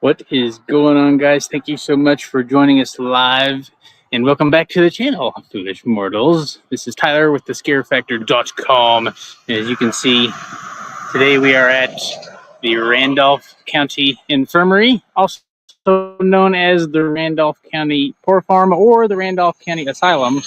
What is going on, guys? Thank you so much for joining us live, and welcome back to the channel, Foolish Mortals. This is Tyler with thescarefactor.com. As you can see, today we are at the Randolph County Infirmary, also known as the Randolph County Poor Farm or the Randolph County Asylum.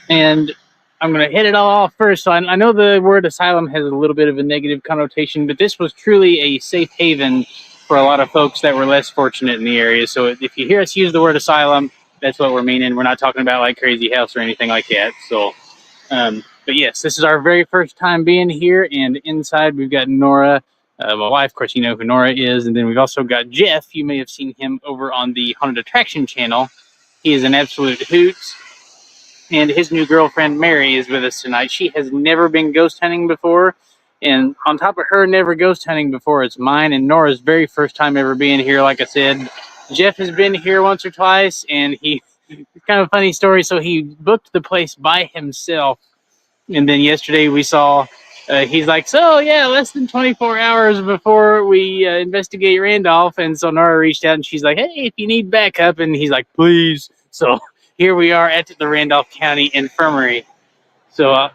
And I'm going to hit it all off first. So I know the word asylum has a little bit of a negative connotation, but this was truly a safe haven for a lot of folks that were less fortunate in the area. So if you hear us use the word asylum, that's what we're meaning. We're not talking about like Crazy House or anything like that. So, but yes, this is our very first time being here, and inside we've got Nora, my wife. Of course, you know who Nora is, and then we've also got Jeff. You may have seen him over on the Haunted Attraction channel. He is an absolute hoot. And his new girlfriend, Mary, is with us tonight. She has never been ghost hunting before. And on top of her never ghost hunting before, it's mine and Nora's very first time ever being here. Like I said, Jeff has been here once or twice, and it's kind of a funny story. So he booked the place by himself. And then yesterday we saw, he's like, so yeah, less than 24 hours before we investigate Randolph. And so Nora reached out and she's like, hey, if you need backup. And he's like, please. So here we are at the Randolph County Infirmary. So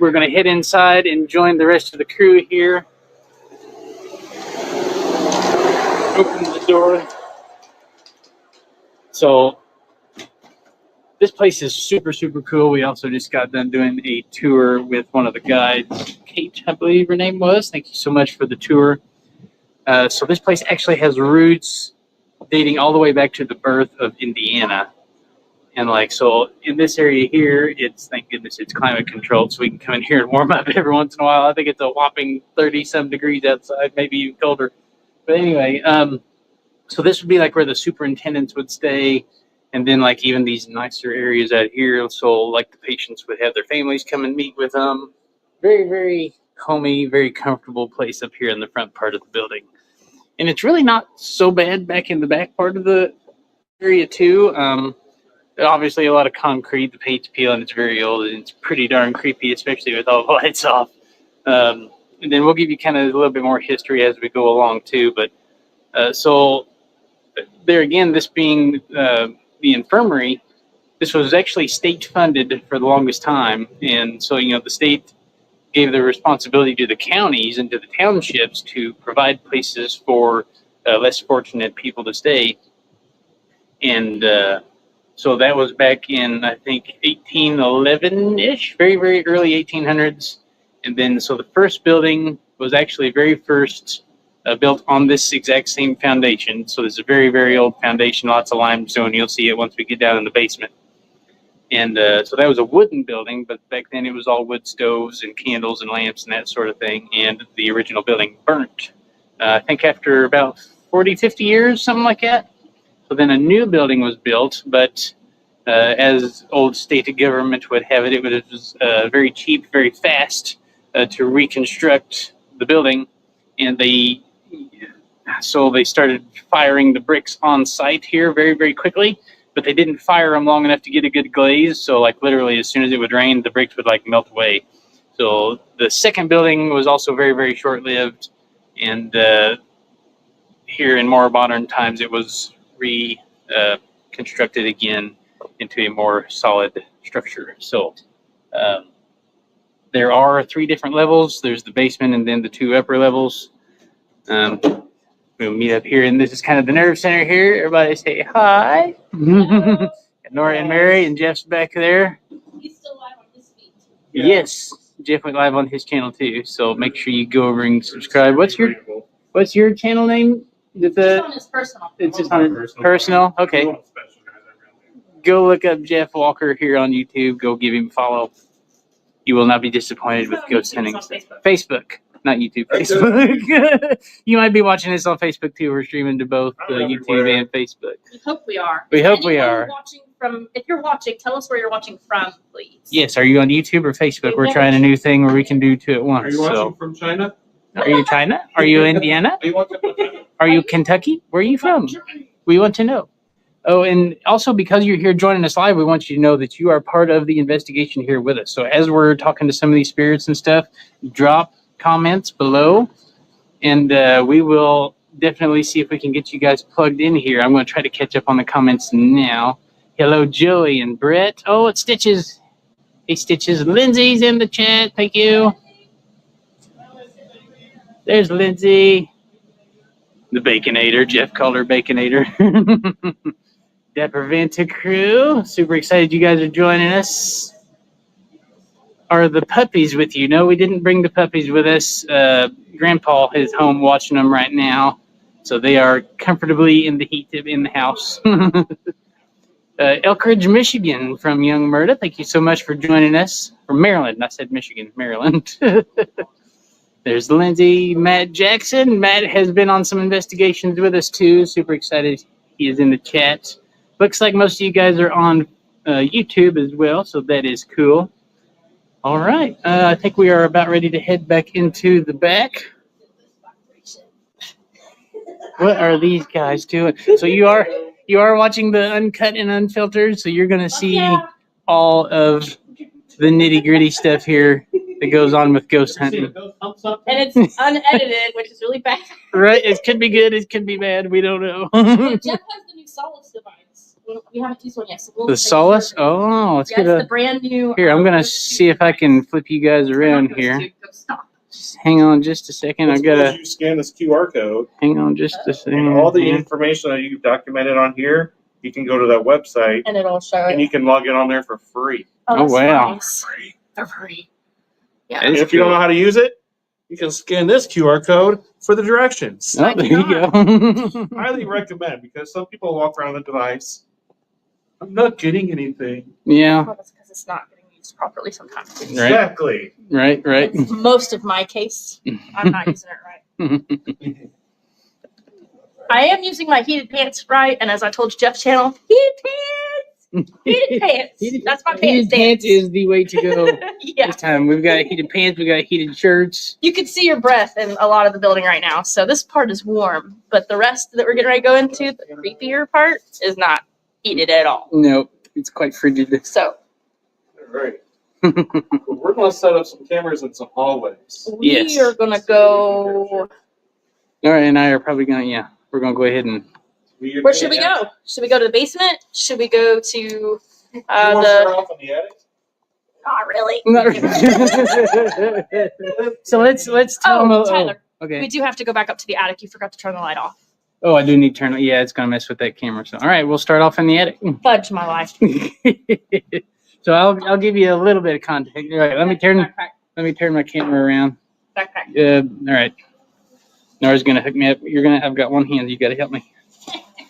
we're going to head inside and join the rest of the crew here. Open the door. So this place is super, super cool. We also just got done doing a tour with one of the guides, Kate, I believe her name was. Thank you so much for the tour. So this place actually has roots dating all the way back to the birth of Indiana. And so in this area here, thank goodness it's climate controlled, so we can come in here and warm up every once in a while. I think it's a whopping 30-some degrees outside, maybe even colder. But anyway, so this would be like where the superintendents would stay, and then even these nicer areas out here. So the patients would have their families come and meet with them. Very, very homey, very comfortable place up here in the front part of the building. And it's really not so bad back in the back part of the area too. Obviously, a lot of concrete. The paint's peeling. It's very old, and it's pretty darn creepy, especially with all the lights off. And then we'll give you kind of a little bit more history as we go along too. But so there again, this being the infirmary, this was actually state funded for the longest time, and so the state gave the responsibility to the counties and to the townships to provide places for less fortunate people to stay. And so that was back in, I think, 1811-ish, very, very early 1800s. And then, so the first building was actually very first built on this exact same foundation. So this is a very, very old foundation, lots of limestone. You'll see it once we get down in the basement. And so that was a wooden building, but back then it was all wood stoves and candles and lamps and that sort of thing. And the original building burnt, I think after about 40, 50 years, something like that. So then a new building was built, but as old state government would have it, it was very cheap, very fast to reconstruct the building. And so they started firing the bricks on site here very, very quickly, but they didn't fire them long enough to get a good glaze. So literally as soon as it would rain, the bricks would melt away. So the second building was also very, very short-lived. And here in more modern times, it was reconstructed again into a more solid structure. So there are 3 different levels. There's the basement and then the 2 upper levels. We'll meet up here, and this is kind of the nerve center here. Everybody say hi. And Nora and Mary, and Jeff's back there. He's still live on his feed. Yeah. Yes, Jeff went live on his channel too. So make sure you go over and subscribe. What's your channel name? It's on his personal. It's just on personal. Okay. Go look up Jeff Walker here on YouTube. Go give him a follow. You will not be disappointed with ghost hunting. Facebook, not YouTube. Facebook. You might be watching this on Facebook too. We're streaming to both YouTube and Facebook. We hope we are. We hope we are. If you're watching, tell us where you're watching from, please. Yes. Are you on YouTube or Facebook? We're trying a new thing where we can do 2 at once. Are you watching from China? Are you China? Are you Indiana? Are you Kentucky? Where are you from? We want to know. Oh, and also because you're here joining us live, we want you to know that you are part of the investigation here with us. So as we're talking to some of these spirits and stuff, drop comments below, and we will definitely see if we can get you guys plugged in here. I'm going to try to catch up on the comments now. Hello, Joey and Brett. Oh, it's Stitches. Hey, Stitches. Lindsay's in the chat. Thank you. There's Lindsay. The Baconator. Jeff called her Baconator. Dapper Vanta crew. Super excited you guys are joining us. Are the puppies with you? No, we didn't bring the puppies with us. Grandpa is home watching them right now. So they are comfortably in the heat in the house. Elk Ridge, Michigan from Young Murda. Thank you so much for joining us. From Maryland. I said Michigan, Maryland. There's Lindsay, Matt Jackson. Matt has been on some investigations with us too. Super excited he is in the chat. Looks like most of you guys are on YouTube as well, so that is cool. All right. I think we are about ready to head back into the back. What are these guys doing? So you are watching the Uncut and Unfiltered, so you're going to see all of the nitty-gritty stuff here that goes on with ghost hunting. And it's unedited, which is really bad. Right? It could be good. It could be bad. We don't know. Jeff has the new Solace device. We haven't used one yet. So The Solace? Oh, let's get the brand new. Here, I'm going to see if I can flip you guys around here. Hang on just a second. I've got to you scan this QR code. Hang on just a second. And all the information that you've documented on here, you can go to that website and it'll show it. And you can log in on there for free. Oh wow. Nice. They're free. Yeah. And if you don't know how to use it, you can scan this QR code for the directions. Oh, there you go. Highly recommend, because some people walk around the device. I'm not getting anything. Yeah. Well, that's because it's not getting used properly sometimes. Exactly. Right. That's most of my case. I'm not using it right. I am using my heated pants right, and as I told Jeff's channel, heated pants! Heated pants! That's my pants Heated pants is the way to go yeah. this time. We've got heated pants, we've got heated shirts. You can see your breath in a lot of the building right now, so this part is warm, but the rest that we're getting ready to go into, the creepier part, is not heated at all. No, it's quite frigid. So. All right. We're going to set up some cameras in some hallways. We are going to go. Nora and I are probably going to, we're going to go ahead and. Where should we go? Should we go to the basement? Should we go to the. Off in the attic? Not really. Not really. So let's tell them. Tyler. Okay. We do have to go back up to the attic. You forgot to turn the light off. Oh, I do need to turn it. Yeah, it's going to mess with that camera. So, all right, we'll start off in the attic. Fudge my life. So I'll give you a little bit of context. All right, let me turn my camera around. Backpack. All right. Nora's gonna hook me up. I've got one hand. You gotta help me.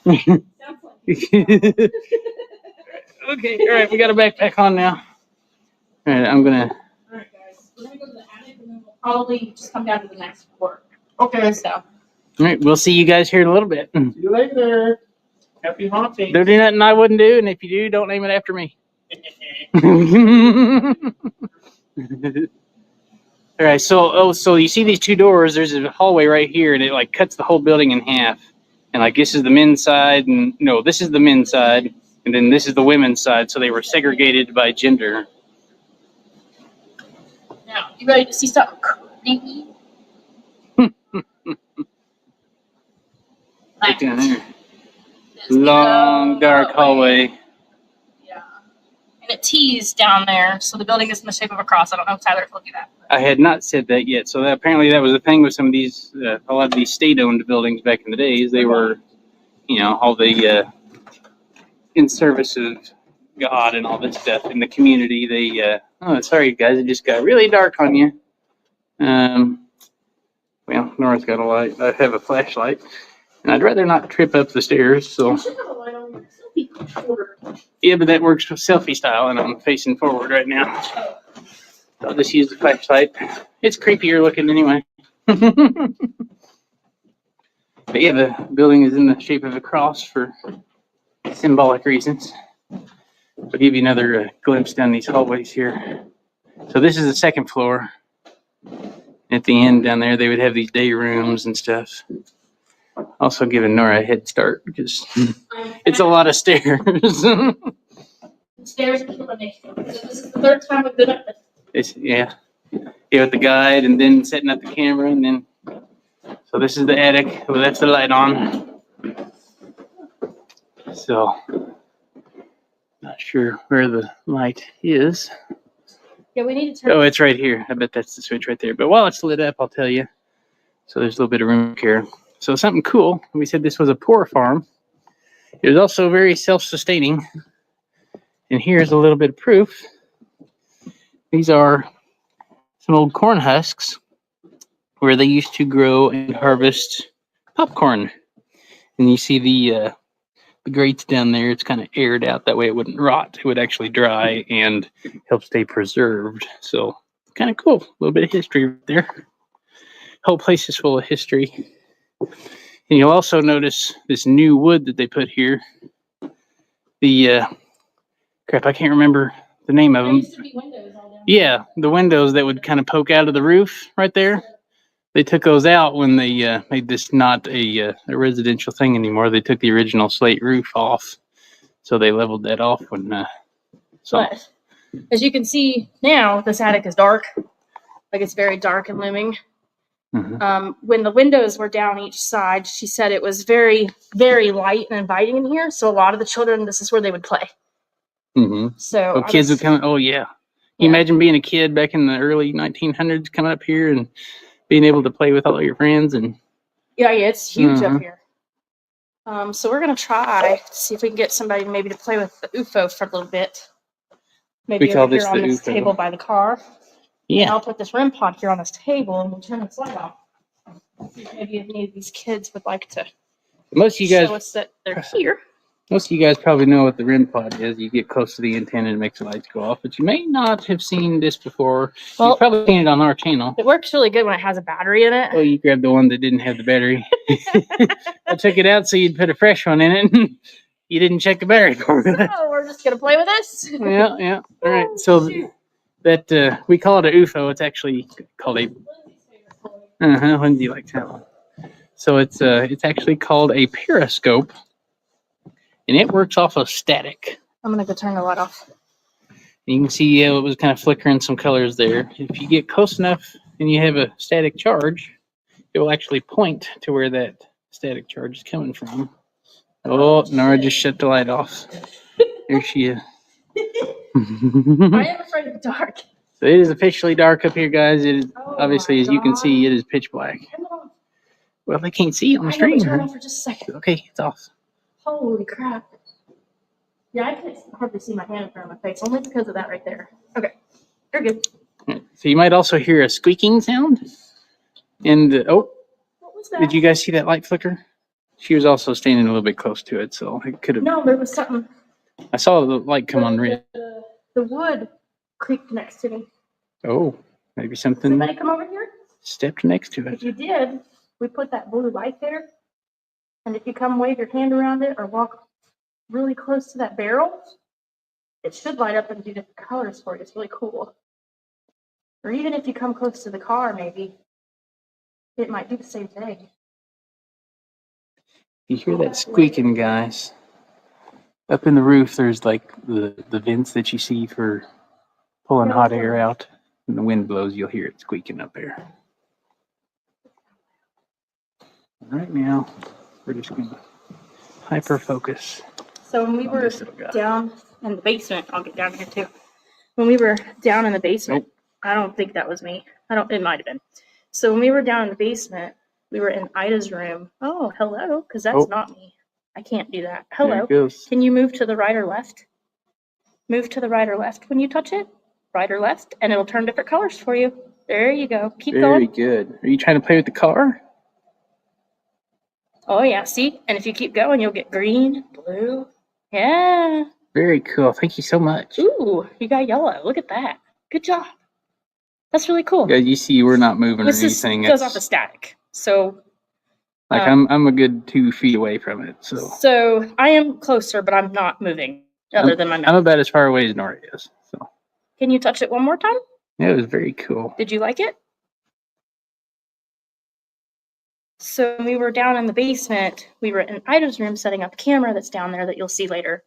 Okay. All right. We got a backpack on now. All right. I'm gonna. All right, guys. We're gonna go to the attic, and then we'll probably just come down to the next floor. Okay. So. All right. We'll see you guys here in a little bit. See you later. Happy haunting. Don't do nothing I wouldn't do, and if you do, don't name it after me. All right, so you see these two doors. There's a hallway right here, and it like cuts the whole building in half. And like this is the men's side, and no, this is the men's side, and then this is the women's side. So they were segregated by gender. Now, you ready to see something creepy? Right down there. Long, dark hallway. Yeah. And it tees down there, so the building is in the shape of a cross. I don't know if Tyler told you that. I had not said that yet. So apparently that was the thing with some of these, a lot of these state-owned buildings back in the days. They were, all the in service of God and all this stuff in the community. They, sorry guys, it just got really dark on you. Well, Nora's got a light. I have a flashlight, and I'd rather not trip up the stairs. So. You should have a light on your selfie. Yeah, but that works selfie style, and I'm facing forward right now. I'll just use the flashlight. It's creepier looking anyway. But yeah, the building is in the shape of a cross for symbolic reasons. I'll give you another glimpse down these hallways here. So this is the second floor. At the end down there, they would have these day rooms and stuff. Also giving Nora a head start because it's a lot of stairs. The stairs are killing me. This is the third time we've been up this. Yeah, with the guide and then setting up the camera and then So this is the attic. We left the light on. So, not sure where the light is. Yeah, we need to turn. Oh, it's right here. I bet that's the switch right there. But while it's lit up, I'll tell you. So there's a little bit of room here. So something cool. We said this was a poor farm. It was also very self-sustaining. And here's a little bit of proof. These are some old corn husks where they used to grow and harvest popcorn. And you see the grates down there. It's kind of aired out. That way it wouldn't rot. It would actually dry and help stay preserved. So kind of cool. A little bit of history right there. Whole place is full of history. And you'll also notice this new wood that they put here. The crap, I can't remember the name of There them. used to be windows all down. Yeah, the windows that would kind of poke out of the roof right there. They took those out when they made this not a residential thing anymore. They took the original slate roof off, so they leveled that off when. But as you can see now, this attic is dark. Like it's very dark and looming. When the windows were down each side, she said it was very, very light and inviting in here. So a lot of the children, this is where they would play. So Oh, kids would come. Oh yeah. Can you imagine being a kid back in the early 1900s, coming up here and being able to play with all your friends and. Yeah, it's huge up here. So we're gonna try to see if we can get somebody maybe to play with the UFO for a little bit. Maybe We call over this here on the this UFO. table by the car. And Yeah. I'll put this REM pod here on this table and we'll turn the light off. See if maybe any of these kids would like to Most of you show guys. us that they're here. Most of you guys probably know what the REM pod is. You get close to the antenna and it makes the lights go off, but you may not have seen this before. Well, You've probably seen it on our channel. it works really good when it has a battery in it. Well, you grabbed the one that didn't have the battery. I took it out so you'd put a fresh one in it. You didn't check the battery for it. So we're just gonna play with this. Yeah. All right. So that we call it a UFO. It's actually called a. Lindsay likes that one. So it's actually called a periscope. And it works off of static. I'm gonna go turn the light off. You can see it was kind of flickering some colors there. If you get close enough and you have a static charge, it will actually point to where that static charge is coming from. Oh, Nora just shut the light off. There she is. I am afraid of the dark. So it is officially dark up here, guys. It is obviously, my as you can God. see, it is pitch black. Turn it off. Well, they can't see it on the I know, but screen. turn it off for just a second. Okay, it's off. Holy crap. Yeah, I can't hardly see my hand in front of my face, only because of that right there. Okay, you're good. So you might also hear a squeaking sound. And What was that? did you guys see that light flicker? She was also standing a little bit close to it, so it could have. No, there was something. I saw the light come on red. The wood creaked next to me. Oh, maybe Does something anybody come over here? stepped next to If it. you did, we put that blue light there. And if you come wave your hand around it or walk really close to that barrel, it should light up and do different colors for you. It's really cool. Or even if you come close to the car, maybe it might do the same thing. You hear that squeaking, guys? Up in the roof, there's like the vents that you see for pulling hot air out. When the wind blows, you'll hear it squeaking up there. Right now, we're just going to hyper focus. So when we on were this little guy. down in the basement, I'll get down here too. When we were down in the basement, I don't think that was me. It might have been. So when we were down in the basement, we were in Ida's room. Oh, hello, because that's not me. I can't do that. There Hello. it goes. Can you move to the right or left? Move to the right or left when you touch it. Right or left, and it'll turn different colors for you. There you go. Keep Very going. good. Are you trying to play with the car? Oh yeah, see? And if you keep going, you'll get green, blue. Yeah. Very cool. Thank you so much. Ooh, you got yellow. Look at that. Good job. That's really cool. Yeah, you see, we're not moving or This is anything. goes It's- off of static. So Like I'm a good 2 feet away from it, so So I am closer, but I'm not moving other than my I'm mouth. about as far away as Nora is. So Can you touch it one more time? yeah, it was very cool. Did you like it? So when we were down in the basement, we were in Ida's room setting up a camera that's down there that you'll see later.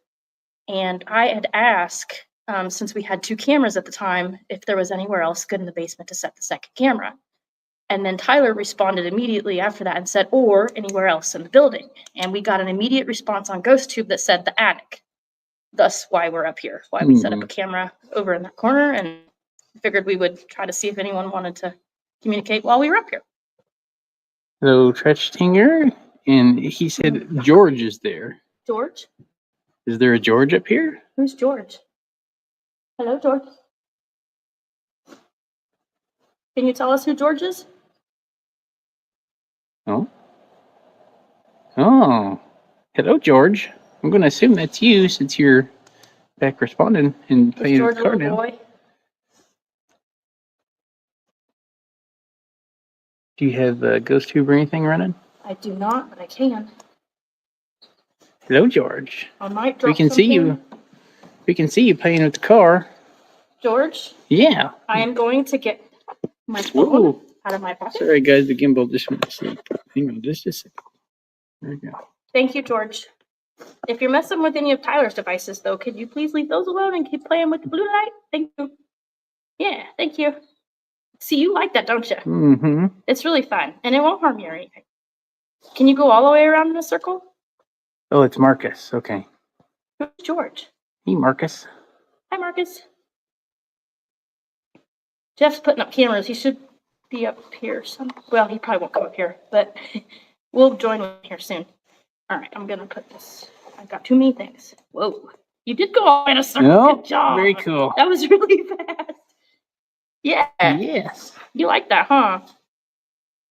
And I had asked, since we had 2 cameras at the time, if there was anywhere else good in the basement to set the second camera. And then Tyler responded immediately after that and said, or anywhere else in the building. And we got an immediate response on GhostTube that said the attic. Thus why we're up here, why we set up a camera over in that corner, and figured we would try to see if anyone wanted to communicate while we were up here. So Trechtinger, and he said George is there. George? Is there a George up here? Who's George? Hello, George. Can you tell us who George is? Oh. Oh. Hello, George. I'm going to assume that's you since you're back responding and playing George with the card a little now. boy? Do you have GhostTube or anything running? I do not, but I can. Hello, George. I might drop We can see you. something. We can see you playing with the car. George, Yeah. I am going to get my phone Whoa. out of my pocket. Sorry, guys. The gimbal just went to sleep. Hang on just a second. There we go. Thank you, George. If you're messing with any of Tyler's devices, though, could you please leave those alone and keep playing with the blue light? Thank you. Yeah, thank you. See, you like that, don't you? Mm-hmm. It's really fun, and it won't harm you or anything. Can you go all the way around in a circle? Oh, it's Marcus. Okay. Who's George? Hey, Marcus. Hi, Marcus. Jeff's putting up cameras. He should be up here. Well, he probably won't come up here, but we'll join him here soon. All right, I'm going to put this. I've got too many things. Whoa. You did go all in a circle. Nope. Good job. Very cool. That was really fast. Yeah. Yes. You like that, huh?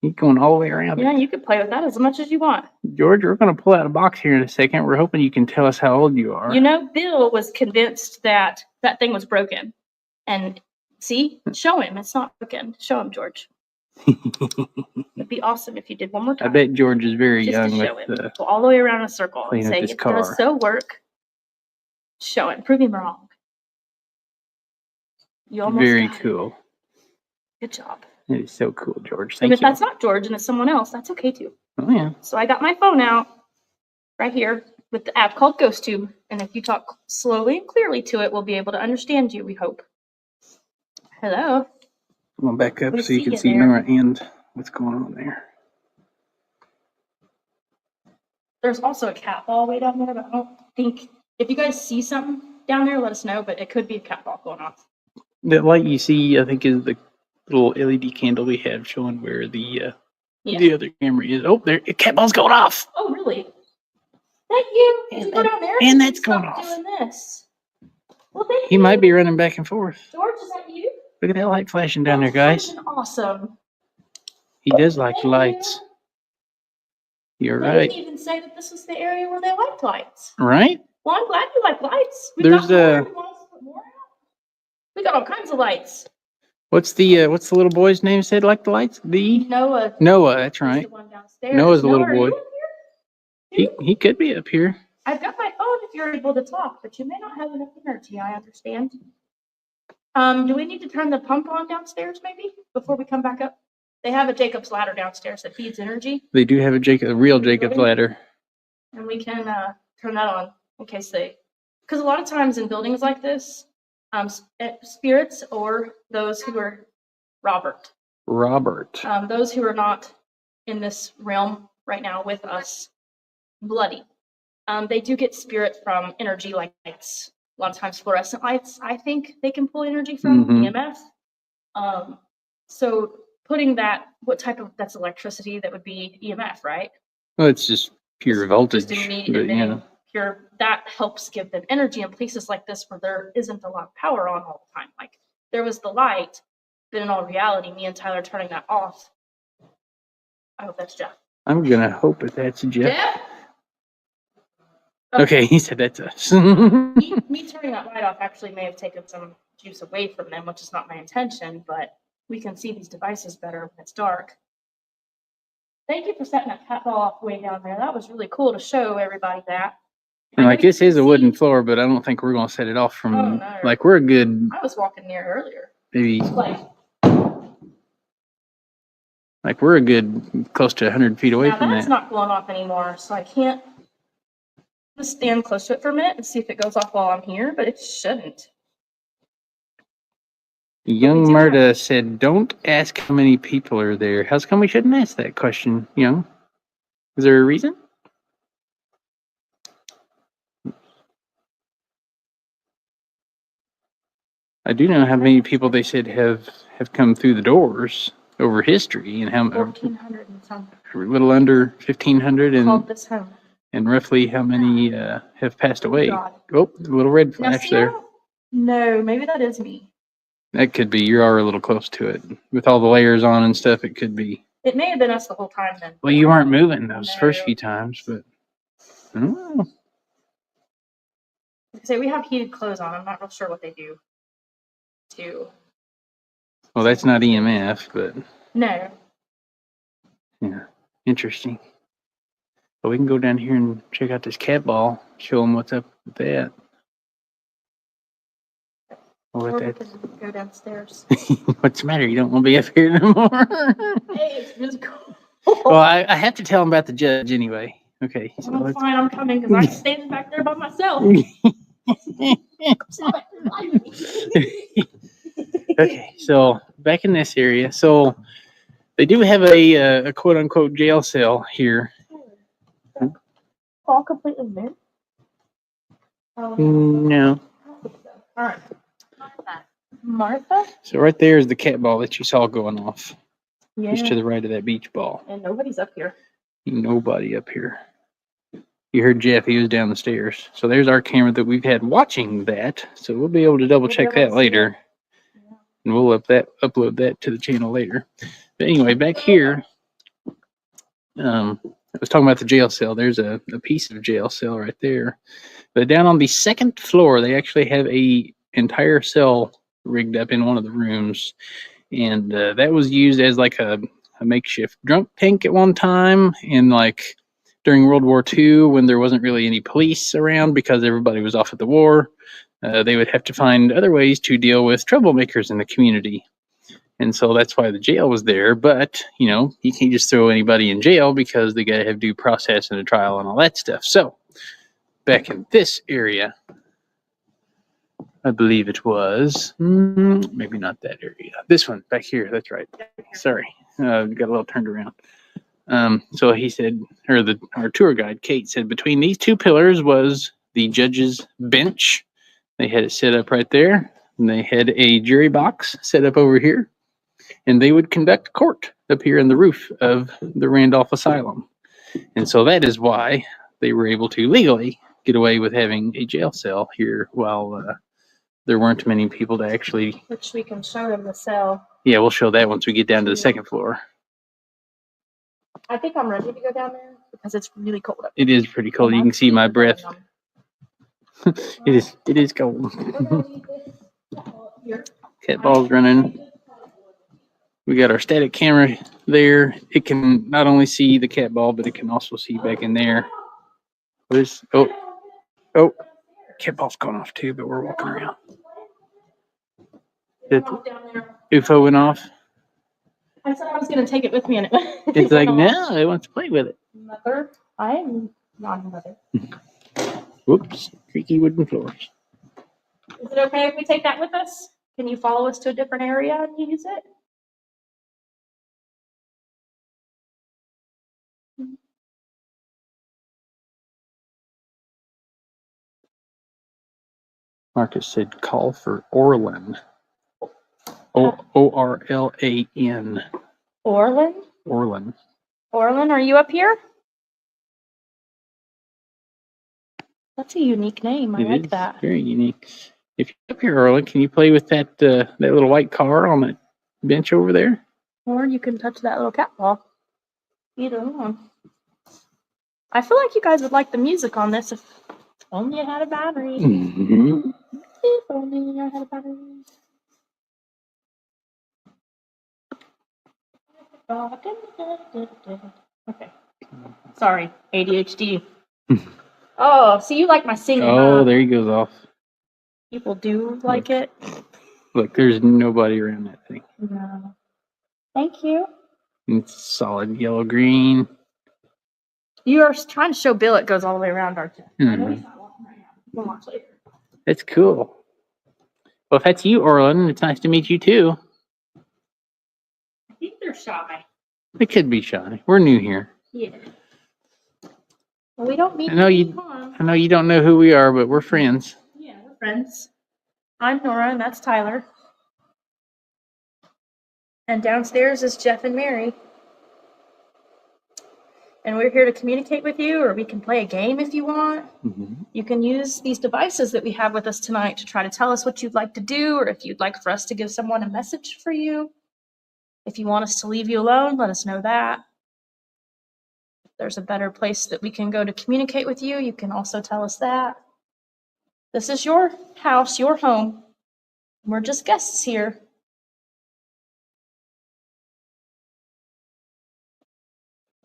He's going all the way around. Yeah, you could play with that as much as you want. George, we're going to pull out a box here in a second. We're hoping you can tell us how old you are. You know, Bill was convinced that that thing was broken. And see, show him. It's not broken. Show him, George. It'd be awesome if you did one more I time. bet George is very Just young to show with him. Go all the way around in a circle and playing with say, this it car. does so work. Show him. Prove him wrong. You almost Very got it. cool. Good job. It is so cool, George. And Thank if you. that's not George and it's someone else, that's okay too. Oh, yeah. So I got my phone out right here with the app called GhostTube. And if you talk slowly and clearly to it, we'll be able to understand you, we hope. Hello. I'm going to back up We so you see can you see there. Nora and what's going on there. There's also a cat ball way down there, but I don't think, if you guys see something down there, let us know, but it could be a cat ball going off. The light you see, I think, is the little LED candle we have showing where the Yeah. other camera is. Oh, there, cat ball's going off. Oh, really? Thank you. Did you go down there? And that's Stop going off. doing this. Well, thank He you. might be running back and forth. George, is that you? Look at that light flashing down there, That's guys. freaking awesome. He does like Thank lights. you. You're They right. didn't even say that this was the area where they liked lights. Right? Well, I'm glad you like lights. We There's got more. a- You want us to put more out? We got all kinds of lights. What's the little boy's name said like the lights? Noah. Noah, that's is right. The one downstairs. Noah's the little Noah, are boy. you up here? He could be up here. I've got my phone if you're able to talk, but you may not have enough energy, I understand. Do we need to turn the pump on downstairs maybe before we come back up? They have a Jacob's ladder downstairs that feeds energy, They do have a real Jacob's ladder. and we can turn that on in case they, because a lot of times in buildings like this, spirits or those who are Robert, those who are not in this realm right now with us, bloody. They do get spirit from energy like lights. A lot of times fluorescent lights, I think they can pull energy from Mhm. EMF. So putting that, what type of, that's electricity, that would be EMF, right? Well, it's just pure voltage. Just immediate But, emitting yeah. pure, that helps give them energy in places like this where there isn't a lot of power on all the time. Like there was the light, but in all reality, me and Tyler turning that off. I hope that's Jeff. I'm going to hope that that's Jeff. Jeff? Okay, he said that's us. me turning that light off actually may have taken some juice away from them, which is not my intention, but we can see these devices better when it's dark. Thank you for setting that cat ball off way down there. That was really cool to show everybody that. And like this is a wooden floor, but I don't think we're going to set it off from, Oh, no. like we're a good, I was walking near earlier. maybe, Like, we're a good close to 100 feet away now from that's that. not blowing off anymore, so I can't just stand close to it for a minute and see if it goes off while I'm here, but it shouldn't. Young do have- Murda said, "Don't ask how many people are there." How's come we shouldn't ask that question, Young? Is there a reason? I do know how many people they said have come through the doors over history, and how 1,400 and something a little under 1,500, called this home. and roughly how many have passed away. God. Oh, the little red Now, flash see, there. no, maybe that is me. That could be. You are a little close to it. With all the layers on and stuff, it could be. It may have been us the whole time then. Well, you weren't moving those No. first few times, but I don't know. Say we have heated clothes on. I'm not real sure what they do. Well, that's not EMF, but No. yeah, interesting. But we can go down here and check out this cat ball, show them what's up with that. Or Or what we that. can go downstairs. What's the matter? You don't want to be up here no more? Hey, it's really cool. Well, I have to tell him about the judge anyway. Okay. So I'm let's- fine. I'm coming because I'm standing back there by myself. Okay, so back in this area, so they do have a quote unquote jail cell here. All completely new. No. All right. Martha? So right there is the cat ball that you saw going off, Yeah. just to the right of that beach ball. And nobody's up here. Nobody up here. You heard Jeff, he was down the stairs. So there's our camera that we've had watching that. So we'll be able to double check that later. Yeah. And we'll upload that to the channel later. But anyway, back here, I was talking about the jail cell. There's a piece of jail cell right there. But down on the second floor, they actually have a entire cell rigged up in one of the rooms. And that was used as like a makeshift drunk tank at one time. And like during World War II, when there wasn't really any police around because everybody was off at the war, they would have to find other ways to deal with troublemakers in the community. And so that's why the jail was there. But, you can't just throw anybody in jail because they got to have due process and a trial and all that stuff. So back in this area, I believe it was, maybe not that area. This one back here. That's right. Sorry. Got a little turned around. So he said, or our tour guide, Kate, said between these two pillars was the judge's bench. They had it set up right there. And they had a jury box set up over here. And they would conduct court up here in the roof of the Randolph Asylum. And so that is why they were able to legally get away with having a jail cell here while there weren't many people to actually. Which we can show them the cell. Yeah, we'll show that once we get down to the second floor. I think I'm ready to go down there because it's really cold up It is pretty cold. You can see my breath. It is cold. Cat ball's running. We got our static camera there. It can not only see the cat ball, but it can also see back in there. Oh, cat ball's gone off too, but we're walking around. The UFO went off. I said I was going to take it with me, and It's like, no, it wants to play with it. Mother, I am not a mother. Whoops, creaky wooden floors. Is it okay if we take that with us? Can you follow us to a different area and use it? Marcus said call for Orlan. Orlan. Orlan? Orlan. Orlan, are you up here? That's a unique name. I like that. Very unique. If you're up here, Orlan, can you play with that little white car on that bench over there? Or you can touch that little cat ball. Either one. I feel like you guys would like the music on this if only it had a battery. Mm-hmm. If only I had a battery. Okay. Sorry, ADHD. Oh, see, you like my singing. Oh, huh? there he goes off. People do like it. Look, there's nobody around that thing. No. Thank you. It's solid yellow green. You are trying to show Bill it goes all the way around, aren't you? I know Mhm. he's not watching right now. We'll watch later. That's cool. Well, if that's you, Orlin, it's nice to meet you too. I think they're shy. It could be shy. We're new here. Yeah. Well, we don't mean I know any you. harm. I know you don't know who we are, but we're friends. Yeah, we're friends. I'm Nora, and that's Tyler. And downstairs is Jeff and Mary. And we're here to communicate with you, or we can play a game if you want. Mm-hmm. You can use these devices that we have with us tonight to try to tell us what you'd like to do, or if you'd like for us to give someone a message for you. If you want us to leave you alone, let us know that. If there's a better place that we can go to communicate with you, you can also tell us that. This is your house, your home. We're just guests here.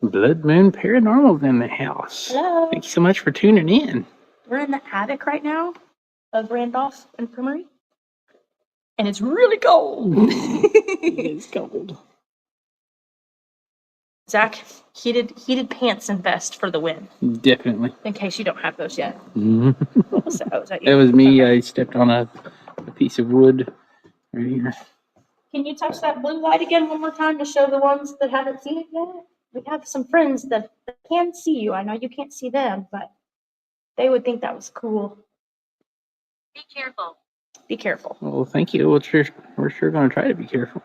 Blood Moon Paranormal's in the house. Hello. Thank you so much for tuning in. We're in the attic right now of Randolph Infirmary. And it's really cold. It's cold. Zach, heated pants and vest for the win, Definitely. in case you don't have those yet. Mm-hmm. Was that you? That was me. Okay. I stepped on a piece of wood right here. Can you touch that blue light again one more time to show the ones that haven't seen it yet? We have some friends that can see you. I know you can't see them, but they would think that was cool. Be careful. Be careful. Well, thank you. We're sure going to try to be careful.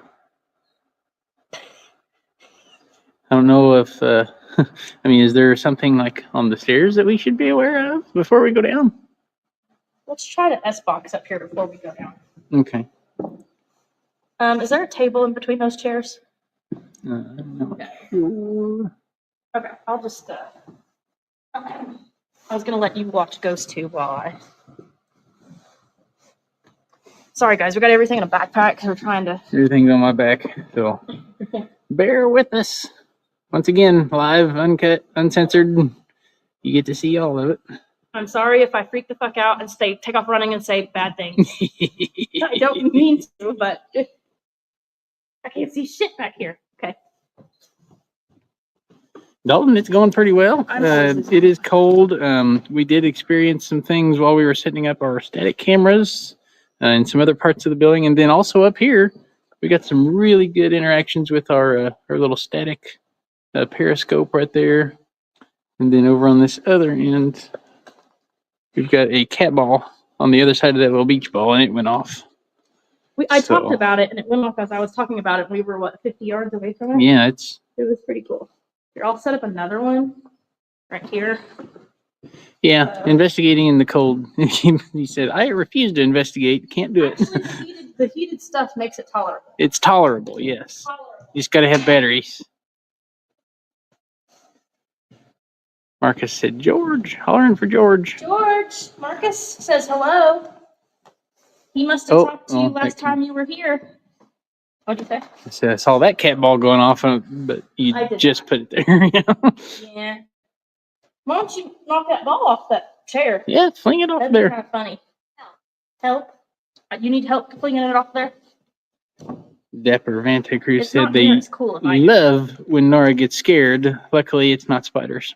I don't know if, I mean, is there something like on the stairs that we should be aware of before we go down? Let's try the S box up here before we go down. Okay. Is there a table in between those chairs? No. Sure. Okay, I'll just, I was going to let you watch Ghost Tube while I... Sorry, guys, we got everything in a backpack because we're trying to... Everything's on my back, so bear with us. Once again, live, uncut, uncensored. You get to see all of it. I'm sorry if I freak the fuck out and take off running and say bad things. I don't mean to, but I can't see shit back here. Okay. Dalton, it's going pretty well. I'm It is cold. We did experience some things while we were setting up our static cameras in some other parts of the building. And then also up here, we got some really good interactions with our little static periscope right there. And then over on this other end, we've got a cat ball on the other side of that little beach ball, and it went off. I talked about it, and it went off as I was talking about it. We were, 50 yards away from it? Yeah, It was pretty cool. Here, I'll set up another one right here. yeah, investigating in the cold. He said, I refuse to investigate. Can't do it. Actually, the heated stuff makes it tolerable. It's tolerable, yes. You just got to have batteries. Marcus said, George, hollering for George. George, Marcus says hello. He must have talked to you last thank time you were here. What'd you say? I said, I saw that cat ball going off, but you I did just not. put it there. Yeah. Why don't you knock that ball off that chair? Yeah, fling it off That'd be there. kind of funny. Help? You need help flinging it off there? Dapper Vanta Cruz It's said not they near as cool if I do. love when Nora gets scared. Luckily, it's not spiders.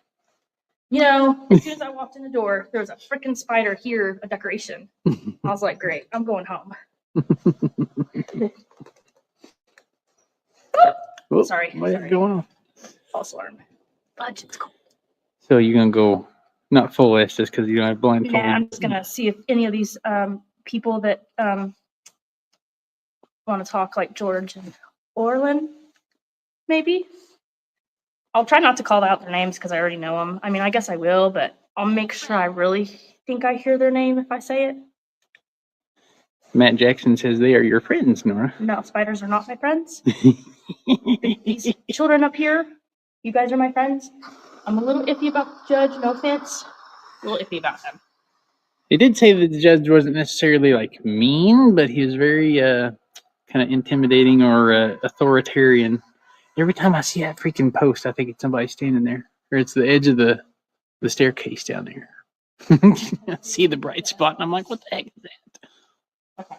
You know, as soon as I walked in the door, there was a freaking spider here, a decoration. I was like, great, I'm going home. Oh, Sorry. What is going on? False alarm. Fudge, it's cold. So you're going to go not full S just because you don't have blindfold. Yeah, I'm just going to see if any of these people that want to talk, like George and Orlin, maybe. I'll try not to call out their names because I already know them. I mean, I guess I will, but I'll make sure I really think I hear their name if I say it. Matt Jackson says they are your friends, Nora. No, spiders are not my friends. These children up here, you guys are my friends. I'm a little iffy about the judge, no offense. A little iffy about them. They did say that the judge wasn't necessarily like mean, but he was very kind of intimidating or authoritarian. Every time I see that freaking post, I think it's somebody standing there, or it's the edge of the staircase down there. I see the bright spot, and I'm like, what the heck is that? Okay.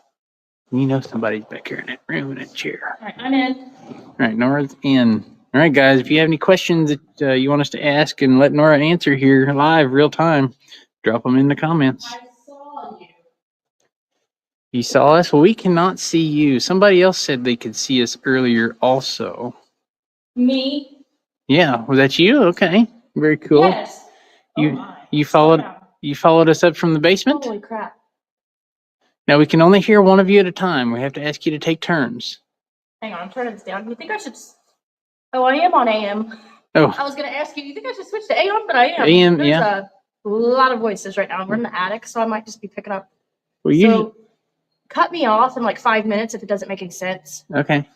You know somebody's back here in that room in that chair. All right, I'm in. All right, Nora's in. All right, guys, if you have any questions that you want us to ask and let Nora answer here live, real time, drop them in the comments. I saw you. You saw us? Well, we cannot see you. Somebody else said they could see us earlier also. Me? Yeah, was that you? Okay. Very cool. Yes. You Oh my. you Slow followed down. you followed us up from the basement? Holy crap. Now we can only hear one of you at a time. We have to ask you to take turns. Hang on, I'm turning this down. You think I should... Oh, I am on AM. Oh, I was going to ask you, you think I should switch to AM? But I am. AM, There's yeah. a lot of voices right now. We're in the attic, so I might just be picking up. Well, So cut me off in like 5 minutes if it doesn't make any sense. okay.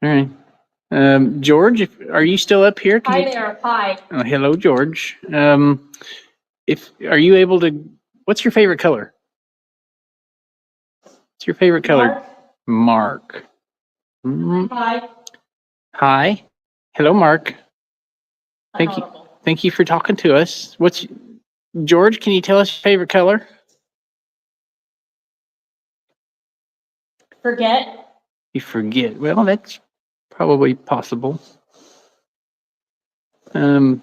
All right. George, are you still up here? Hi there. Hi. Oh, hello, George. If are you able to? What's your favorite color? What's your favorite color? Mark. Mm, Hi. hi. Hello, Mark. Thank you. Unaudible. Thank you for talking to us. What's George? Can you tell us your favorite color? Forget. You forget. Well, that's probably possible. Nora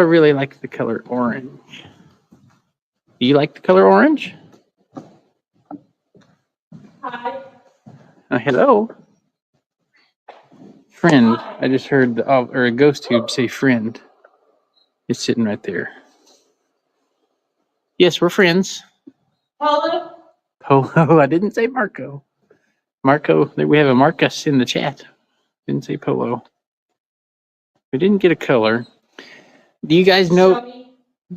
really likes the color orange. Do you like the color orange? Hi. Hello. Friend. I just heard or a ghost tube say friend. It's sitting right there. Yes, we're friends. Polo. Polo. I didn't say Marco. Marco, we have a Marcus in the chat. Didn't say Polo. We didn't get a color. Do you guys know?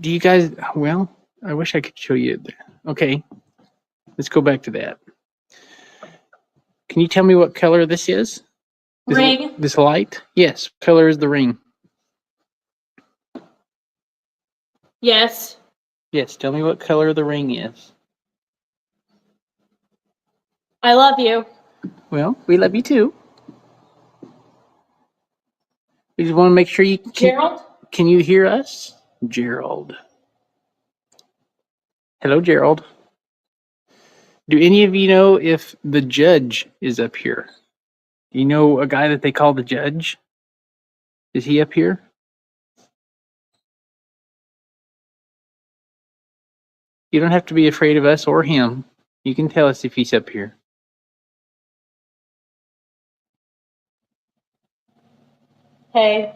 Do you guys? Well, I wish I could show you. Okay, let's go back to that. Can you tell me what color this is? Ring. This light? Yes. What color is the ring? Yes. Yes. Tell me what color the ring is. I love you. Well, we love you too. We just want to make sure you can. Gerald? Can you hear us? Gerald. Hello, Gerald. Do any of you know if the judge is up here? Do you know a guy that they call the judge? Is he up here? You don't have to be afraid of us or him. You can tell us if he's up here. Hey.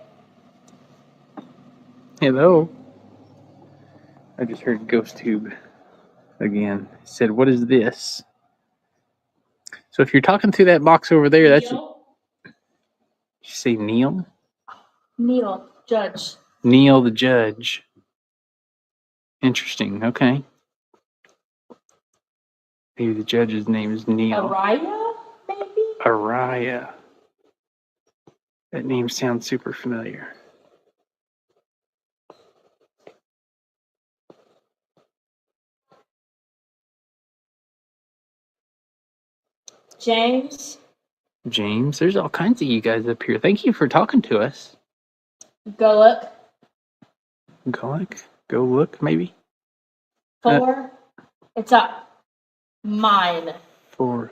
Hello. I just heard Ghost Tube again. It said, "What is this?" So if you're talking through that box over there, that's. Neil? You say Neil? Neil. Judge. Neil the judge. Interesting. Okay. Maybe the judge's name is Neil. Araya, maybe? Araya. That name sounds super familiar. James? James, there's all kinds of you guys up here. Thank you for talking to us. Go look. Go look, maybe. 4. It's up. Mine. Four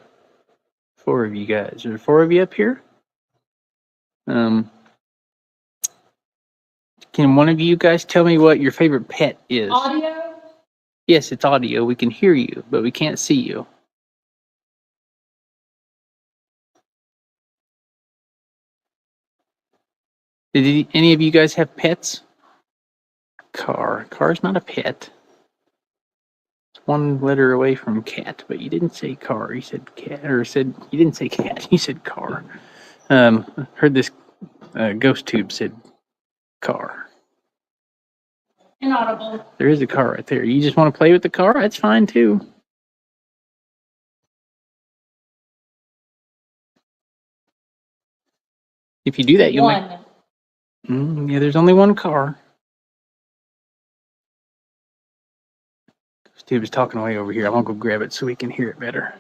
of you guys. Are there 4 of you up here? Can one of you guys tell me what your favorite pet is? Audio? Yes, it's audio. We can hear you, but we can't see you. Did any of you guys have pets? Car. Car's not a pet. It's 1 letter away from cat, but you didn't say car. You said cat, or you didn't say cat. You said car. Heard this ghost tube said car. Inaudible. There is a car right there. You just want to play with the car? That's fine too. If you do that, you'll 1. make. Yeah, there's only 1 car. Steve is talking away over here. I'm gonna go grab it so we can hear it better.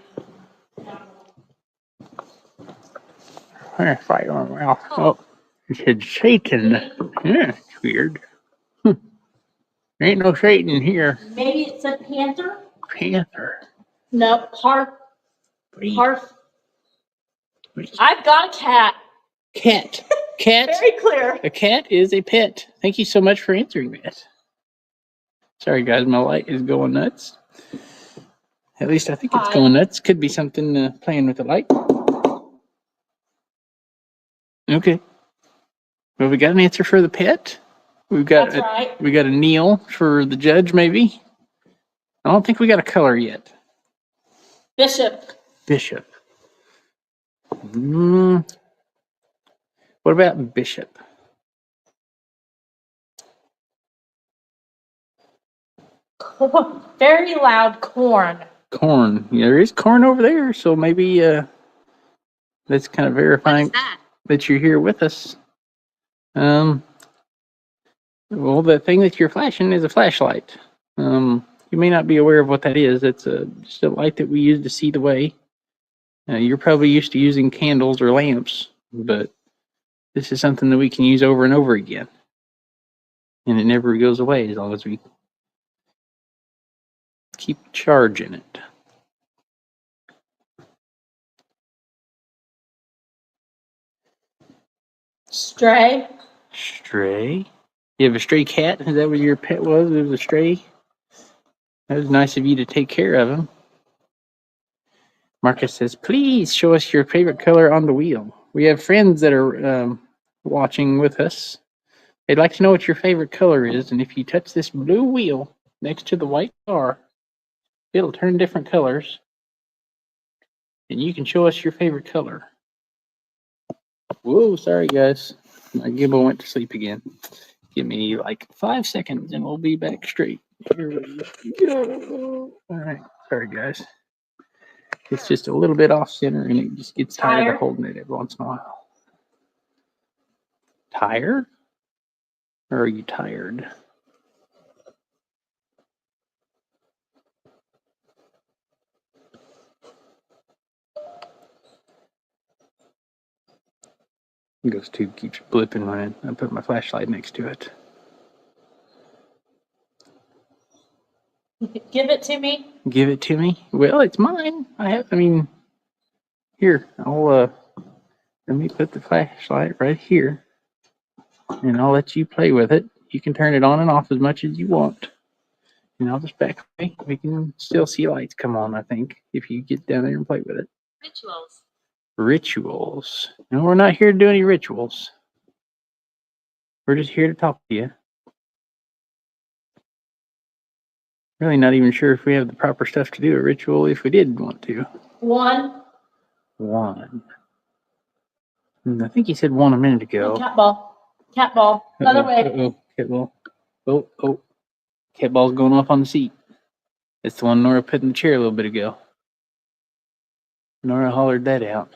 Fire on mouth. Oh, it said Satan. Yeah, it's weird. There ain't no Satan here. Maybe it's a panther? Panther. No, harf. Harf. I've got a cat. Cat. Cat. Very clear. A cat is a pet. Thank you so much for answering that. Sorry, guys, my light is going nuts. At least I think it's Hi. going nuts. Could be something playing with the light. Okay. Well, we got an answer for the pet. We've got That's right. we got a Neil for the judge, maybe. I don't think we got a color yet. Bishop. Bishop. What about Bishop? Very loud corn. Corn. Yeah, there is corn over there, so maybe that's kind of verifying that you're here with us. Well, the thing that you're flashing is a flashlight. You may not be aware of what that is. It's just a light that we use to see the way. You're probably used to using candles or lamps, but this is something that we can use over and over again. And it never goes away as long as we keep charging it. Stray. Stray? You have a stray cat? Is that what your pet was? It was a stray? That was nice of you to take care of him. Marcus says, please show us your favorite color on the wheel. We have friends that are watching with us. They'd like to know what your favorite color is, and if you touch this blue wheel next to the white car, it'll turn different colors, and you can show us your favorite color. Whoa, sorry guys. My gimbal went to sleep again. Give me like 5 seconds and we'll be back straight. Here we go. All right, sorry guys. It's just a little bit off center and it just gets tired of holding it every once in a while. Tired? Or are you tired? Ghost tube keeps blipping when I put my flashlight next to it. Give it to me. Give it to me? Well, it's mine. Here, let me put the flashlight right here. And I'll let you play with it. You can turn it on and off as much as you want. And I'll just back away. We can still see lights come on, I think, if you get down there and play with it. Rituals. Rituals. No, we're not here to do any rituals. We're just here to talk to you. Really not even sure if we have the proper stuff to do a ritual if we did want to. One. I think you said one a minute ago. Cat ball. Cat ball. Another way. Cat ball. Oh. Cat ball's going off on the seat. It's the one Nora put in the chair a little bit ago. Nora hollered that out.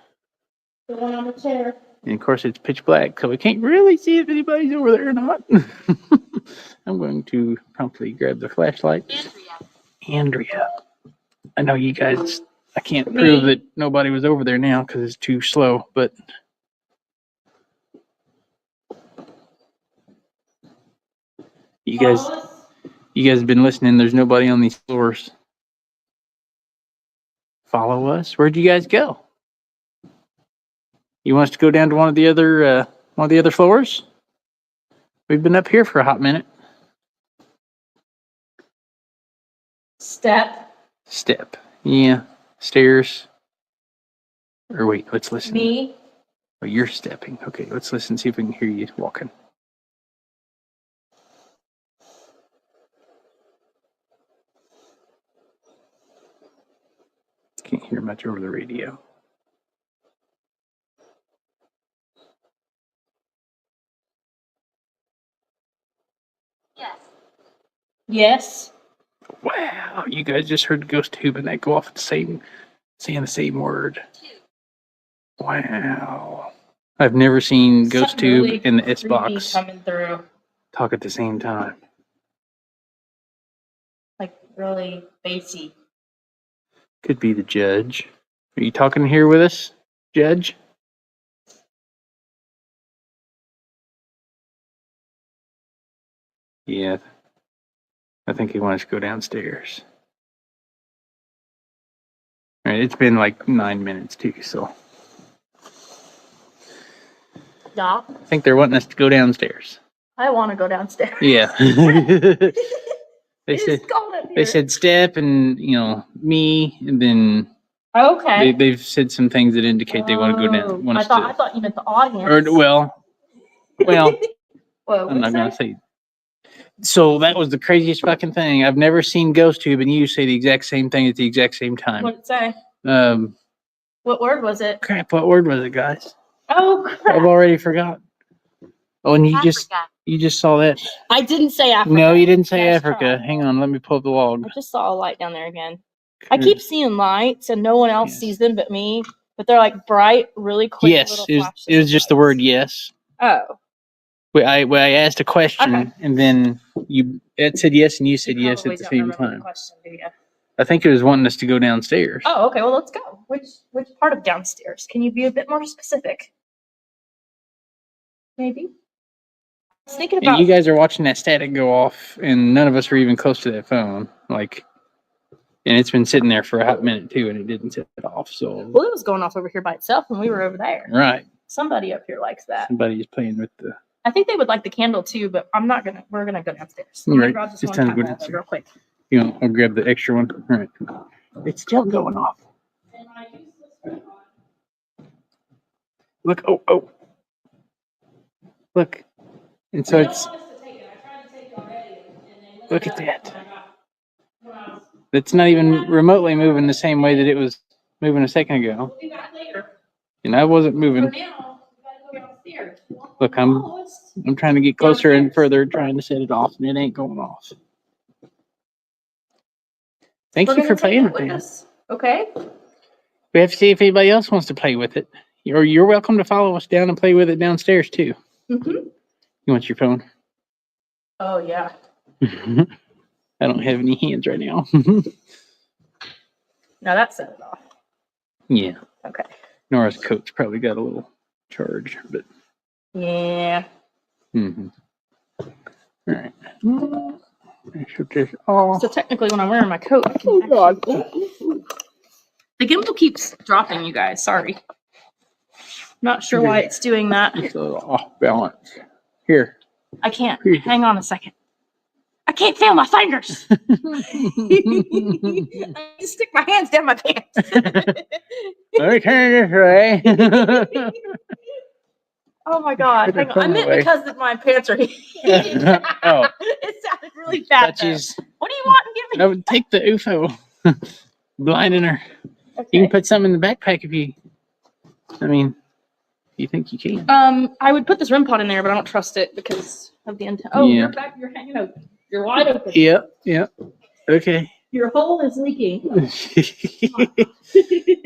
The one on the chair. And of course it's pitch black, so we can't really see if anybody's over there or not. I'm going to promptly grab the flashlight. Andrea. I know you guys, I can't prove that nobody was over there now because it's too slow, but you guys have been listening. There's nobody on these floors. Follow us? Where'd you guys go? You want us to go down to one of the other floors? We've been up here for a hot minute. Step. Yeah. Stairs. Or wait, let's listen. Me. Oh, you're stepping. Okay, let's listen, see if we can hear you walking. Can't hear much over the radio. Yes. Wow, you guys just heard the ghost tube and that go off at saying the same word. Wow. I've never seen ghost tube Really and the S box coming through. talk at the same time. Like really bassy. Could be the judge. Are you talking here with us, Judge? Yeah. I think he wants to go downstairs. All right, it's been like 9 minutes too, so Yeah. I think they're wanting us to go downstairs. I want to go downstairs. Yeah. They It said is cold up here. they said step and me, and then Okay. they've said some things that indicate they want to go down. Want I us thought you meant the audience. or well, Whoa, I'm not gonna say. So that was the craziest fucking thing. I've never seen Ghost Tube and you say the exact same thing at the exact same time. What'd it say? What word was it? Crap. What word was it, guys? Oh crap! I've already forgot. Oh, and you Africa. just saw that. I didn't say Africa. No, you didn't say Nice Africa. try. Hang on, let me pull up the log. I just saw a light down there again. I keep seeing lights and no one else Yes. sees them but me. But they're like bright, really quick Yes, little it was, flashes. it was of just the lights. word yes. Oh. I asked a question Okay. and then it said yes and you said You yes probably at the don't same remember the time. question, do you? I think it was wanting us to go downstairs. Oh, okay. Well, let's go. Which part of downstairs? Can you be a bit more specific? Maybe. I was thinking And about. you guys are watching that static go off, and none of us are even close to that phone. And it's been sitting there for a hot minute too, and it didn't set it off. So Well, it was going off over here by itself when we were over there. right, Somebody up here likes that. somebody's playing with the. I think they would like the candle too, but I'm not gonna. We're gonna go downstairs. Let me Right. grab this It's one time to time go holder downstairs. real quick. I'll grab the extra one. All right, it's still going off. Look! Oh! Look! And so it's. Look at that. It's not even remotely moving the same way that it was moving a second ago. We'll be back later. And I wasn't For moving. now, we gotta go downstairs. Look, I'm trying to get closer and further, trying to set it off, and it ain't going off. Thank We're you for gonna take playing it with with it. us. Okay. We have to see if anybody else wants to play with it. You're welcome to follow us down and play with it downstairs too. Mm-hmm. You want your phone? Oh yeah. I don't have any hands right now. Now that set it off. Yeah. Okay. Nora's coat's probably got a little charge, but. Yeah. Mm-hmm. All right. Shut this off. So technically, when I'm wearing my coat, I can Oh God. the gimbal keeps dropping. You guys, sorry. Not sure why it's doing that. It's a little off balance. Here. I can't. Hang on a second. I can't feel my fingers. I need to stick my hands down my pants. Let me turn this way. Oh my God. Hang on. I meant because my pants are heated. Oh. It sounded really bad. Touches. What do you want? Give me. No, take the UFO. Blinding her. Okay. You can put some in the backpack if you. I mean, you think you can. I would put this REM pod in there, but I don't trust it because of the intent. Oh, Yeah. you're hanging open. You're wide open. Yep. Okay. Your hole is leaking.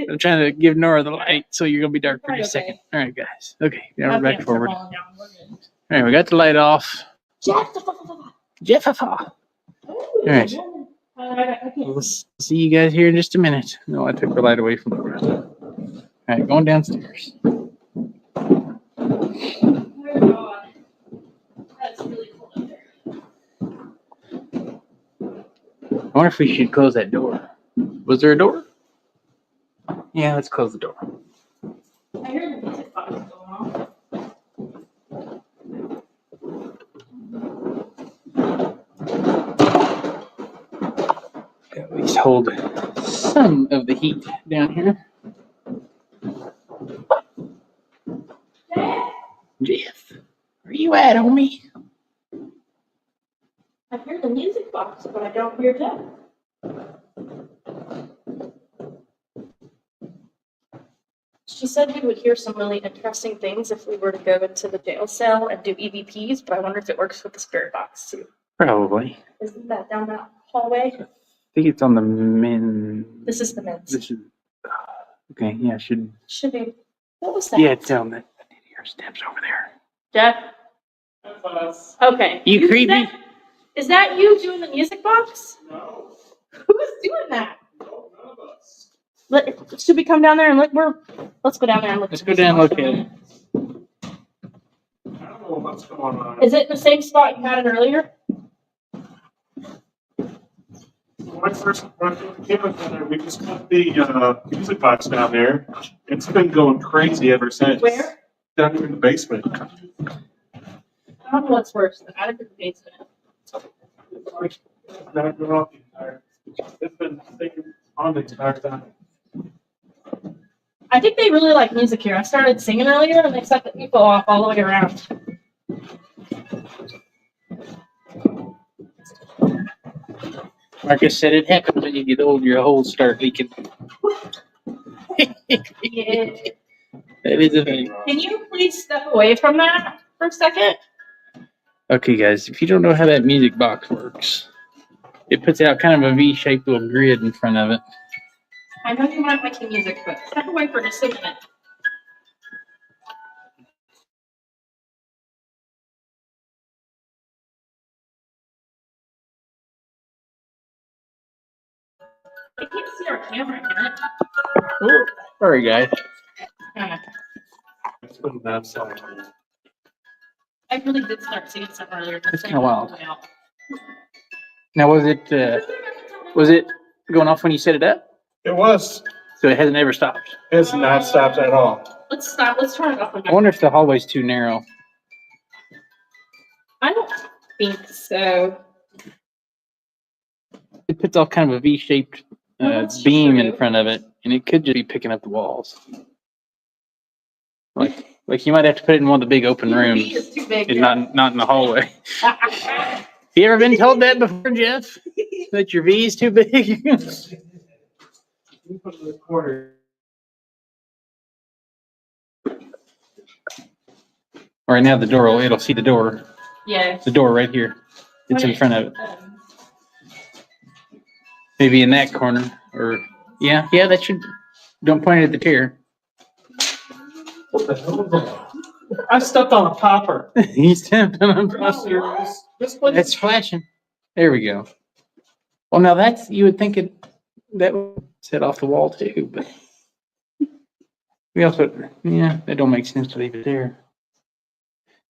I'm trying to give Nora the light, so you're gonna be dark for Right, just a okay. second. All right, guys. Okay, now My we're back pants are forward. falling down. We're good. All right, we got the light off. Jeff. All right. We'll see you guys here in just a minute. No, I took the light away from the rest. All right, going downstairs. Oh God. That's really cold up there. I wonder if we should close that door. Was there a door? Yeah, let's close the door. I hear the music box going on. At least hold some of the heat down here. Jeff, where you at, homie? I hear the music box, but I don't hear Jeff. She said we would hear some really interesting things if we were to go into the jail cell and do EVPs, but I wonder if it works with the spirit box too. Probably. Isn't that down that hallway? I think it's on the men. This is the men's. This is. Okay, yeah, should. Should be. What was that? Yeah, it's down the. I need to hear steps over there. Jeff? Okay. You creepy. Is that you doing the music box? No. Who's doing that? No, none of us. Should we come down there and look? Let's go down there and look. Let's go down and look at it. I don't know what's going on. Is it in the same spot you had it earlier? When I first went to the camera center, we just put the music box down there. It's been going crazy ever since. Where? Down here in the basement. I don't know what's worse, the attic or the basement. Not going off the entire. It's been sticking on the entire time. I think they really like music here. I started singing earlier and they set the people off all the way around. Marcus said it happens when you get old, your holes start leaking. Yeah. That is a thing. Can you please step away from that for a second? Okay, guys, if you don't know how that music box works, it puts out kind of a V-shaped little grid in front of it. I know you want making music, but step away for just a minute. I can't see our camera, can it? Oh, sorry, guys. It's been that side. I really did start singing stuff earlier. It's kinda wild. Now, was it going off when you set it up? It was. So it hasn't ever stopped. It's not stopped at all. Let's stop. Let's turn it off I again. wonder if the hallway's too narrow. I don't think so. It puts off kind of a V-shaped That's beam in true. front of it, and it could just be picking up the walls. Like you might have to put it in one of the big open Your rooms, V is too big. and not in the hallway. You ever been told that before, Jeff? That your V is too big? You put it in the corner. Right now, the door, it'll see the door. Yeah. The door right here. It's in front of it. Um, Maybe in that corner, or yeah, that should. Don't point it at the chair. What the hell is that? I stepped on a popper. He's stepping on. Are you serious? This place It's flashing. There we go. Well, now you would think that would set off the wall too, but we also, that don't make sense to leave it there.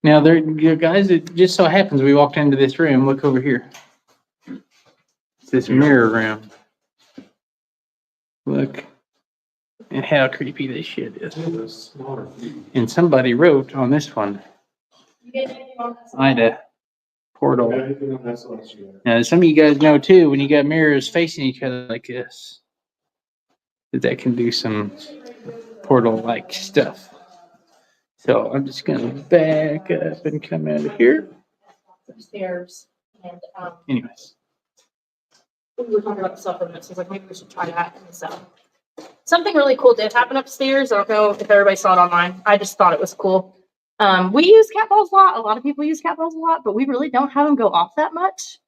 Now guys, it just so happens we walked into this room. Look over here. It's this mirror room. Look at how creepy this shit is. And somebody wrote on this one, Ida portal. Now, some of you guys know too, when you got mirrors facing each other like this, that can do some portal-like stuff. So I'm just gonna back up and come out of here. Upstairs, and Anyways, we were talking about the supplements. He's like, maybe we should try that. And so, something really cool did happen upstairs. I don't know if everybody saw it online. I just thought it was cool. We use cat balls a lot. A lot of people use cat balls a lot, but we really don't have them go off that much.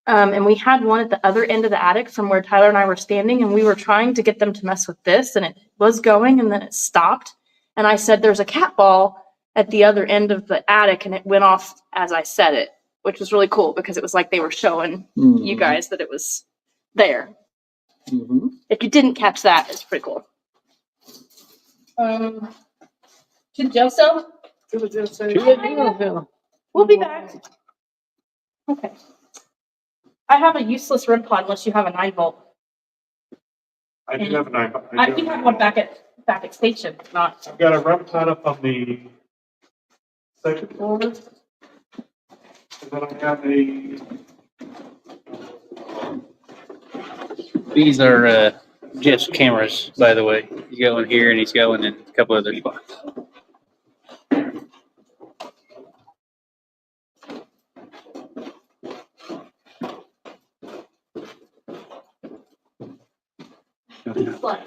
And we had one at the other end of the attic from where Tyler and I were standing, and we were trying to get them to mess with this, and it was going, and then it stopped. And I said, there's a cat ball at the other end of the attic, and it went off as I said it, which was really cool because it was like they were showing you guys that it was there. Mm-hmm. If you didn't catch that, it's pretty cool. To jail cell? We'll be back. Okay. I have a useless REM pod unless you have a 9-volt. I do have a knife. I do have one back at station, not. I've got a rubber pad up on the second floor. And then I have a. These are Jeff's cameras, by the way. He's got one here, and he's got one in a couple other spots.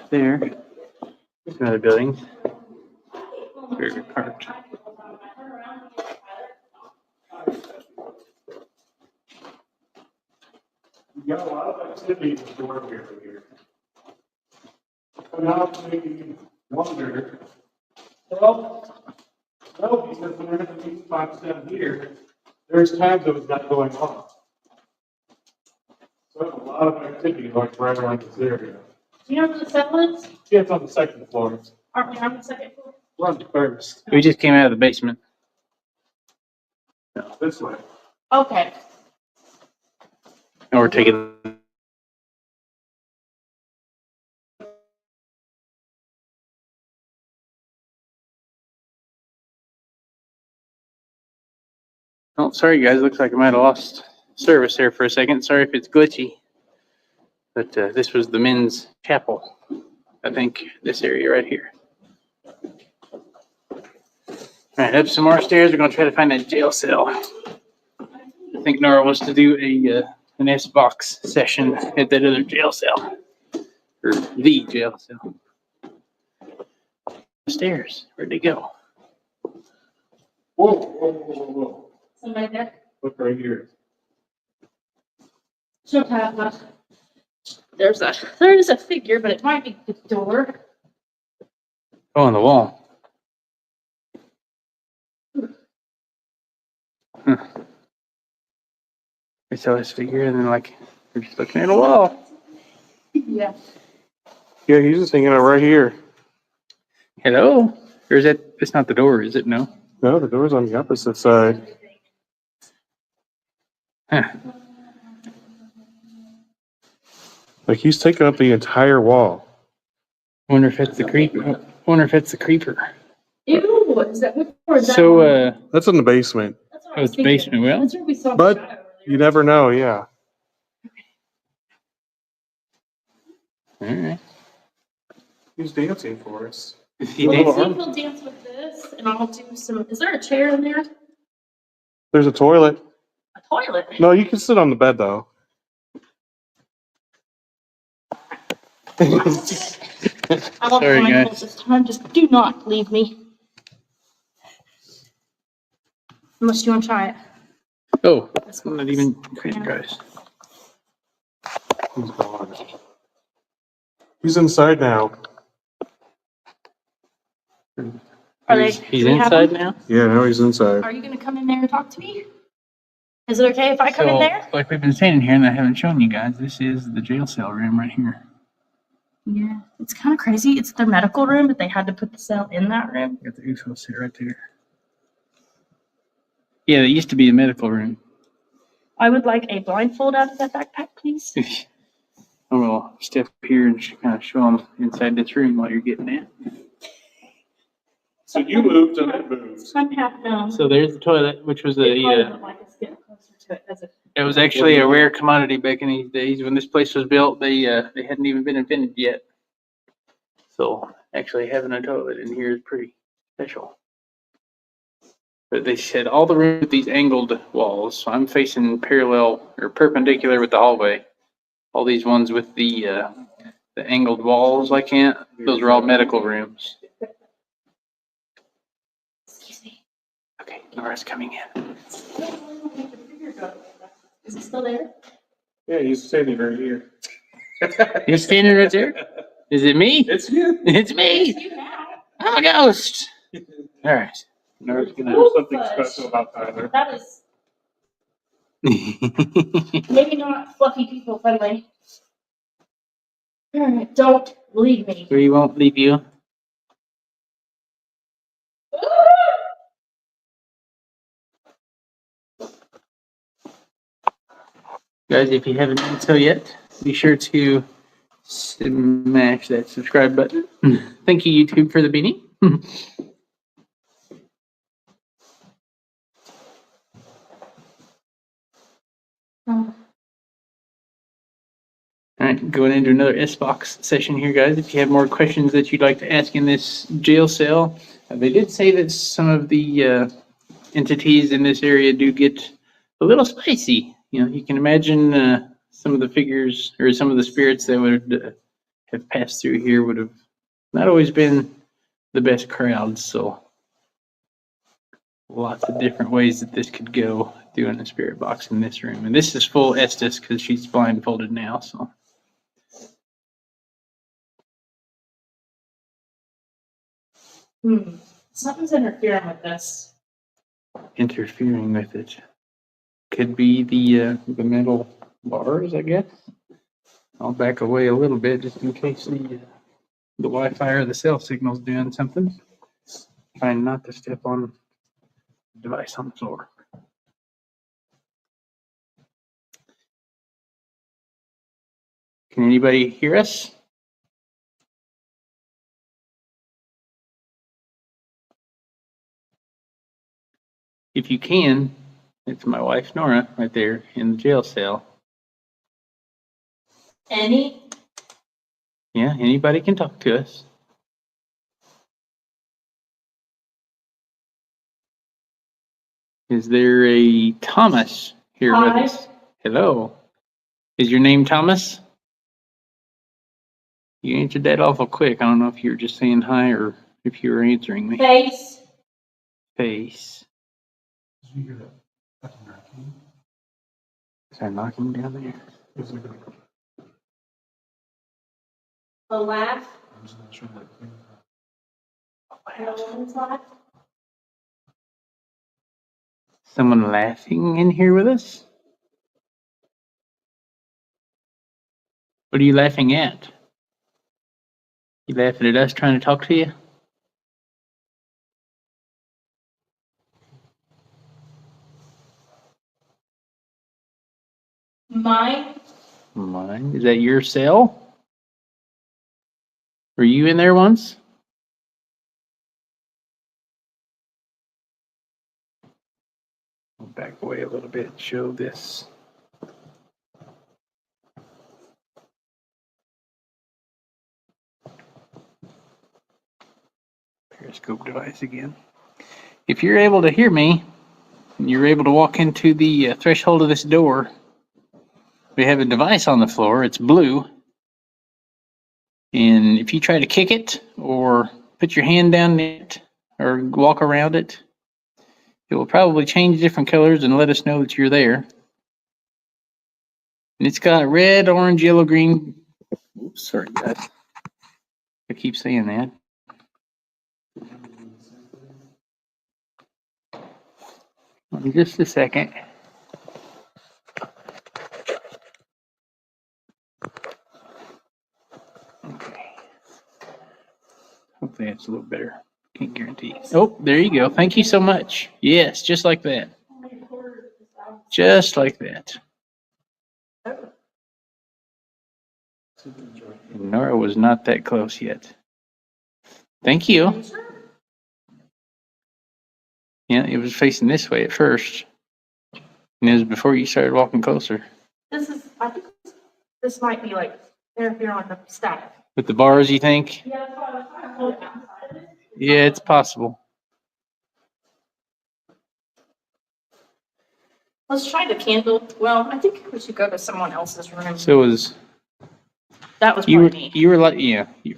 There. There's another building. Where we parked. You got a lot of activity in the door here. And now it's making me wonder. Well, no, because when we're in the meeting box down here, there's times it was not going on. So a lot of activity like right around this area. Do you know where the cell is? Yeah, it's on the second floor. Aren't we on the second floor? We're on the first. We just came out of the basement. No, this way. Okay. And we're taking. Oh, sorry guys. Looks like I might have lost service there for a second. Sorry if it's glitchy. But this was the men's chapel. I think this area right here. All right, up some more stairs. We're going to try to find that jail cell. I think Nora wants to do an S-box session at that other jail cell. Or the jail cell. Stairs. Where'd they go? Whoa, whoa, whoa, whoa, whoa. Somebody there? Look right here. Should have there's a figure, but it might be the door. Oh, on the wall. Huh. We saw this figure and then like we're just looking at a wall. Yeah. Yeah, he's just hanging out right here. Hello? Or is that, it's not the door, is it? No? No, the door's on the opposite side. Huh. Like he's taking up the entire wall. Wonder if it's the creeper. Wonder if it's the creeper. Ew, is that what or is that So, one? That's in the basement. That's what oh, I was it's the thinking. basement. Well, That's where we saw but the shadow you earlier. never know, yeah. all right. He's dancing for us. He Well, danced. See if he'll dance with this, and I'll do some. Is there a chair in there? There's a toilet. A toilet. No, you can sit on the bed though. I love Sorry, blindfolds guys. this time. Just do not leave me. Unless you want to try it. Oh, I'm not even crazy, guys. He's gone. He's inside now. Are they? He's do we have inside them? now. Yeah, now he's inside. Are you going to come in there and talk to me? Is it okay if I come in there? Like we've been standing here and I haven't shown you guys, this is the jail cell room right here. Yeah, it's kind of crazy. It's their medical room, but they had to put the cell in that room. Got the UFO sit right there. Yeah, it used to be a medical room. I would like a blindfold out of that backpack, please. I'm gonna step here and kind of show them inside this room while you're getting in. So you moved and it moved. I'm half done. So there's the toilet, which was It probably a. looked like it's getting closer to it as if It was actually a rare commodity back in these days. When this place was built, they hadn't even been invented yet. So actually having a toilet in here is pretty special. But they said all the rooms with these angled walls. So I'm facing parallel or perpendicular with the hallway. All these ones with the angled walls, I can't. Those are all medical rooms. excuse me. Okay, Nora's coming in. Is it still there? Yeah, he's standing right here. You're standing right there? Is it me? It's you. It's me. You now. I'm a ghost. All right. Nora's gonna. There's something special about Tyler. That is maybe not fluffy people friendly. Alright, don't leave me. We won't leave you. Guys, if you haven't done so yet, be sure to smash that subscribe button. Thank you, YouTube, for the beanie. Oh, All right, going into another S-Box session here, guys. If you have more questions that you'd like to ask in this jail cell, they did say that some of the entities in this area do get a little spicy. You know, you can imagine some of the figures or some of the spirits that would have passed through here would have not always been the best crowds. So lots of different ways that this could go doing a spirit box in this room. And this is full Estes because she's blindfolded now. So. Something's interfering with this. Interfering with it. Could be the metal bars, I guess. I'll back away a little bit just in case the Wi-Fi or the cell signal's doing something. Trying not to step on the device on the floor. Can anybody hear us? If you can, It's my wife, Nora, right there in the jail cell. Any? Yeah, anybody can talk to us. Is there a Thomas here with Hi. us? Hello. Is your name Thomas? You answered that awful quick. I don't know if you were just saying hi or if you were answering me. Face. Face. Did you hear that? That's knocking. Is there knocking down there? Is it? A laugh. I'm just not sure what it came from. No one's laugh. Someone laughing in here with us? What are you laughing at? You laughing at us trying to talk to you? Mine. Mine? Is that your cell? Were you in there once? I'll back away a little bit and show this. Periscope device again. If you're able to hear me, and you're able to walk into the threshold of this door, we have a device on the floor. It's blue. And if you try to kick it or put your hand down it or walk around it, it will probably change different colors and let us know that you're there. And it's got red, orange, yellow, green. Oops, sorry, guys. I keep saying that. Just a second. Okay. Hopefully that's a little better. Can't guarantee. Oh, there you go. Thank you so much. Yes, just like that. Just like that. And Nora was not that close yet. Thank you. Yeah, it was facing this way at first. And it was before you started walking closer. This is. I think this might be like there if you're on the staff. With the bars, you think? Yeah, that's what I was trying to hold outside of it. Yeah, it's possible. Let's try the candle. Well, I think we should go to someone else's room. So was That was you were probably me. you were like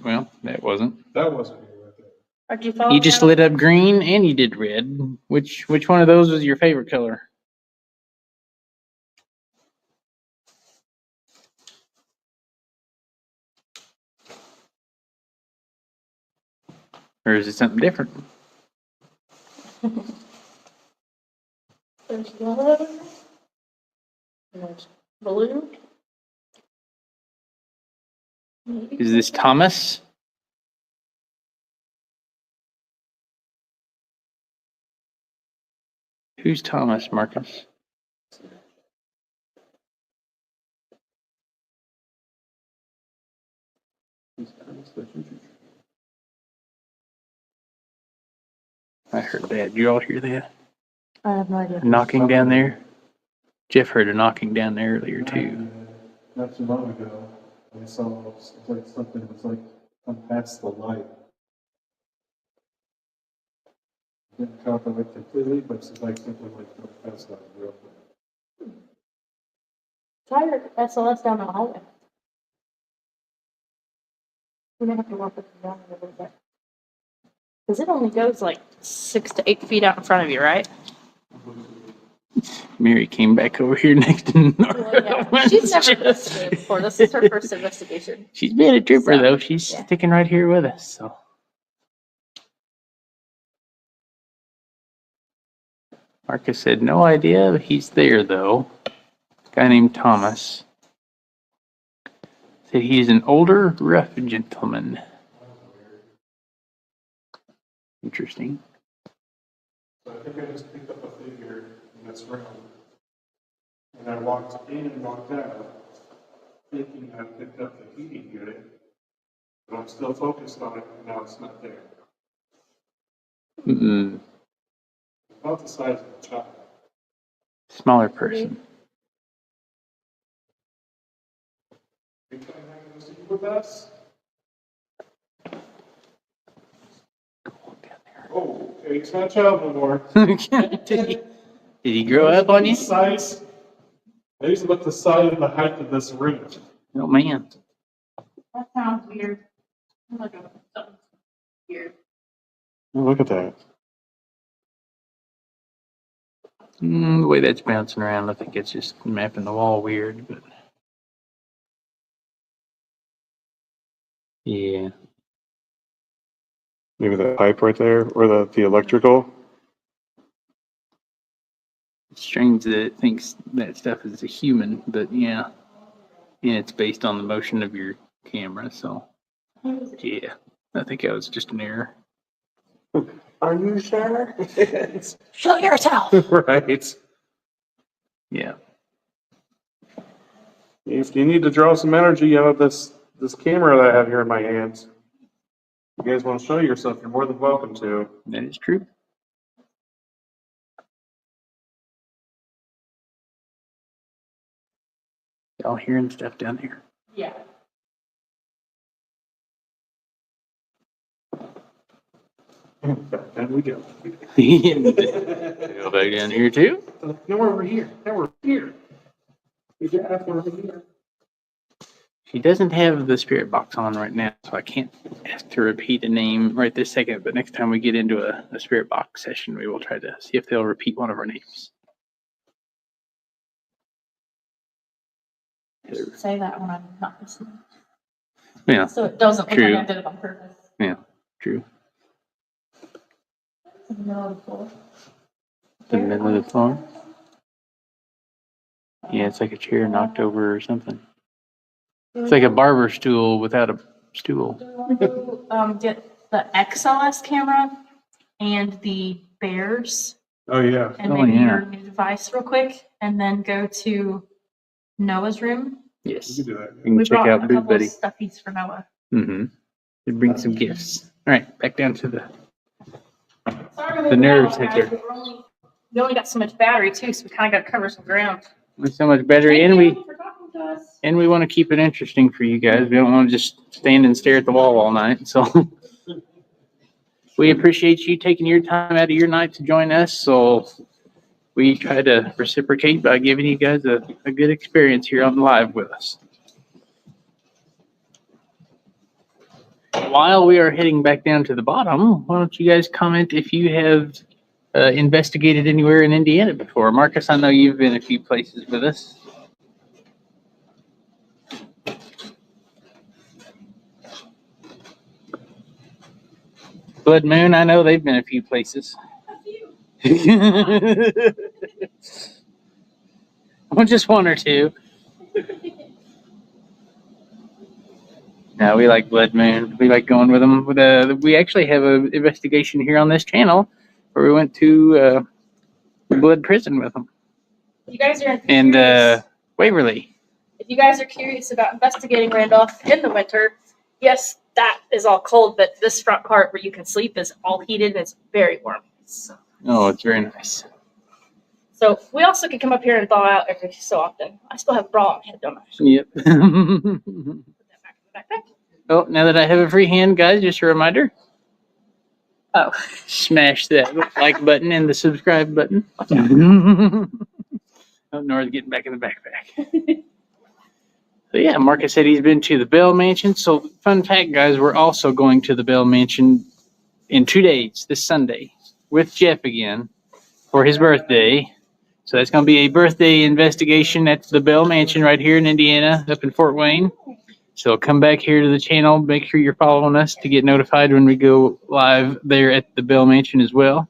well, that wasn't. That wasn't me right there. Or you follow You me just on- lit up green and you did red. Which one of those was your favorite color? Or is it something different? There's yellow. And there's blue. Maybe. Is this Thomas? Who's Thomas, Marcus? I heard that. Did you all hear that? I have no idea. Knocking down there? Jeff heard a knocking down there earlier too. Not too long ago, I saw it's like something was like come past the light. Didn't caught the light completely, but it's like something like come past the light real quick. Try your SOS down the hallway. We're gonna have to walk up and down a little bit. Because it only goes like 6 to 8 feet out in front of you, right? Mary came back over here next to Nora. Well, yeah. She's never investigated before. This is her first investigation. She's been a trooper So, though. She's yeah. sticking right here with us. So Marcus said no idea. He's there though. Guy named Thomas. Said he's an older, rough gentleman. Interesting. So I think I just picked up a figure in this room. And I walked in and walked out, thinking I picked up the heating unit, but I'm still focused on it, and now it's not there. Mm-mm. About the size of a child. Smaller person. You can hang this with us? Oh, okay, he's not a child no more. Did he grow up on you? Size. I used to look the size and the height of this room. Oh man. That sounds weird. Like something weird. Look at that. The way that's bouncing around, I think it's just mapping the wall weird, but yeah. Maybe that pipe right there, or the electrical. It's strange that it thinks that stuff is a human, but yeah. Yeah, it's based on the motion of your camera, so yeah. I think that was just an error. Are you sure? Show yourself. Right. Yeah. If you need to draw some energy out of this camera that I have here in my hands, you guys want to show yourself, you're more than welcome to. That is true. Y'all hearing stuff down here. Yeah. And we go. Go back down here too. No, we're over here. Now we're here. We got we're over here. She doesn't have the spirit box on right now, so I can't ask to repeat a name right this second. But next time we get into a spirit box session, we will try to see if they'll repeat one of our names. Say that when I'm not listening. Yeah, So it doesn't look True. like I did it on purpose. true. In the middle of the floor. The middle of the floor. Yeah, it's like a chair knocked over or something. It's like a barber stool without a stool. Do we want to go get the XLS camera and the bears Oh, yeah. and Oh, maybe yeah. your new device real quick, and then go to Noah's room? Yes. We can do that. You can We check brought out a Boo couple of Buddy. stuffies for Noah. Mm-hmm. It brings some gifts. All right, back down to the. Sorry, The nerves hit guys, there. but we only got so much battery too, so we kind of got to cover some ground. With so much battery, Thank and you we for talking to us. and we want to keep it interesting for you guys. We don't want to just stand and stare at the wall all night. So we appreciate you taking your time out of your night to join us. So we try to reciprocate by giving you guys a good experience here on live with us. While we are heading back down to the bottom, why don't you guys comment if you have investigated anywhere in Indiana before? Marcus, I know you've been a few places with us. Blood Moon, I know they've been a few places. Well, just one or two. No, we like Blood Moon. We like going with them. We actually have an investigation here on this channel where we went to Blood Prison with them. You guys are And curious. Waverly. If you guys are curious about investigating Randolph in the winter, yes, that is all cold, but this front part where you can sleep is all heated and it's very warm. Oh, it's very nice. So we also can come up here and thaw out every so often. I still have a bra on my head, don't I? Yep. Put that back in the backpack. Oh, now that I have a free hand, guys, just a reminder. Oh. Smash that like button and the subscribe button. Oh, Nora's getting back in the backpack. So yeah, Marcus said he's been to the Bell Mansion. So fun fact, guys, we're also going to the Bell Mansion in 2 days, this Sunday, with Jeff again for his birthday. So that's going to be a birthday investigation at the Bell Mansion right here in Indiana, up in Fort Wayne. So come back here to the channel. Make sure you're following us to get notified when we go live there at the Bell Mansion as well.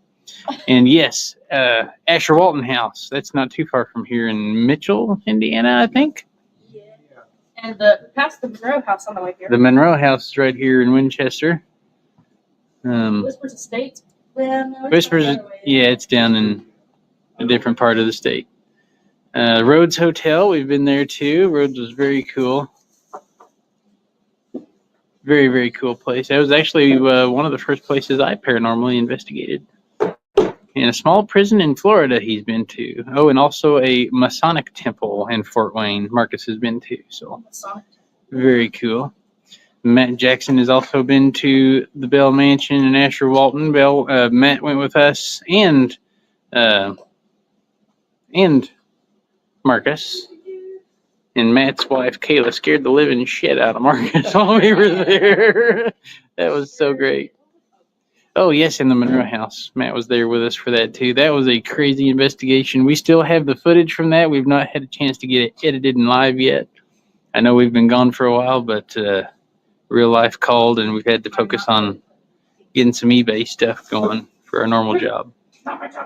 And yes, Asher Walton House. That's not too far from here in Mitchell, Indiana, I think. Yeah. And past the Monroe house on the way here. The Monroe House is right here in Winchester. Whispers Estates. Well, no, it's Whispers, not that way. yeah, it's down in a different part of the state. Rhodes Hotel, we've been there too. Rhodes was very cool. Very, very cool place. That was actually one of the first places I paranormally investigated. And a small prison in Florida he's been to. Oh, and also a Masonic temple in Fort Wayne Marcus has been to. So very cool. Matt Jackson has also been to the Bell Mansion in Asher Walton. Matt went with us and Marcus. And Matt's wife Kayla scared the living shit out of Marcus while we were there. That was so great. Oh yes, in the Monroe house. Matt was there with us for that too. That was a crazy investigation. We still have the footage from that. We've not had a chance to get it edited and live yet. I know we've been gone for a while, but real life called, and we've had to focus on getting some eBay stuff going for our normal job. Let's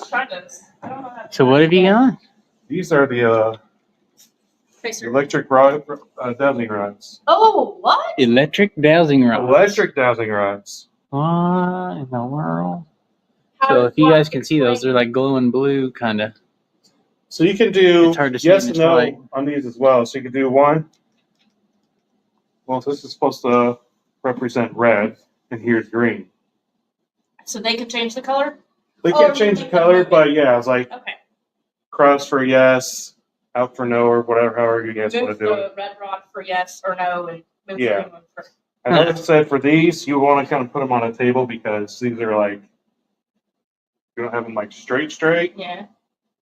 try this. I don't know how to So what have you got? These are the electric dowsing rods. Oh, what? Electric dowsing rods. Electric dowsing rods. What in the world? So if you guys can see those, they're like glowing blue, kind of. So you can do It's hard to see yes in and this no light. on these as well. So you can do one. Well, this is supposed to represent red, and here's green. So they can change the color? They can't change the color, but yeah, it's like Okay. cross for yes, out for no, or whatever, however you guys want Move to do it. the red rod for yes or no, and move Yeah. the green one for. I know it said for these, you want to kind of put them on a table because these are like, you don't have them like straight. Yeah.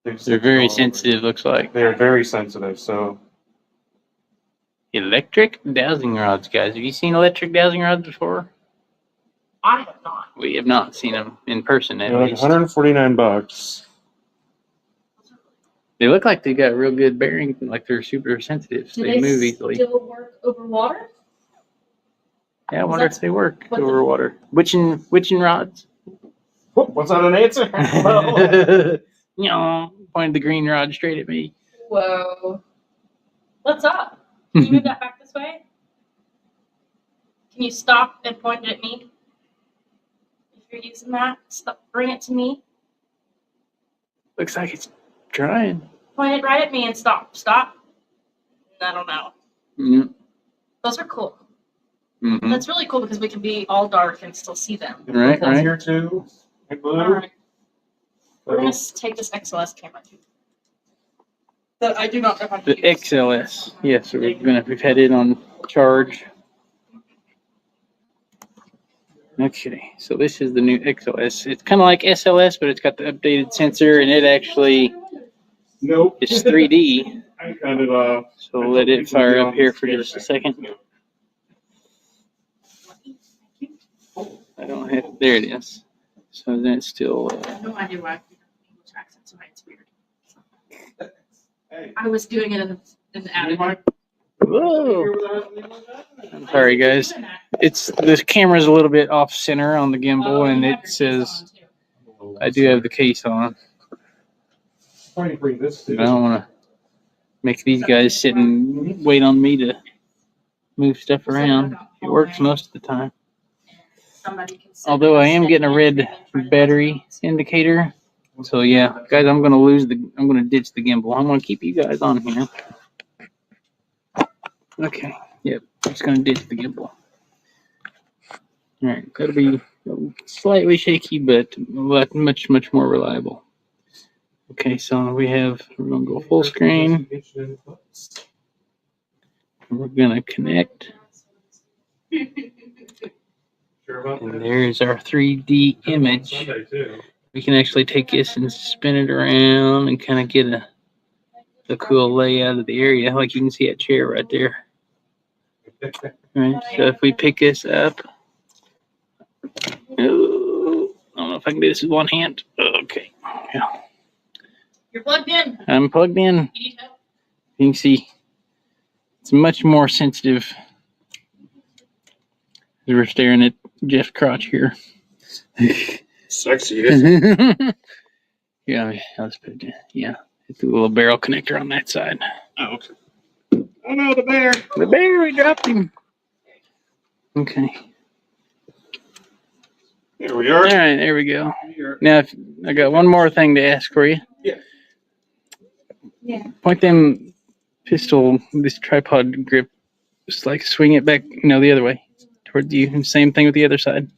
They're very sensitive, looks like. They're very sensitive, so. Electric dowsing rods, guys. Have you seen electric dowsing rods before? I have not. We have not seen them in person, at They're like least. $149. They look like they got real good bearing, like they're super sensitive. So Do they move easily. still work over water? Yeah, I wonder if they work what over water. Witching rods? Was that an answer? Pointed the green rod straight at me. Whoa. What's up? Can you move that back this way? Can you stop and point it at me? If you're using that, stop, bring it to me. Looks like it's trying. Point it right at me and stop. Stop. I don't know. Mm-hmm. Those are cool. Mm-hmm. That's really cool because we can be all dark and still see them. Right. Here too. In blue. All right. We're going to take this XLS camera too. That I do not know how to The use. XLS. Yes, we've had it on charge. Okay, so this is the new XLS. It's kind of like SLS, but it's got the updated sensor, and it actually Nope. is 3D. I kind of So we'll let it fire up here for just a second. I don't have. There it is. So then it's still. I have no idea why I do English accent, so it's weird. Hey. I was doing it in the attic. Whoa! I'm sorry, guys. It's the camera's a little bit off center on the gimbal, and it says I do have the case on. Trying to bring this I don't want to make these guys sit and wait on me to move stuff around. It works most of the time. Although I am getting a red battery indicator. So yeah, guys, I'm gonna ditch the gimbal. I'm gonna keep you guys on here. Okay. Yep. Just gonna ditch the gimbal. Alright, that'll be slightly shaky, but much more reliable. Okay, so we're gonna go full screen. We're gonna connect. And there's our 3D image. We can actually take this and spin it around and kind of get a cool layout of the area. Like you can see that chair right there. Right, so if we pick this up, oh, I don't know if I can do this with one hand. Okay, yeah. You're plugged in. I'm plugged in. You need help? You can see it's much more sensitive. We're staring at Jeff's crotch here. Sexy. Yeah, let's put it in. Yeah, it's a little barrel connector on that side. Oh, okay. Oh no, the bear. The bear, we dropped him. Okay. Here we are. All right, there we go. Now, I got one more thing to ask for you. Yeah. Point them this tripod grip, just like swing it back, the other way towards you. And same thing with the other side.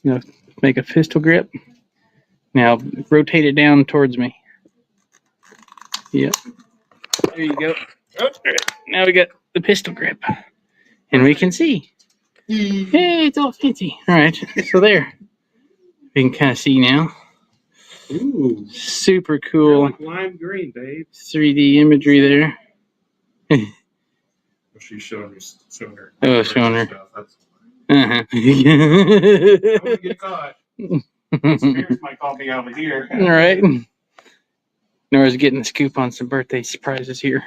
You know, make a pistol grip. Now rotate it down towards me. Yep. There you go. Oh, all right. Now we got the pistol grip. And we can see. Hey, it's all fancy. All right. So there. We can kind of see now. Ooh. Super cool. Like lime green, babe. 3D imagery there. She's showing her. Oh, showing her. Stuff. That's Uh-huh. I'm gonna get caught. Spirits might call me out of here. All right. Nora's getting the scoop on some birthday surprises here.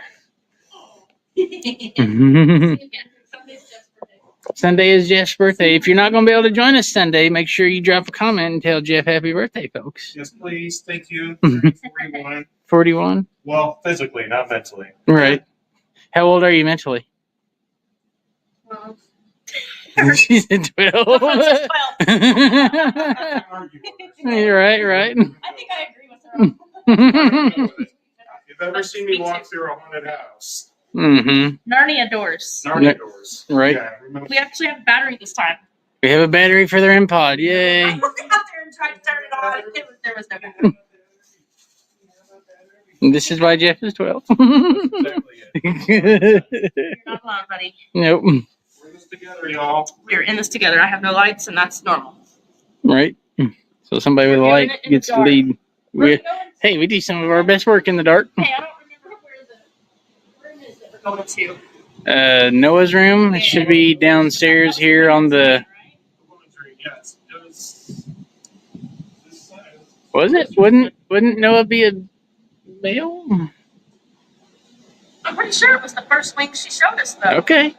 Sunday is Jeff's birthday. If you're not going to be able to join us Sunday, make sure you drop a comment and tell Jeff happy birthday, folks. Yes, please. Thank you. 41. 41? Well, physically, not mentally. Right. How old are you mentally? She's at 12. You're right. I think I agree with her. You've ever seen me walk through a haunted house? Mm-hmm. Narnia doors. Narnia doors. Right. Yeah, remember? We actually have a battery this time. We have a battery for the REM pod. I Yay. looked out there and tried to turn it on. There was no battery. And this is why Jeff is 12. Exactly it. You're not alone, buddy. Nope. We're in this together, y'all. We're in this together. I have no lights, and that's normal. Right. So somebody with a We're doing light it in the gets the dark. lead. We're Hey, we do some of our best work in the dark. Hey, I don't remember where the room is that we're going to. Noah's room. It should be downstairs here on the. Yes. It was this size. Was it? Wouldn't Noah be a male? I'm pretty sure it was the first wing she showed us, though. Okay,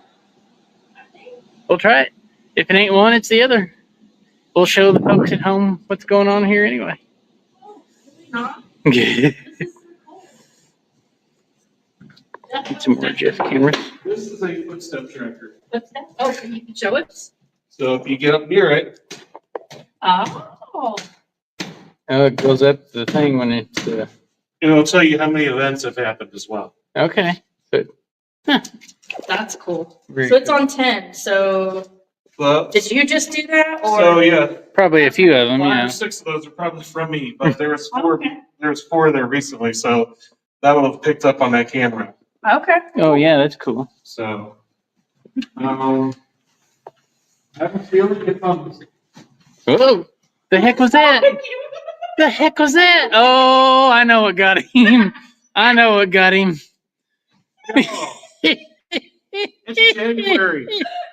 I think. we'll try it. If it ain't one, it's the other. We'll show the folks at home what's going on here anyway. Oh, really not? Get This is so cool. some more Jeff cameras. This is a footstep tracker. What's that? Oh, can you show us? So if you get up near it, Oh. Oh, it goes up the thing when it's. it'll tell you how many events have happened as well. Okay. So, That's cool. very So it's cool. on 10. So Well, did you just do that? Or so yeah, Probably a few of them, 5 yeah. or 6 of those are probably from me, but there was 4. Okay. There was 4 there recently, so that will have picked up on that camera. Okay. Oh, yeah, that's cool. So, I have a feeling it comes. Whoa! The heck was that? The heck was that? Oh, I know what got him. I know what got him. It's January.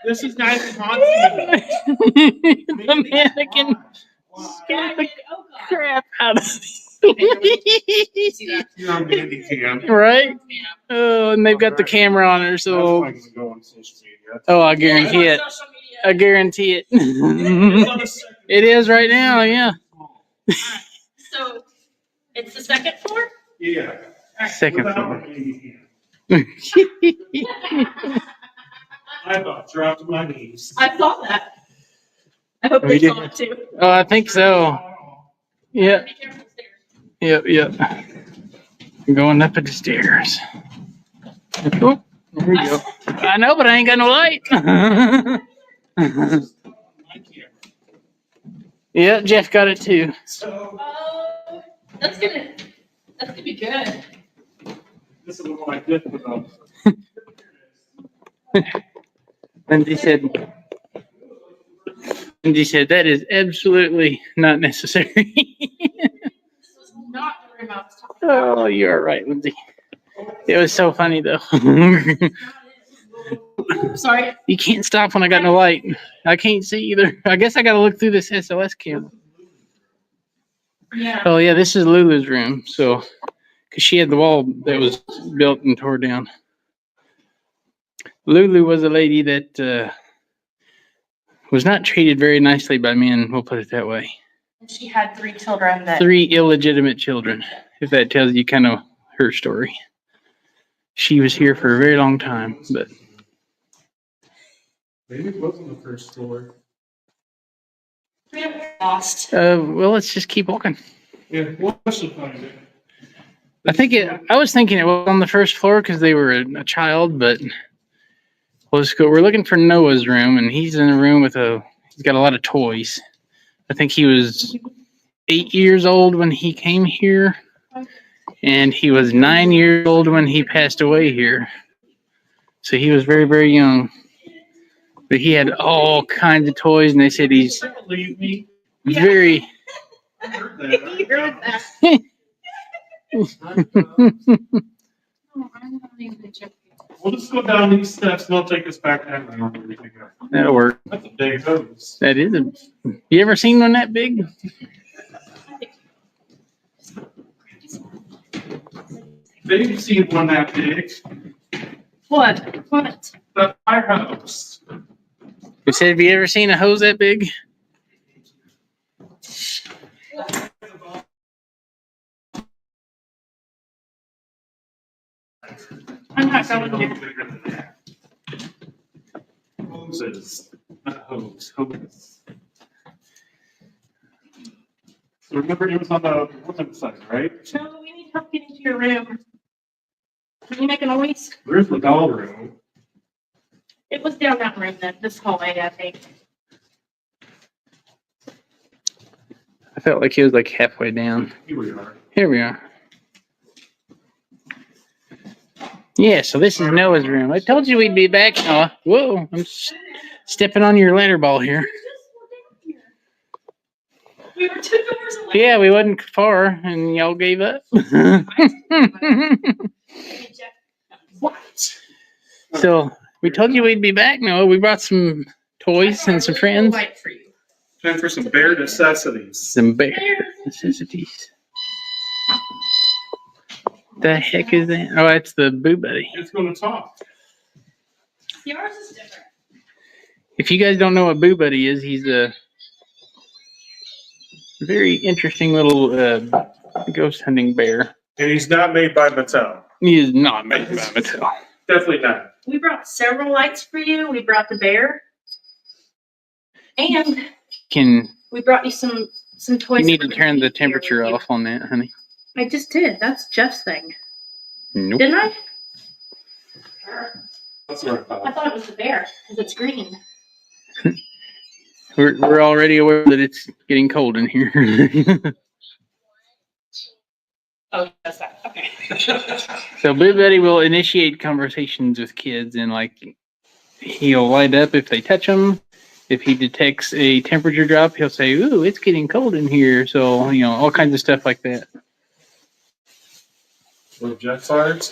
This is nice and hot. The mannequin scared the Oh, God. crap out of See me. that? You're on Dandy Cam. Right? Yeah. Oh, and they've got the camera on her, That's so. not going to go on social media. Oh, I guarantee it. Social media. I guarantee it. It's on the second It is right now, yeah. floor. So it's the second floor? Yeah. Second Without floor. Dandy Cam. I about dropped my knees. I saw that. I hope We they did. saw it too. Oh, I think so. Yep, Be careful upstairs. yep. Going up the stairs. Oh, there we go. I know, but I ain't got no light. My camera. Yeah, Jeff got it too. So, Oh, that's gonna be good. this is the one I did put up. Lindsay said, that is absolutely not necessary. This was not the room I was talking Oh, you're right, Lindsay. It was so funny though. about. Sorry. You can't stop when I got no light. I can't see either. I guess I got to look through this SOS camera. Yeah. Oh yeah, this is Lulu's room. So, because she had the wall that was built and tore down. Lulu was a lady that was not treated very nicely by men. We'll put it that way. She had 3 children that 3 illegitimate children. If that tells you kind of her story. She was here for a very long time, but Maybe it was on the first floor. we don't get lost. well, let's just keep walking. Yeah, we'll should find it. I was thinking it was on the first floor because they were a child, but let's go. We're looking for Noah's room, and he's in a room he's got a lot of toys. I think he was 8 years old when he came here, and he was 9 years old when he passed away here. So he was very, very young. But he had all kinds of toys, and they said he's Leave me. very. I heard that. You heard that. We'll just go down these steps and I'll take us back down. That'll work. That's a big hose. That is a. You ever seen one that big? They've seen one that big. What? What? The firehouse. You said, have you ever seen a hose that big? I'm not going there. Hoses. Not hose. Hose. So remember, it was on the women's side, right? No, we need help getting to your room. Can you make a noise? There's the doll room. It was down that room, this hallway, I think. I felt like he was like halfway down. Here we are. Here we are. Yeah, so this is Noah's room. I told you we'd be back, Noah. Whoa, I'm stepping on your ladder ball here. We were 2 doors away. Yeah, we wasn't far, and y'all gave up. What? So we told you we'd be back, Noah. We brought some toys and some friends. Light for you. Time for some bare necessities. Some bear necessities. The heck is that? Oh, that's the Boo Buddy. It's going to talk. Yours is different. If you guys don't know what Boo Buddy is, he's a very interesting little ghost hunting bear. And he's not made by Mattel. He is not made by Mattel. Definitely not. We brought several lights for you. We brought the bear. And we brought you some toys. You need to for turn the here temperature with you. off on that, honey. I just did. That's Jeff's thing. Nope. Didn't I? That's what I I thought. thought it was the bear because it's green. We're already aware that it's getting cold in here. Oh, that's that. Okay. So Boo Buddy will initiate conversations with kids, and like he'll light up if they touch him. If he detects a temperature drop, he'll say, "Ooh, it's getting cold in here." So all kinds of stuff like that. Well, Jeff fired.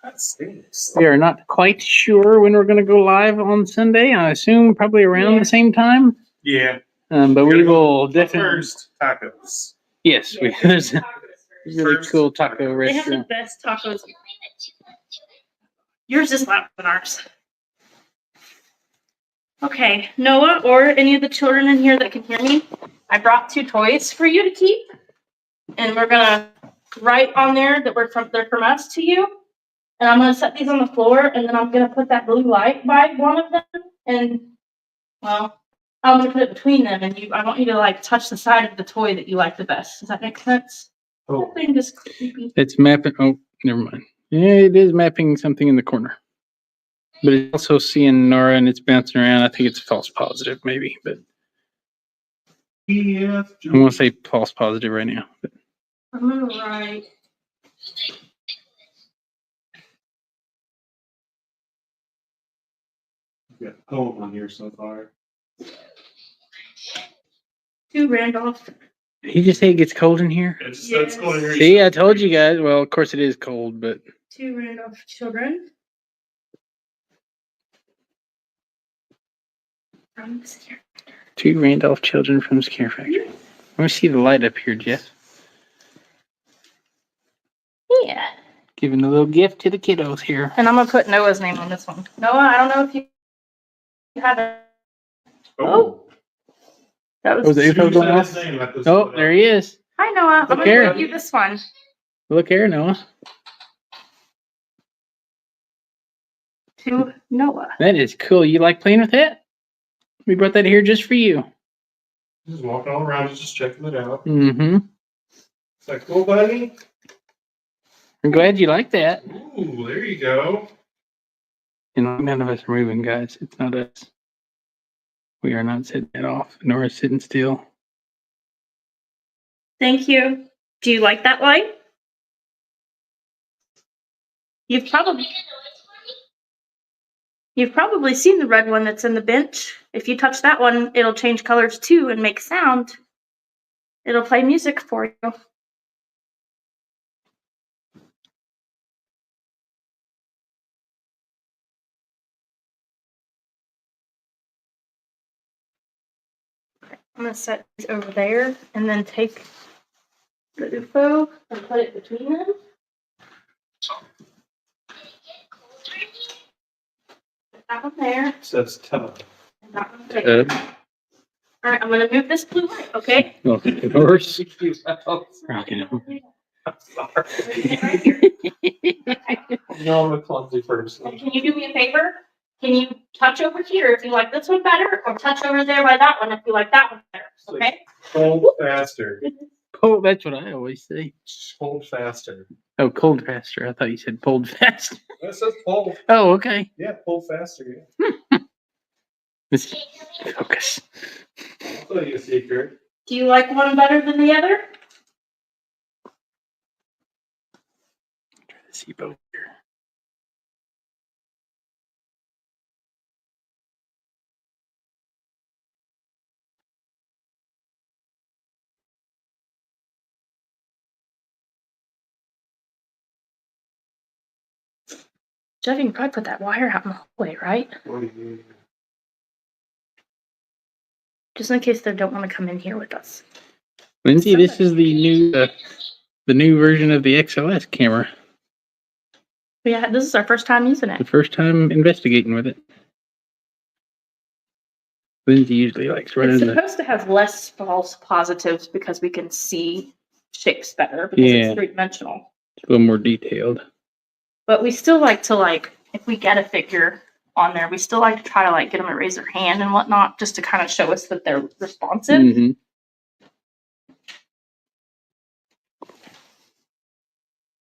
That stinks. We are not quite sure when we're going to go live on Sunday. I assume probably around the same time. Yeah. But we will definitely. First, tacos. Yes, there's a really First cool taco They have the restaurant. best tacos. Yours is louder than ours. Okay, Noah or any of the children in here that can hear me, I brought 2 toys for you to keep. And we're gonna write on there that they're from us to you. And I'm gonna set these on the floor, and then I'm gonna put that blue light by one of them, and well, I'm gonna put it between them, and I want you to like touch the side of the toy that you like the best. Does that make sense? Oh. That thing is creepy. It's mapping. Oh, never mind. Yeah, it is mapping something in the corner. But it's also seeing Nora and it's bouncing around. I think it's false positive, maybe. But Yeah. I'm going to say false positive right now. But I'm gonna write. Yeah, poem on here so far. To Randolph. did he just say it gets cold in here? It's Yes. going here. See, I told you guys. Well, of course it is cold, but To Randolph children. From the scare. 2 Randolph children from Scare Factory. Let me see the light up here, Jeff. Yeah. Giving a little gift to the kiddos here. And I'm gonna put Noah's name on this one. Noah, I don't know if you have it. Oh. That Was was. it info going off? Oh, there he is. Hi, Noah. I'm Okay. gonna give you this one. Look here, Noah. To Noah. That is cool. You like playing with that? We brought that here just for you. Just walking all around, just checking it out. Mm-hmm. Is that cool, buddy? I'm glad you like that. Ooh, there you go. And none of us are moving, guys. It's not us. We are not sitting it off. Nora's sitting still. Thank you. Do you like that light? You've probably seen the red one that's in the bench. If you touch that one, it'll change colors too and make sound. It'll play music for you. I'm gonna set these over there and then take the UFO and put it between them. Put that one there. Says tub. And that one there. All right, I'm gonna move this blue light, okay? Of course. I'm sorry. Right here. No, I'm a clumsy person. And can you do me a favor? Can you touch over here if you like this one better, or touch over there by that one if you like that one better? Okay? Hold faster. Oh, that's what I always say. Hold faster. Oh, cold faster. I thought you said pulled fast. That says pull. Oh, okay. Yeah, pull faster. Yeah. Let's focus. I'll tell you a secret. Do you like one better than the other? Try to see both here. Jeff, you can probably put that wire out in the hallway, right? What do you Just in case they don't want to come in here with us. Lindsay, this is the new version of the XLS camera. Yeah, this is our first time using The it. first time investigating with it. Lindsay usually likes It's running the. supposed to have less false positives because we can see shapes better because Yeah. it's three-dimensional. A little more detailed. But we still like to if we get a figure on there, we still like to try to get them to raise their hand and whatnot, just to kind of show us that they're responsive. Mm-hmm.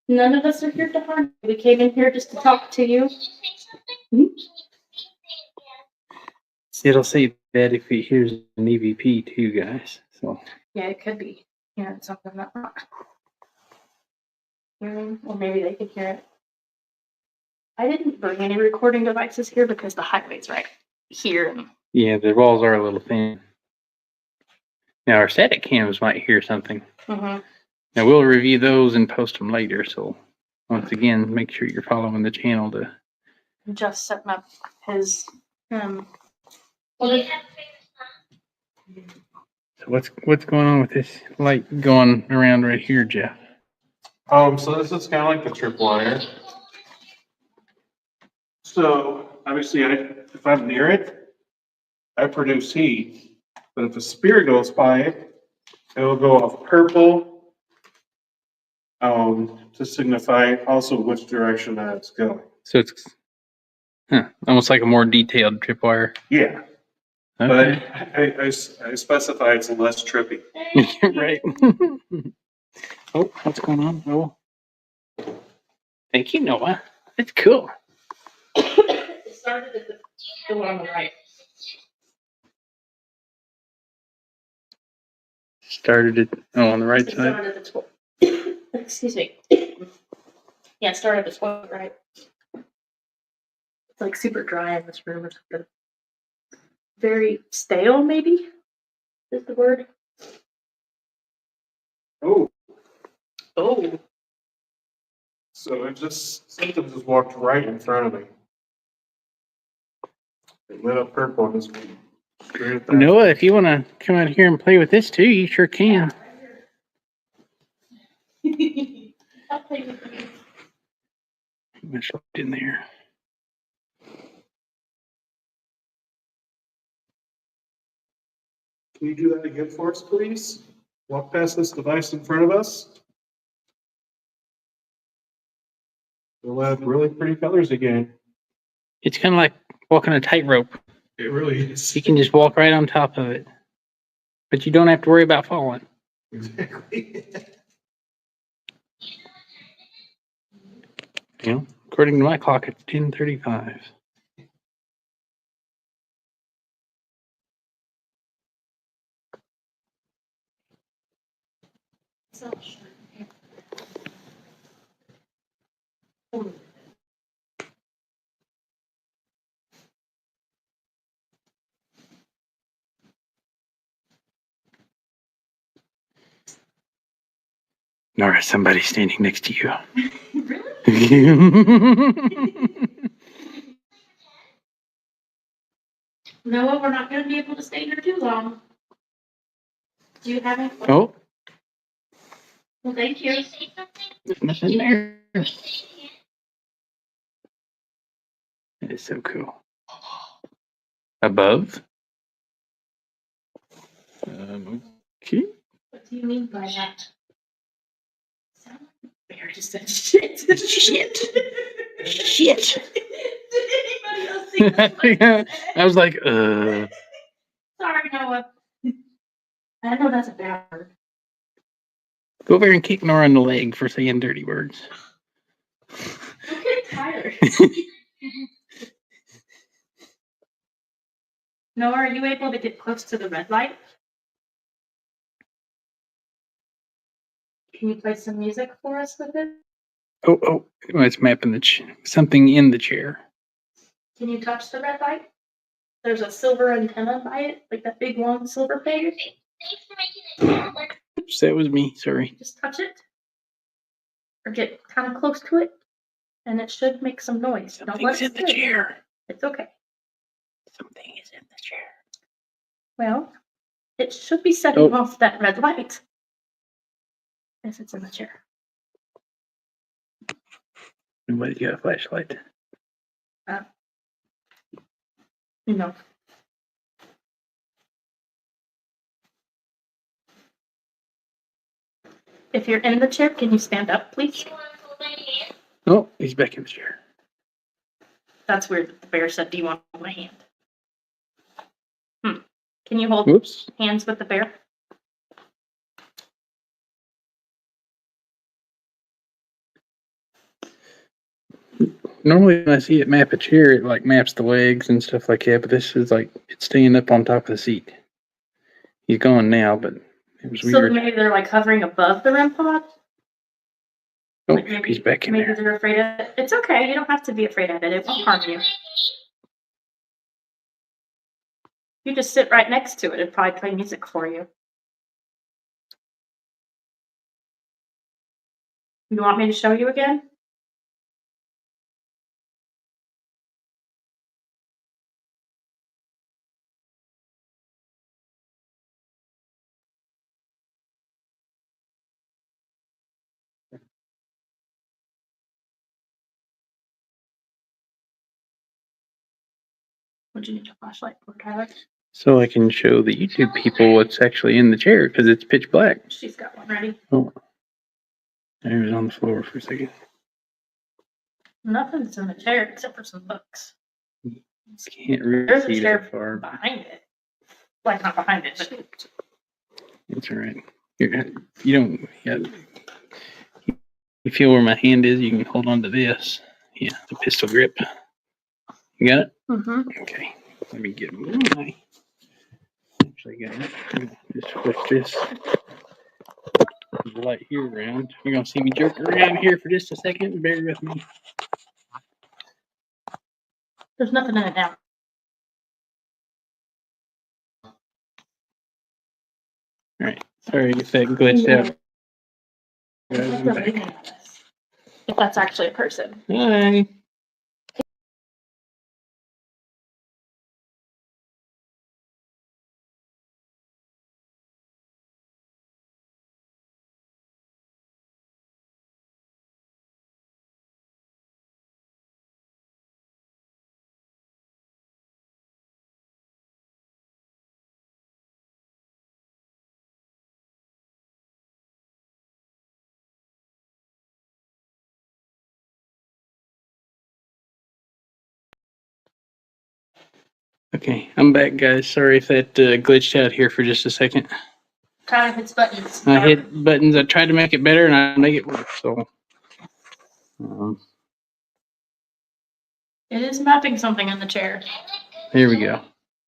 None of us are here to harm you. We came in here just to talk to you. It'll say that if it hears an EVP too, guys. So Yeah, it could be hearing something that we're not hearing, or maybe they could hear it. I didn't bring any recording devices here because the highway's right here. And yeah, the walls are a little thin. Now our static cams might hear something. Mhm. Now we'll review those and post them later. So once again, make sure you're following the channel to. Just setting up his. So what's going on with this light going around right here, Jeff? So this is kind of like the tripwire. So obviously, if I'm near it, I produce heat. But if a spear goes by it, it will go off purple to signify also which direction that it's going. So it's almost like a more detailed tripwire. Yeah, Okay. but I specify it's less trippy. Right. Oh, what's going on? Oh, thank you, Noah. That's cool. It started at the one on the right. Started it on the right It side. started at the excuse me. Yeah, it started at the toilet, right? It's super dry in this room or something. Very stale, maybe, is the word. Oh, Oh. so something just walked right in front of me. It lit up purple and just went straight at that. Noah, if you want to come out here and play with this too, you sure can. I'll play with you. Much left in there. Can you do that again for us, please? Walk past this device in front of us. We'll have really pretty colors again. It's kind of like walking a tightrope. It really is. You can just walk right on top of it, but you don't have to worry about falling. Exactly. You know, according to my clock, it's 10:35. Nora, somebody standing next to you. No, we're not going to be able to stay here too long. Do you have any? Oh, Well, thank you. there's nothing there. That is so cool. Above? Okay. What do you mean by that? Sound like a bear just said shit. Shit. Shit. Did anybody else think that's what he said? I was like, Sorry, Noah. I know that's a bad word. Go over and kick Nora in the leg for saying dirty words. I'm getting tired. Noah, are you able to get close to the red light? Can you play some music for us with it? Oh, it's mapping the something in the chair. Can you touch the red light? There's a silver antenna by it, like that big long silver thing. Oops, that was me. Sorry. Just touch it. Or get kind of close to it. And it should make some noise. Don't let Something's it in the scare you. chair. It's okay. Something is in the chair. Well, it should be setting off that red light. If it's in the chair. Nobody's got a flashlight. No. If you're in the chair, can you stand up, please? Oh, he's back in the chair. That's weird. The bear said, "Do you want my hand?" Can you hold Whoops. hands with the bear? Normally when I see it map a chair, it like maps the legs and stuff like that, but this is like it's staying up on top of the seat. He's gone now, but it was So weird. maybe they're like hovering above the REM pod? Oh, Like maybe, he's back in maybe there. they're afraid of it. It's okay. You don't have to be afraid of it. It won't harm you. You just sit right next to it. It'd probably play music for you. You want me to show you again? Would you need a flashlight for, Tyler? So I can show the YouTube people what's actually in the chair because it's pitch black. She's got one ready. Oh, it was on the floor for a second. Nothing's in the chair except for some books. Can't really There's a see chair that far. behind it. Like not behind it, but It's all right. You don't. Yeah, you feel where my hand is. You can hold on to this. Yeah, the pistol grip. You got it? Okay. Let me get my. Actually, got it. I'm gonna just flip this light here around. You're gonna see me jerk around here for just a second. Bear with me. there's nothing in it now. All right. Sorry if that glitched out. It's like I'm they're back. looking at us. If that's actually a person. Hi. Okay, I'm back, guys. Sorry if that glitched out here for just a second. Tyler hits buttons. I hit buttons. I tried to make it better, and I make it work. So, It is mapping something in the chair. there we go.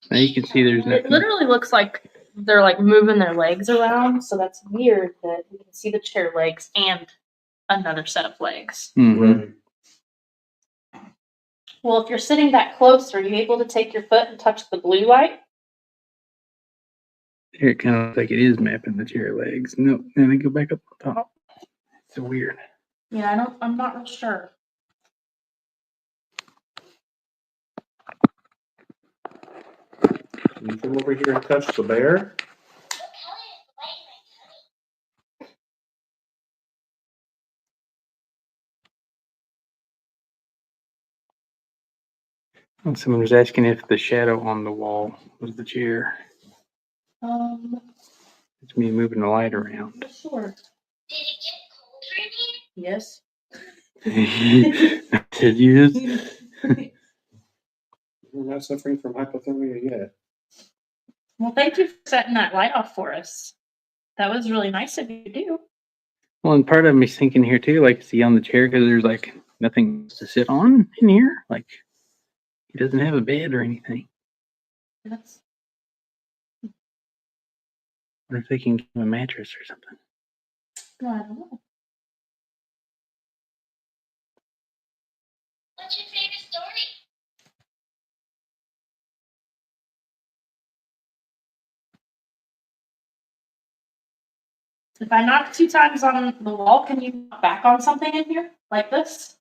Now you can see there's It nothing. literally looks like they're like moving their legs around, so that's weird that you can see the chair legs and another set of legs. Mhm. Right. Well, if you're sitting that close, are you able to take your foot and touch the blue light? Here it kind of looks like it is mapping the chair legs. No, then I go back up on top. It's so weird. Yeah, I'm not real sure. Can you come over here and touch the bear? Oh, someone was asking if the shadow on the wall was the chair. It's me moving the light around. Sure. Did it get cold for me? Yes. I said yes. We're not suffering from hypothermia yet. Well, thank you for setting that light off for us. That was really nice of you to do. Well, and part of me is thinking here too, like, is he on the chair because there's like nothing to sit on in here? Like, he doesn't have a bed or anything. That's Or if they can give him a mattress or something. no, I don't know. What's your favorite story? If I knock 2 times on the wall, can you knock back on something in here like this?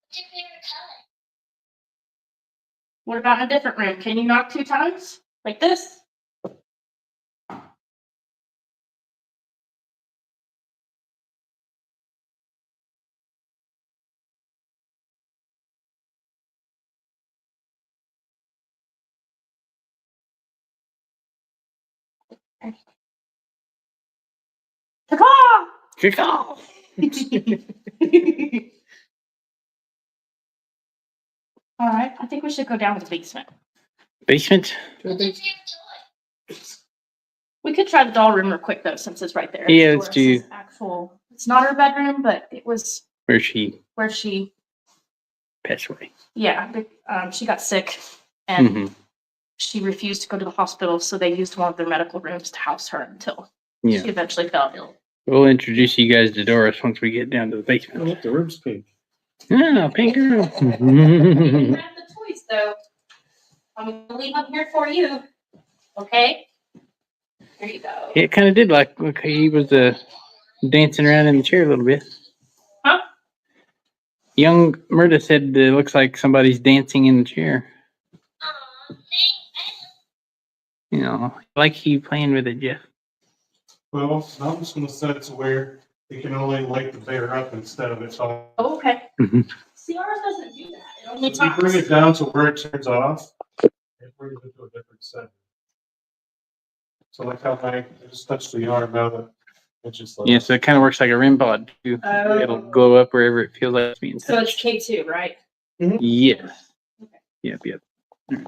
What's your favorite color? What about in a different room? Can you knock 2 times like this? Ta-caw! Kick off! All right, I think we should go down to the basement. Basement? What's your favorite toy? We could try the doll room real quick though, since it's right there. Yeah, let's do- Doris's actual. It's not her bedroom, but it was Where she where she. passed away. Yeah, she got sick, and Hmm. she refused to go to the hospital, so they used one of their medical rooms to house her until Yeah. she eventually fell ill. We'll introduce you guys to Doris once we get down to the Oh, basement. look, the room's pink. Ah, pink You room. can have the toys though. I'm gonna leave them here for you. Okay. Here you go. It kind of did look he was dancing around in the chair a little bit. Huh? Young Murda said it looks like somebody's dancing in the chair. Aw, thanks. You know, like you playing with it, Jeff. Well, I'm just gonna set it to where it can only light the bear up instead of it on. Oh, okay. Mhm. See, ours doesn't do that. It only If you talks. bring it down to where it turns off, it brings it to a different setting. So like how I just touched the arm out, it just like. Yeah, so it kind of works like a REM pod too. Oh. It'll glow up wherever it feels like it's being So it's touched. K2, right? Yes. Okay. Yep. All right.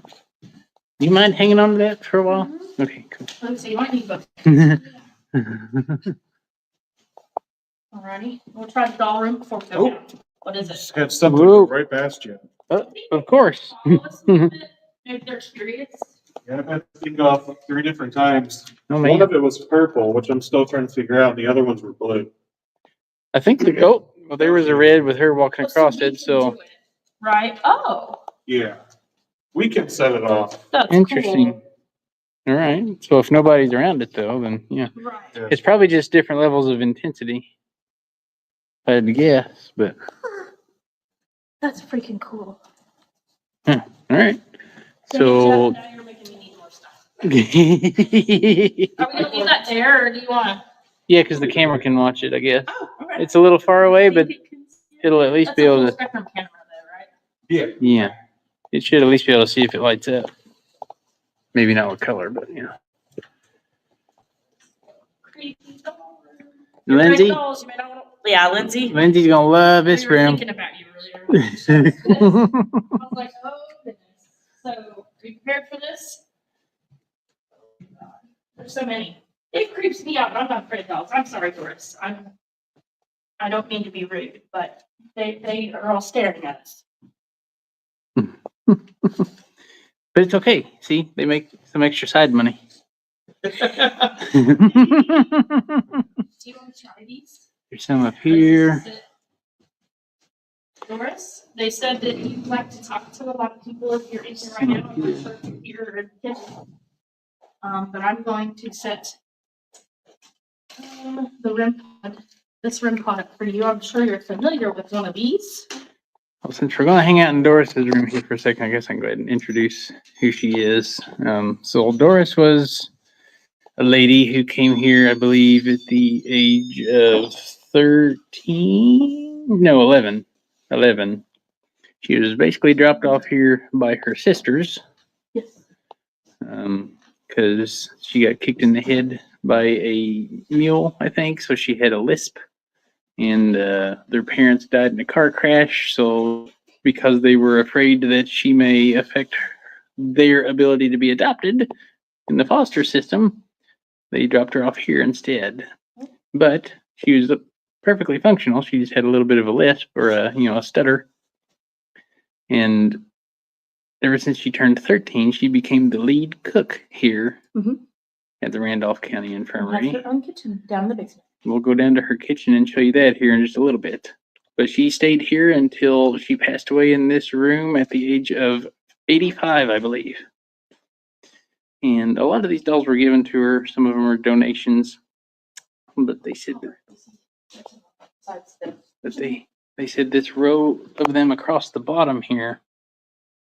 You mind hanging on to that for a while? Mhm. Okay, cool. Let me see. You might need both. Alrighty. We'll try the doll room before we go Oh. down. What is it? Just had something Whoa. right past you. Of course. Maybe they're curious. Yeah, I've had to think off 3 different times. Oh, One man. of it was purple, which I'm still trying to figure out. The other ones were blue. I think well, there was a red with her walking across we it, can so do it, right? Oh, Yeah. We can set it off. that's interesting. cool. All right. So if nobody's around it though, then yeah. Right. Yeah. It's probably just different levels of intensity. If I had to guess, but That's freaking cool. all right. Dang it, So Jeff, now you're making me need more stuff. yeah, Are we gonna leave that there, or do you want? because the camera can watch it, I guess. Oh, okay. It's a little far away, but it'll at least That's be a able full to. spectrum camera, though, right? Yeah. Yeah, it should at least be able to see if it lights up. Maybe not with color, but yeah. Creepy doll room. You're right, Lindsay, dolls, you may not wanna- Yeah, Lindsay. Lindsay's gonna love this We were room. thinking about you earlier. I was like, oh So, are you prepared for this? There's so many. It creeps me out. I'm not afraid of dogs. I'm sorry, Doris. I don't mean to be rude, but they are all staring at us. But it's okay. See, they make some extra side money. Do you want to try these? There's some up here. Doris, they said that you'd like to talk to a lot of people if you're in here right now. I'm not sure if you're here or in the kitchen. But I'm going to set the REM pod, this REM pod up for you. I'm sure you're familiar with one of these. Well, since we're going to hang out in Doris's room here for a second, I guess I can go ahead and introduce who she is. So Doris was a lady who came here, I believe, at the age of 13? No, 11. 11. She was basically dropped off here by her sisters Yes. because she got kicked in the head by a mule, I think. So she had a lisp. And their parents died in a car crash. So because they were afraid that she may affect their ability to be adopted in the foster system, they dropped her off here instead. But she was perfectly functional. She just had a little bit of a lisp or a stutter. And ever since she turned 13, she became the lead cook here at the Randolph County Infirmary. Have your own kitchen down in the basement. We'll go down to her kitchen and show you that here in just a little bit. But she stayed here until she passed away in this room at the age of 85, I believe. And a lot of these dolls were given to her. Some of them are donations. But they said that they said this row of them across the bottom here,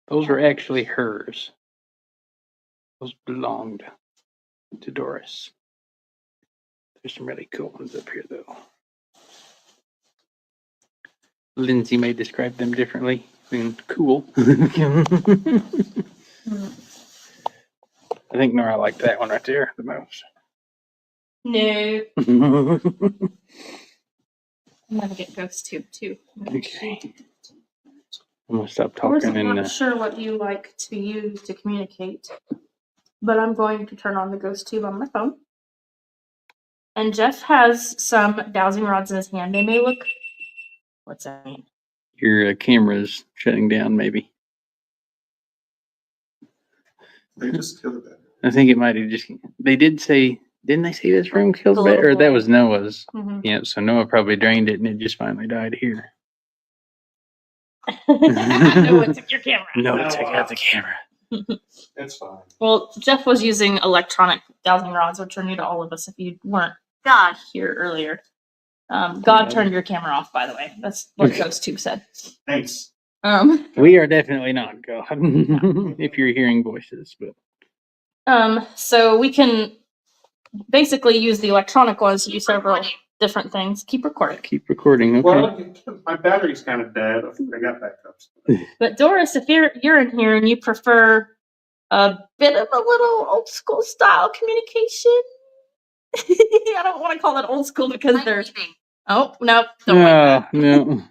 those were actually hers. Those belonged to Doris. There's some really cool ones up here, though. Lindsay may describe them differently. I mean, cool. I think Nora liked that one right there the most. No. I'm gonna get Ghost Tube too. Okay. I'm gonna stop Of course, talking I'm and not sure what you like to use to communicate, but I'm going to turn on the Ghost Tube on my phone. And Jeff has some dowsing rods in his hand. They may look. What's that mean? your camera's shutting down, maybe. They just killed it. I think it might have just. They did say, didn't they say this room killed the bat? Or that was Noah's. Mm-hmm. Yeah, so Noah probably drained it and it just finally died here. No one took your camera. No, it took out the camera. It's fine. Well, Jeff was using electronic dowsing rods, which are new to all of us if you weren't here earlier. God turned your camera off, by the way. That's what Ghost Tube said. Thanks. We are definitely not God. If you're hearing voices, but so we can basically use the electronic ones to do several different things. Keep recording. keep recording. Okay. Well, my battery's kind of dead. I got backups. But Doris, if you're in here and you prefer a bit of a little old school style communication, I don't want to call it old school because there's. Oh no! Don't like that. No.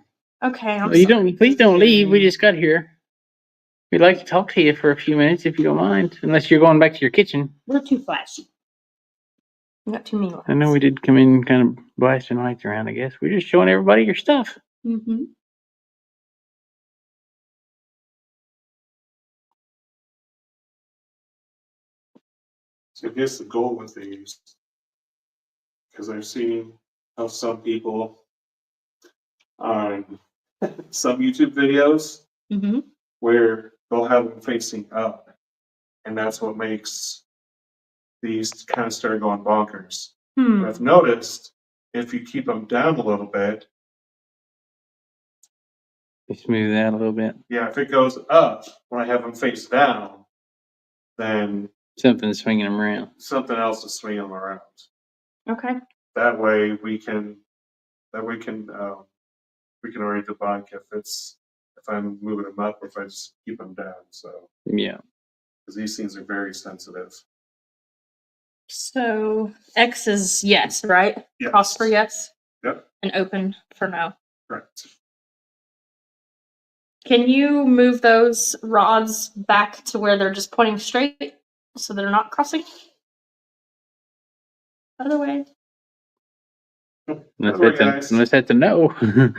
Okay, I'm Well, you sorry. don't. Please don't leave. We just got here. We'd like to talk to you for a few minutes if you don't mind, unless you're going back to your kitchen. We're too flashy. We got too many lights. I know we did come in kind of blasting lights around. I guess we're just showing everybody your stuff. Mm-hmm. So I guess the goal with these, because I've seen how some people on some YouTube videos Mm-hmm. where they'll have them facing up, and that's what makes these kind of start going bonkers. Hmm. But I've noticed if you keep them down a little bit, We smooth that a little bit. yeah, if it goes up when I have them face down, then Something's swinging them around. something else is swinging them around. Okay. That way we can already debunk if I'm moving them up or if I just keep them down. So Yeah. because these things are very sensitive. So X is yes, right? Yes. Cross for yes. Yep. And open for no. Correct. Can you move those rods back to where they're just pointing straight so they're not crossing? Other way. Unless that's a no. Okay.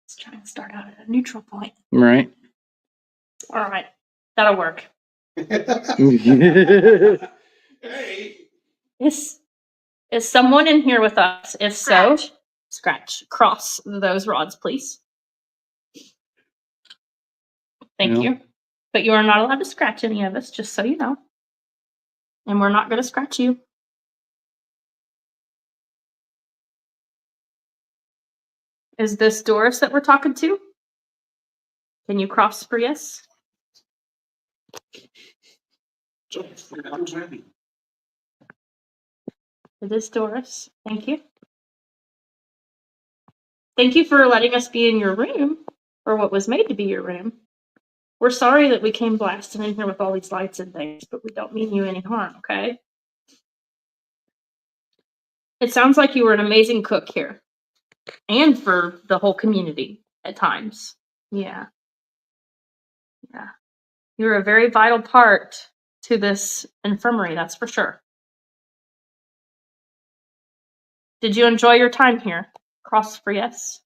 Let's try and start out at a neutral point. Right. All right. That'll work. Hey. Is someone in here with us? If so, scratch. Cross those rods, please. Thank No. you. But you are not allowed to scratch any of us, just so you know. And we're not going to scratch you. Is this Doris that we're talking to? Can you cross for yes? I'm ready. It is Doris. Thank you. Thank you for letting us be in your room, or what was made to be your room. We're sorry that we came blasting in here with all these lights and things, but we don't mean you any harm, okay? It sounds like you were an amazing cook here. And for the whole community at times. Yeah. Yeah. You're a very vital part to this infirmary, that's for sure. Did you enjoy your time here? Cross for yes.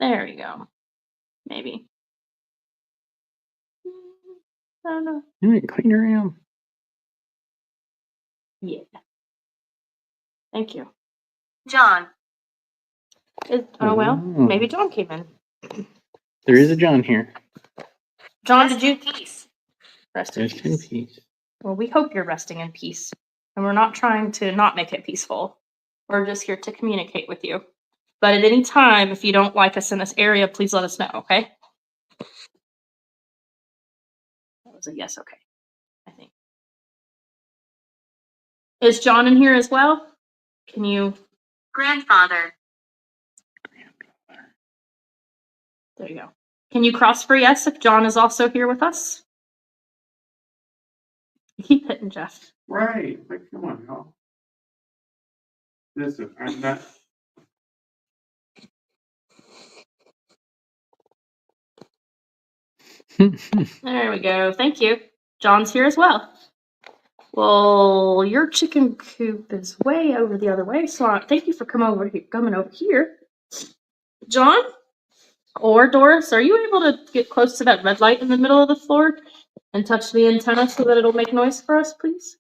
There we go. Maybe. I don't know. You ain't clean your room. Yeah. Thank you. John. Oh, well, Ooh. maybe John came in. There is a John here. John, did you Peace. rest in Rest in peace? peace. Well, we hope you're resting in peace. And we're not trying to not make it peaceful. We're just here to communicate with you. But at any time, if you don't like us in this area, please let us know, okay? That was a yes, okay. I think. Is John in here as well? Can you? Grandfather. There you go. Can you cross for yes if John is also here with us? Keep hitting Jeff. Right. Like, come on, y'all. Listen, I'm not. There we go. Thank you. John's here as well. Well, your chicken coop is way over the other way, so thank you for coming over here. John or Doris, are you able to get close to that red light in the middle of the floor and touch the antenna so that it'll make noise for us, please?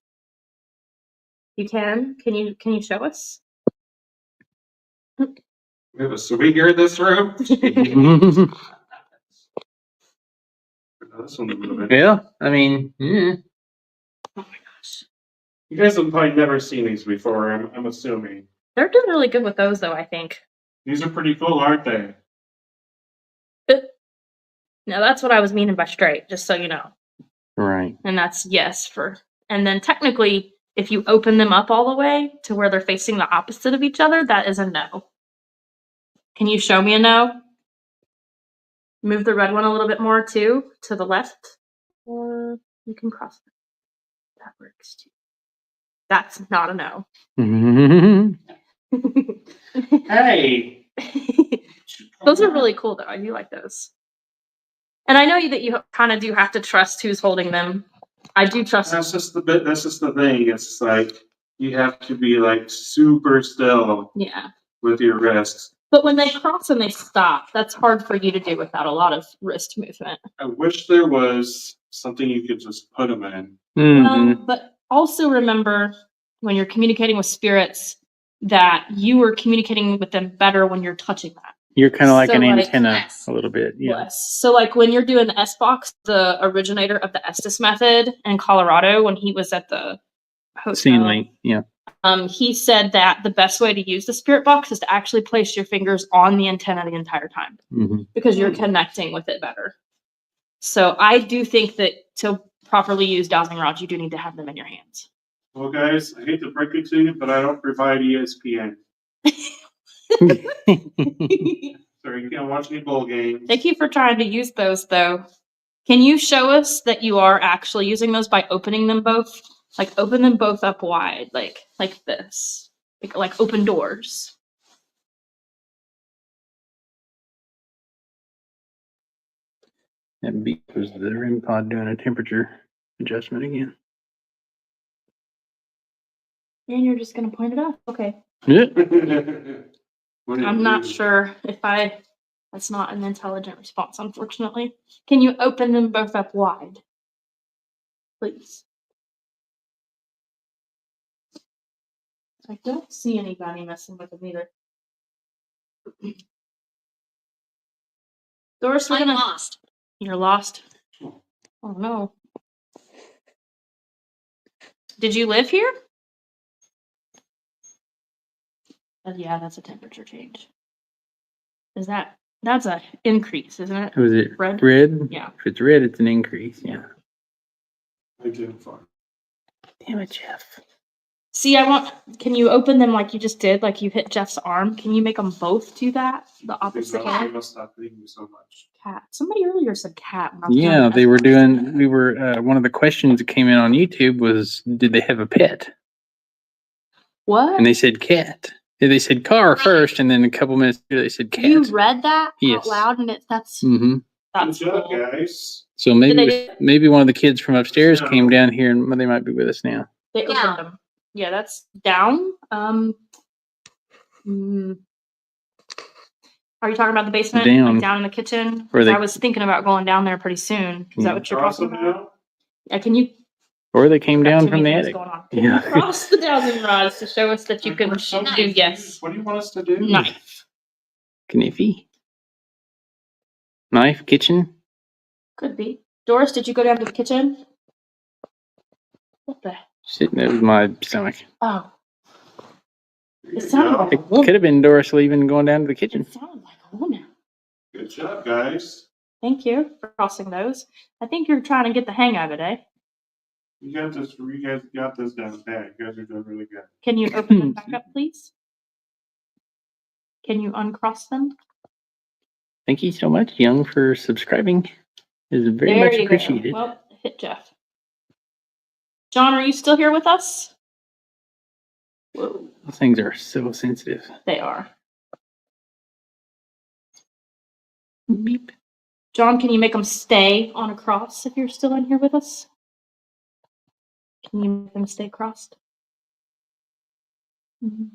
You can. Can you show us? We have a sweeter in this room. This one a little bit. Yeah, I mean, yeah. Oh my gosh. You guys have probably never seen these before, I'm assuming. They're doing really good with those, though, I think. These are pretty cool, aren't they? Now, that's what I was meaning by straight, just so you know. Right. And that's yes for. And then technically, if you open them up all the way to where they're facing the opposite of each other, that is a no. Can you show me a no? Move the red one a little bit more too, to the left. Or you can cross it. That works too. That's not a no. Hey! Those are really cool, though. I do like those. And I know that you kind of do have to trust who's holding them. I do trust. That's just the bit. That's just the thing. It's like you have to be like super still Yeah. with your wrists. But when they cross and they stop, that's hard for you to do without a lot of wrist movement. I wish there was something you could just put them in. Well, but also remember when you're communicating with spirits that you are communicating with them better when you're touching that. You're kind of like So, an like, antenna yes. a little bit. Yeah. Yes. So like when you're doing the S-Box, the originator of the Estes method in Colorado, when he was at the hotel, Scene link. Yeah. he said that the best way to use the spirit box is to actually place your fingers on the antenna the entire time Mm-hmm. because you're connecting with it better. So I do think that to properly use dowsing rods, you do need to have them in your hands. Well, guys, I hate to break it to you, but I don't provide ESPN. So you can't watch any bowl games. Thank you for trying to use those, though. Can you show us that you are actually using those by opening them both? Like, open them both up wide, like this. Like open doors. That beep was the REM pod doing a temperature adjustment again. And you're just going to point it out? Okay. Yeah. I'm not sure if that's not an intelligent response, unfortunately. Can you open them both up wide? Please. I don't see anybody messing with them either. Doris, we're I'm gonna... lost. You're lost? Oh, no. Did you live here? Yeah, that's a temperature change. That's a increase, isn't it? Was it Red? red? Yeah. If it's red, it's an increase. Yeah. I didn't find. Damn it, Jeff. See, can you open them like you just did? Like you hit Jeff's arm? Can you make them both do that? The opposite You hand? must stop thinking so much. Cat. Somebody earlier said cat. When I was doing Yeah, the they were estimate. one of the questions that came in on YouTube was, did they have a pet? What? And they said cat. They said car first, and then a couple minutes later they said cat. You read that Yes. out loud, and that's Mm-hmm. that's Good job, cool. guys. So maybe one of the kids from upstairs came down here, and they might be with us now. They opened Down. them. Yeah, that's down. Mm. Are you talking about the basement? Down. Like down in the kitchen? Or 'Cause they- I was thinking about going down there pretty soon. Is that what you're Cross talking them about? out. Yeah, can you? Or they came Got down too from the many things attic. going on. Can Yeah. you cross the dowsing rods to show us that you can do yes? What do you want us to do? Knife. Kniffy. Knife, kitchen. Could be. Doris, did you go down to the kitchen? What the? Sitting there with my stomach. Oh, There you it sounded go. like a It woman. could have been Doris leaving, going down to the kitchen. It sounded like a woman. Good job, guys. Thank you for crossing those. I think you're trying to get the hang of it, eh? You got this. You guys got this down pat. You guys are doing really good. Can you open them back up, please? Can you uncross them? Thank you so much, Young, for subscribing. It's very much you appreciated. Go. Well, hit Jeff. John, are you still here with us? Whoa, Those things are so sensitive. they are. Beep. John, can you make them stay on a cross if you're still in here with us? Can you make them stay crossed? Mhm.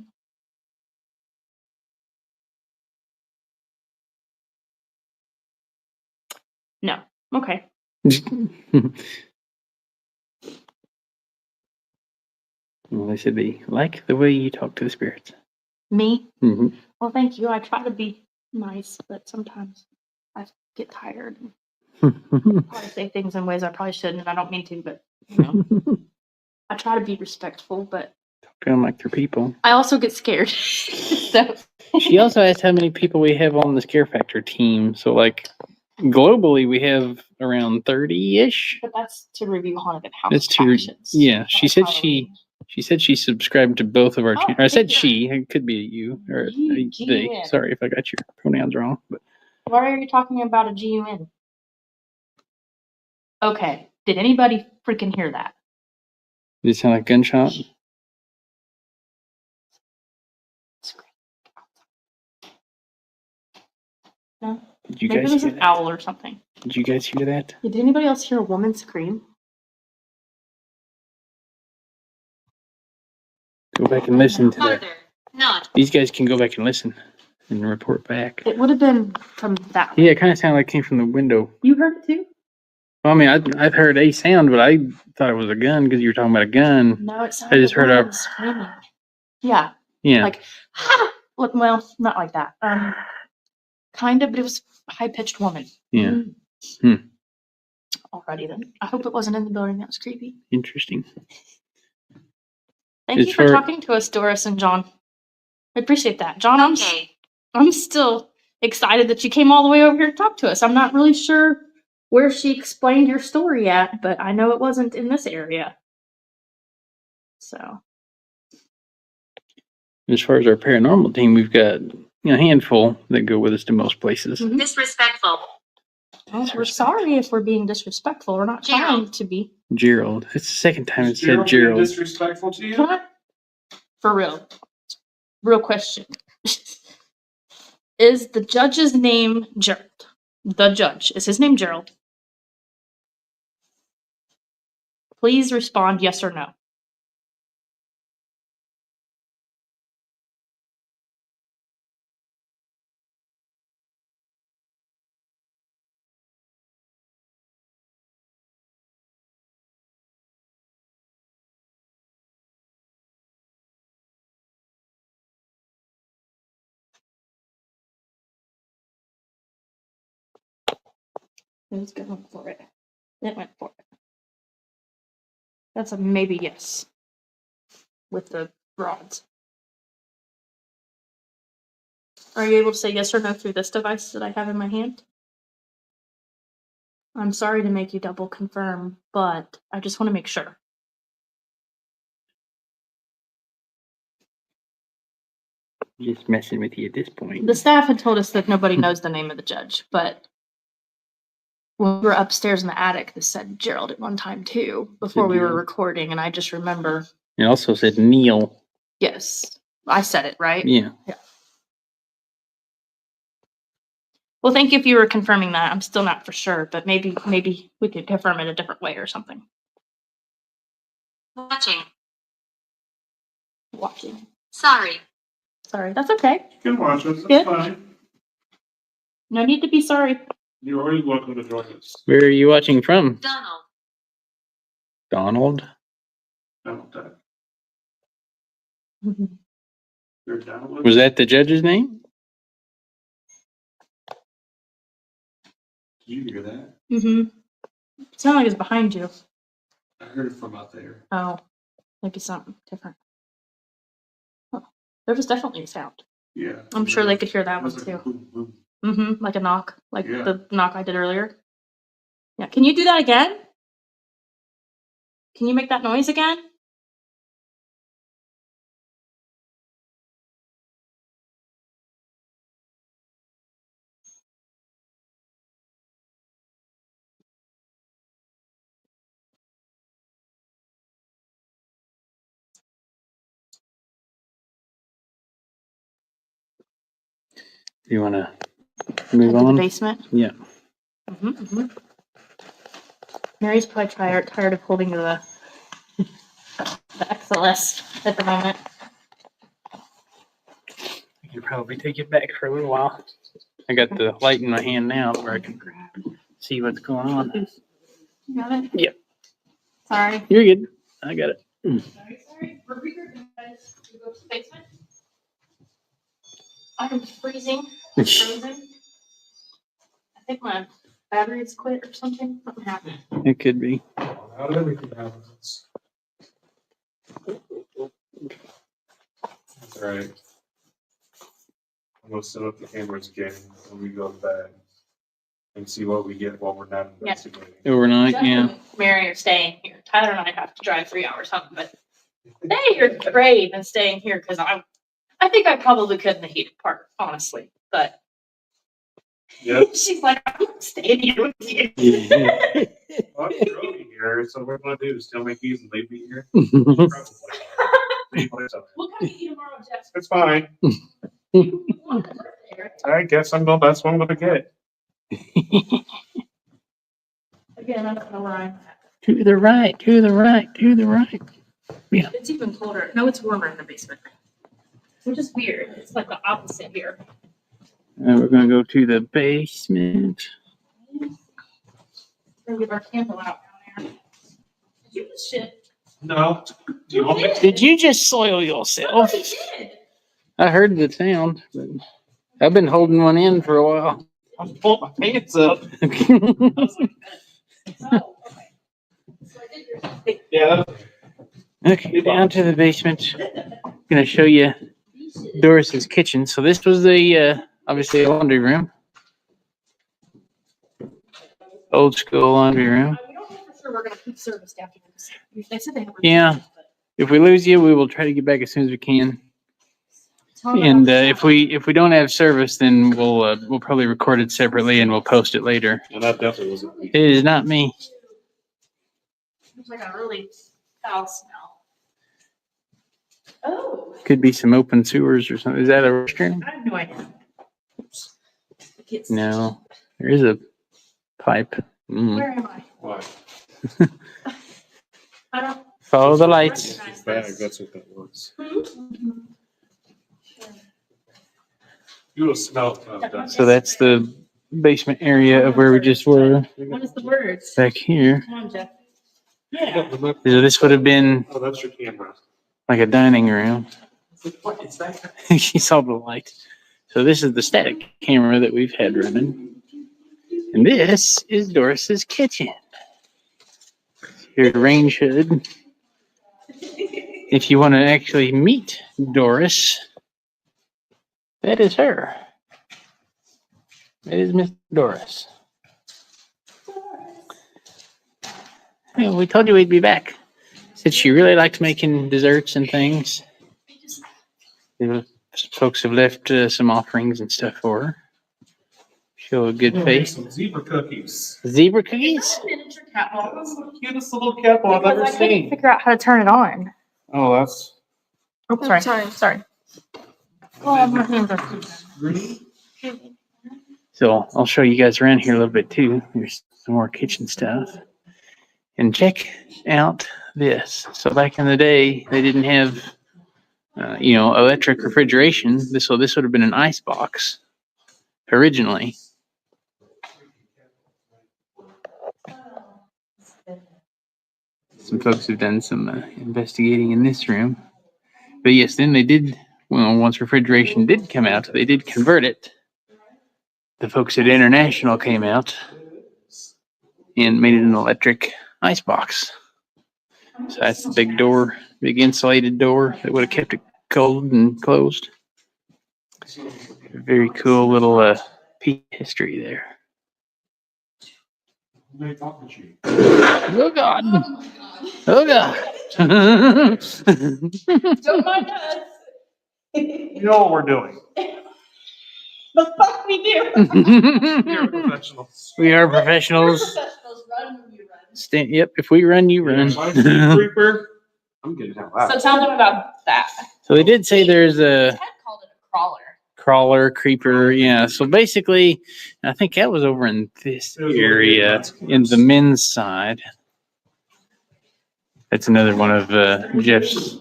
No. Okay. Well, they said they like the way you talk to the spirits. Me? Mm-hmm. Well, thank you. I try to be nice, but sometimes I get tired and probably say things in ways I probably shouldn't, and I don't mean to, but you know, I try to be respectful, but Talk to them like they're people. I also get scared. So She also asked how many people we have on the Scare Factor team. So, like, globally, we have around 30-ish. but that's to review haunted house That's to attractions. yeah. She Not said Halloween. she said she subscribed to both of our Oh, channels. I said thank you. she. It could be you or a they. G-U-N. Sorry if I got your pronouns wrong. But Why are you talking about a GUN? Okay. Did anybody freaking hear that? did it sound like gunshot? No. Did you Maybe guys there's hear an that? owl or something. Did you guys hear that? Did anybody else hear a woman scream? Go back and listen to that. Farther. Not. These guys can go back and listen and report back. It would have been from that. Yeah, it kind of sounded like it came from the window. You heard it too? Well, I mean, I've heard a sound, but I thought it was a gun because you were talking about a gun. No, it sounded just heard a- woman screaming. Yeah. Yeah. Like, ha! Look, well, not like that. Kind of, but it was a high-pitched woman. Yeah. Mm. Alrighty then. I hope it wasn't in the building. That was creepy. Interesting. Thank As you for far- talking to us, Doris and John. I appreciate that. John, Okay. I'm still excited that you came all the way over here to talk to us. I'm not really sure where she explained your story at, but I know it wasn't in this area. So, As far as our paranormal team, we've got a handful that go with us to most places. Mhm. Disrespectful. Oh, we're sorry if we're being disrespectful. We're not trying Gerald. to be. Gerald. It's the second time it Is said being Gerald. disrespectful to you? Can I? For real. Real question. Is the judge's name Gerald? The judge. Is his name Gerald? Please respond yes or no. It's going for it. It went for it. That's a maybe yes. With the rods. Are you able to say yes or no through this device that I have in my hand? I'm sorry to make you double confirm, but I just want to make sure. Just messing with you at this point. The staff had told us that nobody knows the name of the judge, but when we were upstairs in the attic, this said Gerald at one time too, before we were Gerald. recording, and I just remember, It also said Neil. yes, I said it, right? Yeah. Well, thank you if you were confirming that. I'm still not for sure, but maybe we could confirm it a different way or something. Watching. Watching. Sorry. Sorry, that's okay. You can watch us, Good. that's fine. No need to be sorry. You're always welcome to join us. Where are you watching from? Donald. Donald? Donald Duck. Mm-hmm. You're Donald. Was that the judge's name? Did you hear that? It sounded like it's behind you. I heard it from out there. Oh, maybe something different. Oh, there was definitely a sound. Yeah. I'm sure they could hear that It one was like too. a boom, boom. Like a knock, like Yeah. the knock I did earlier. Yeah, can you do that again? Can you make that noise again? Do you want to move Head to the on? basement. Yeah. Mary's probably tired of holding the XLS at the moment. I can probably take it back for a little while. I got the light in my hand now where I can see what's going on. You got it? Yep. Sorry. You're good. I got it. Sorry. We're recording, guys. Should we go to the basement? I'm freezing. I'm frozen. I think my battery's quit or something. Something happened. It could be. Not everything happens. That's all right. I'm gonna set up the cameras again when we go to bed and see what we get while we're not investigating. Overnight, yeah. Jeff and Mary are staying here. Tyler and I have to drive 3 hours home, but they are brave and staying here because I think I probably could in the heated part, honestly. But Yep. she's like, I'm not staying here with you. Well, you're over here, so what we're gonna do is steal my keys and leave me here. Probably. Leave myself. We'll come get you tomorrow, Jeff. It's fine. You want the birthday, right? I guess that's what I'm gonna get. Again, I don't know where I'm at. To the right, to the right, to the right. It's even colder. No, it's warmer in the basement. Which is weird. It's like the opposite here. We're going to go to the basement. We're gonna get our candle out down there. Did you just shit? No. Do you want me to? Did you just soil yourself? I did. I heard the sound, but I've been holding one in for a while. I'm pulling my pants up. Oh, okay. So I did your thing. Yeah. Okay, down to the basement. Going to show you Doris's kitchen. So this was the obviously a laundry room, old school laundry room. We don't know for sure we're gonna keep service after this. They said they have. Yeah. If we lose you, we will try to get back as soon as we can. And if we don't have service, then we'll probably record it separately and we'll post it later. And that definitely wasn't me. It is not me. It's like a really foul smell. Oh, Could be some open sewers or something. Is that a restroom? I have no idea. No, there is a pipe. Where am I? Why? I don't. Follow the lights. It's bag, that's what that was. You will smell that. So that's the basement area of where we just were. What is the word? Back here. Come on, Jeff. Yeah. So this would have been Oh, that's your camera. like a dining room. What is that? She saw the light. So this is the static camera that we've had running. And this is Doris's kitchen. Here's the range hood. If you want to actually meet Doris, that is her. That is Miss Doris. Yeah, we told you we'd be back. Said she really liked making desserts and things. Folks have left some offerings and stuff for her. Show a good face. Some zebra cookies. Zebra cookies? Miniature cat ball. That's the cutest little cat ball I've Because ever I couldn't seen. figure out how to turn it on. Oh, that's Oh, sorry. Oh, my hands are green. So I'll show you guys around here a little bit too. There's some more kitchen stuff. And check out this. So back in the day, they didn't have, electric refrigeration. So this would have been an ice box originally. Some folks have done some investigating in this room. But yes, then they did, once refrigeration did come out, they did convert it. The folks at International came out and made it an electric ice box. So that's the big door, big insulated door that would have kept it cold and closed. Very cool little piece of history there. Oh God! Oh God! Don't mind us. You know what we're doing. The fuck we do. You're professionals. We are professionals. Professionals run when we run. Yep, if we run, you run. If I see a creeper, I'm getting hell out. So tell them about that. So they did say there's a Ted called it a crawler. crawler, creeper, yeah. So basically, I think that was over in this area, in the men's side. That's another one of Jeff's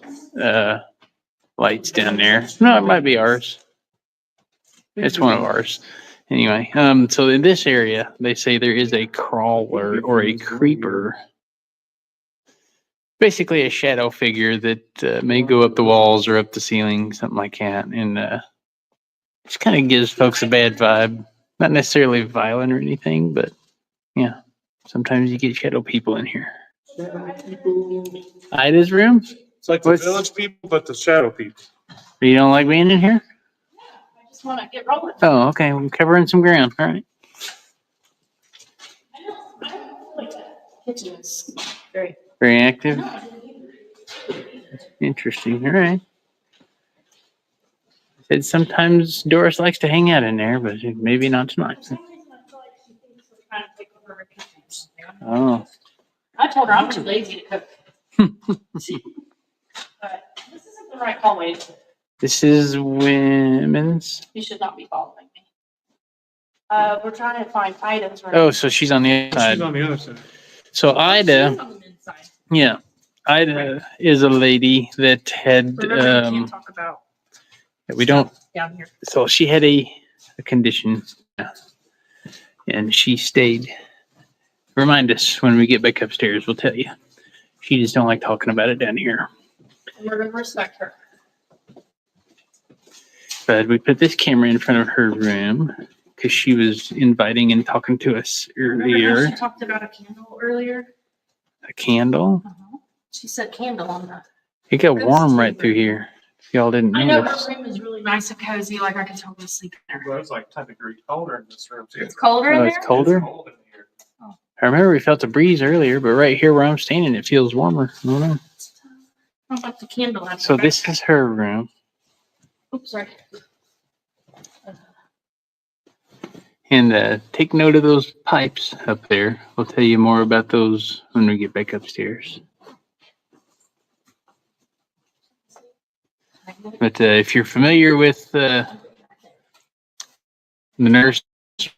lights down there. No, it might be ours. It's one of ours. Anyway, so in this area, they say there is a crawler or a creeper. Basically a shadow figure that may go up the walls or up the ceiling, something like that. And just kind of gives folks a bad vibe. Not necessarily violent or anything, but yeah, sometimes you get shadow people in here. Ida's room? It's like the What's- village people, but the shadow people. You don't like being in here? I just want to get rolling. Oh, okay. We're covering some ground. All right. I don't feel like that kitchen is very. Very active. Interesting. All right. Said sometimes Doris likes to hang out in there, but maybe not tonight. For some reason, I feel like she thinks we're trying to take over her kitchen. Oh. I told her I'm too lazy to cook. But this isn't the right hallway. This is women's. You should not be following me. We're trying to find items. Oh, so she's on the other She's side. on the other side. So Ida, She's on the men's side. yeah, Ida is a lady that had, Remember, we can't talk about we don't, down here. so she had a condition and she stayed. Remind us when we get back upstairs, we'll tell you. She just don't like talking about it down here. And we're going to respect her. But we put this camera in front of her room because she was inviting and talking to us Remember how earlier. she talked about a candle earlier? A candle. She said candle on the. It got warm right through here. If y'all didn't I know notice. her room is really nice and cozy. Like I could totally sleep in there. Well, it's like 10 degrees colder in this room too. It's colder in Oh, there. it's colder? It's cold in here. I remember we felt a breeze earlier, but right here where I'm standing, it feels warmer. I don't know. Sounds like the candle. So this is her room. Oops, sorry. And take note of those pipes up there. We'll tell you more about those when we get back upstairs. But if you're familiar with the nurse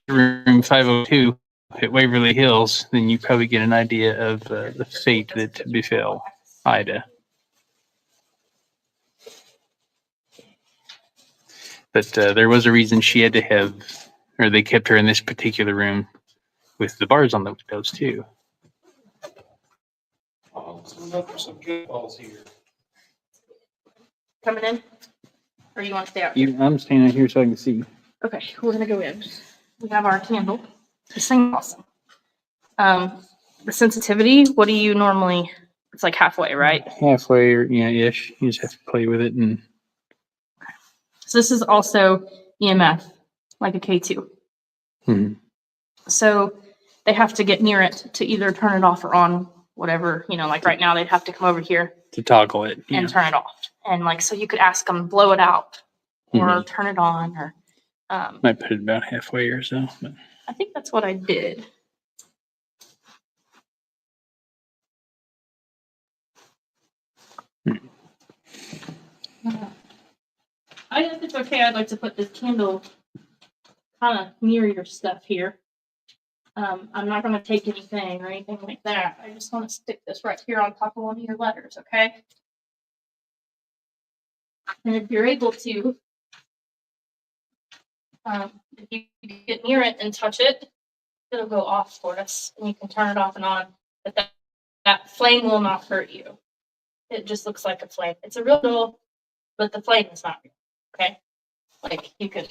room 502 at Waverly Hills, then you probably get an idea of the fate that befell Ida. But there was a reason she had to have, or they kept her in this particular room with the bars on the windows too. Oh, so look for some good balls here. Coming in? Or you want to stay out? I'm standing out here so I can see. Okay, we're gonna go in. We have our candle. This thing's awesome. The sensitivity, what do you normally, it's like halfway, right? Halfway or ish. You just have to play with it and So this is also EMF, like a K2. Mhm. So they have to get near it to either turn it off or on, whatever, like right now they'd have to come over here to toggle it. Yeah. and turn it off. And like, so you could ask them, blow it out or Mhm. turn it on or, Might put it about halfway or so. But. I think that's what I did. If it's okay, I'd like to put this candle kind of near your stuff here. I'm not going to take anything or anything like that. I just want to stick this right here on top of one of your letters, okay? And if you're able to, if you get near it and touch it, it'll go off for us, and you can turn it off and on. But that flame will not hurt you. It just looks like a flame. It's a real little, but the flame is not real, okay? Like, you can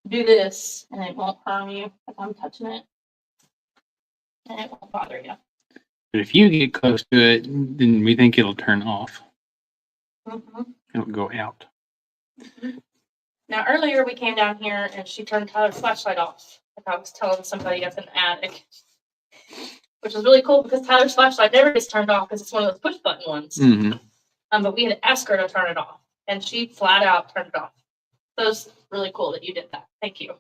do this, and it won't harm you if I'm touching it. And it won't bother you. But if you get close to it, then we think it'll turn off. Mm-hmm. It'll go out. Now, earlier we came down here and she turned Tyler's flashlight off. Like I was telling somebody up in the attic. Which was really cool because Tyler's flashlight never gets turned off because it's one of those push button ones. Mm-hmm. But we had to ask her to turn it off. And she flat out turned it off. So it was really cool that you did that. Thank you.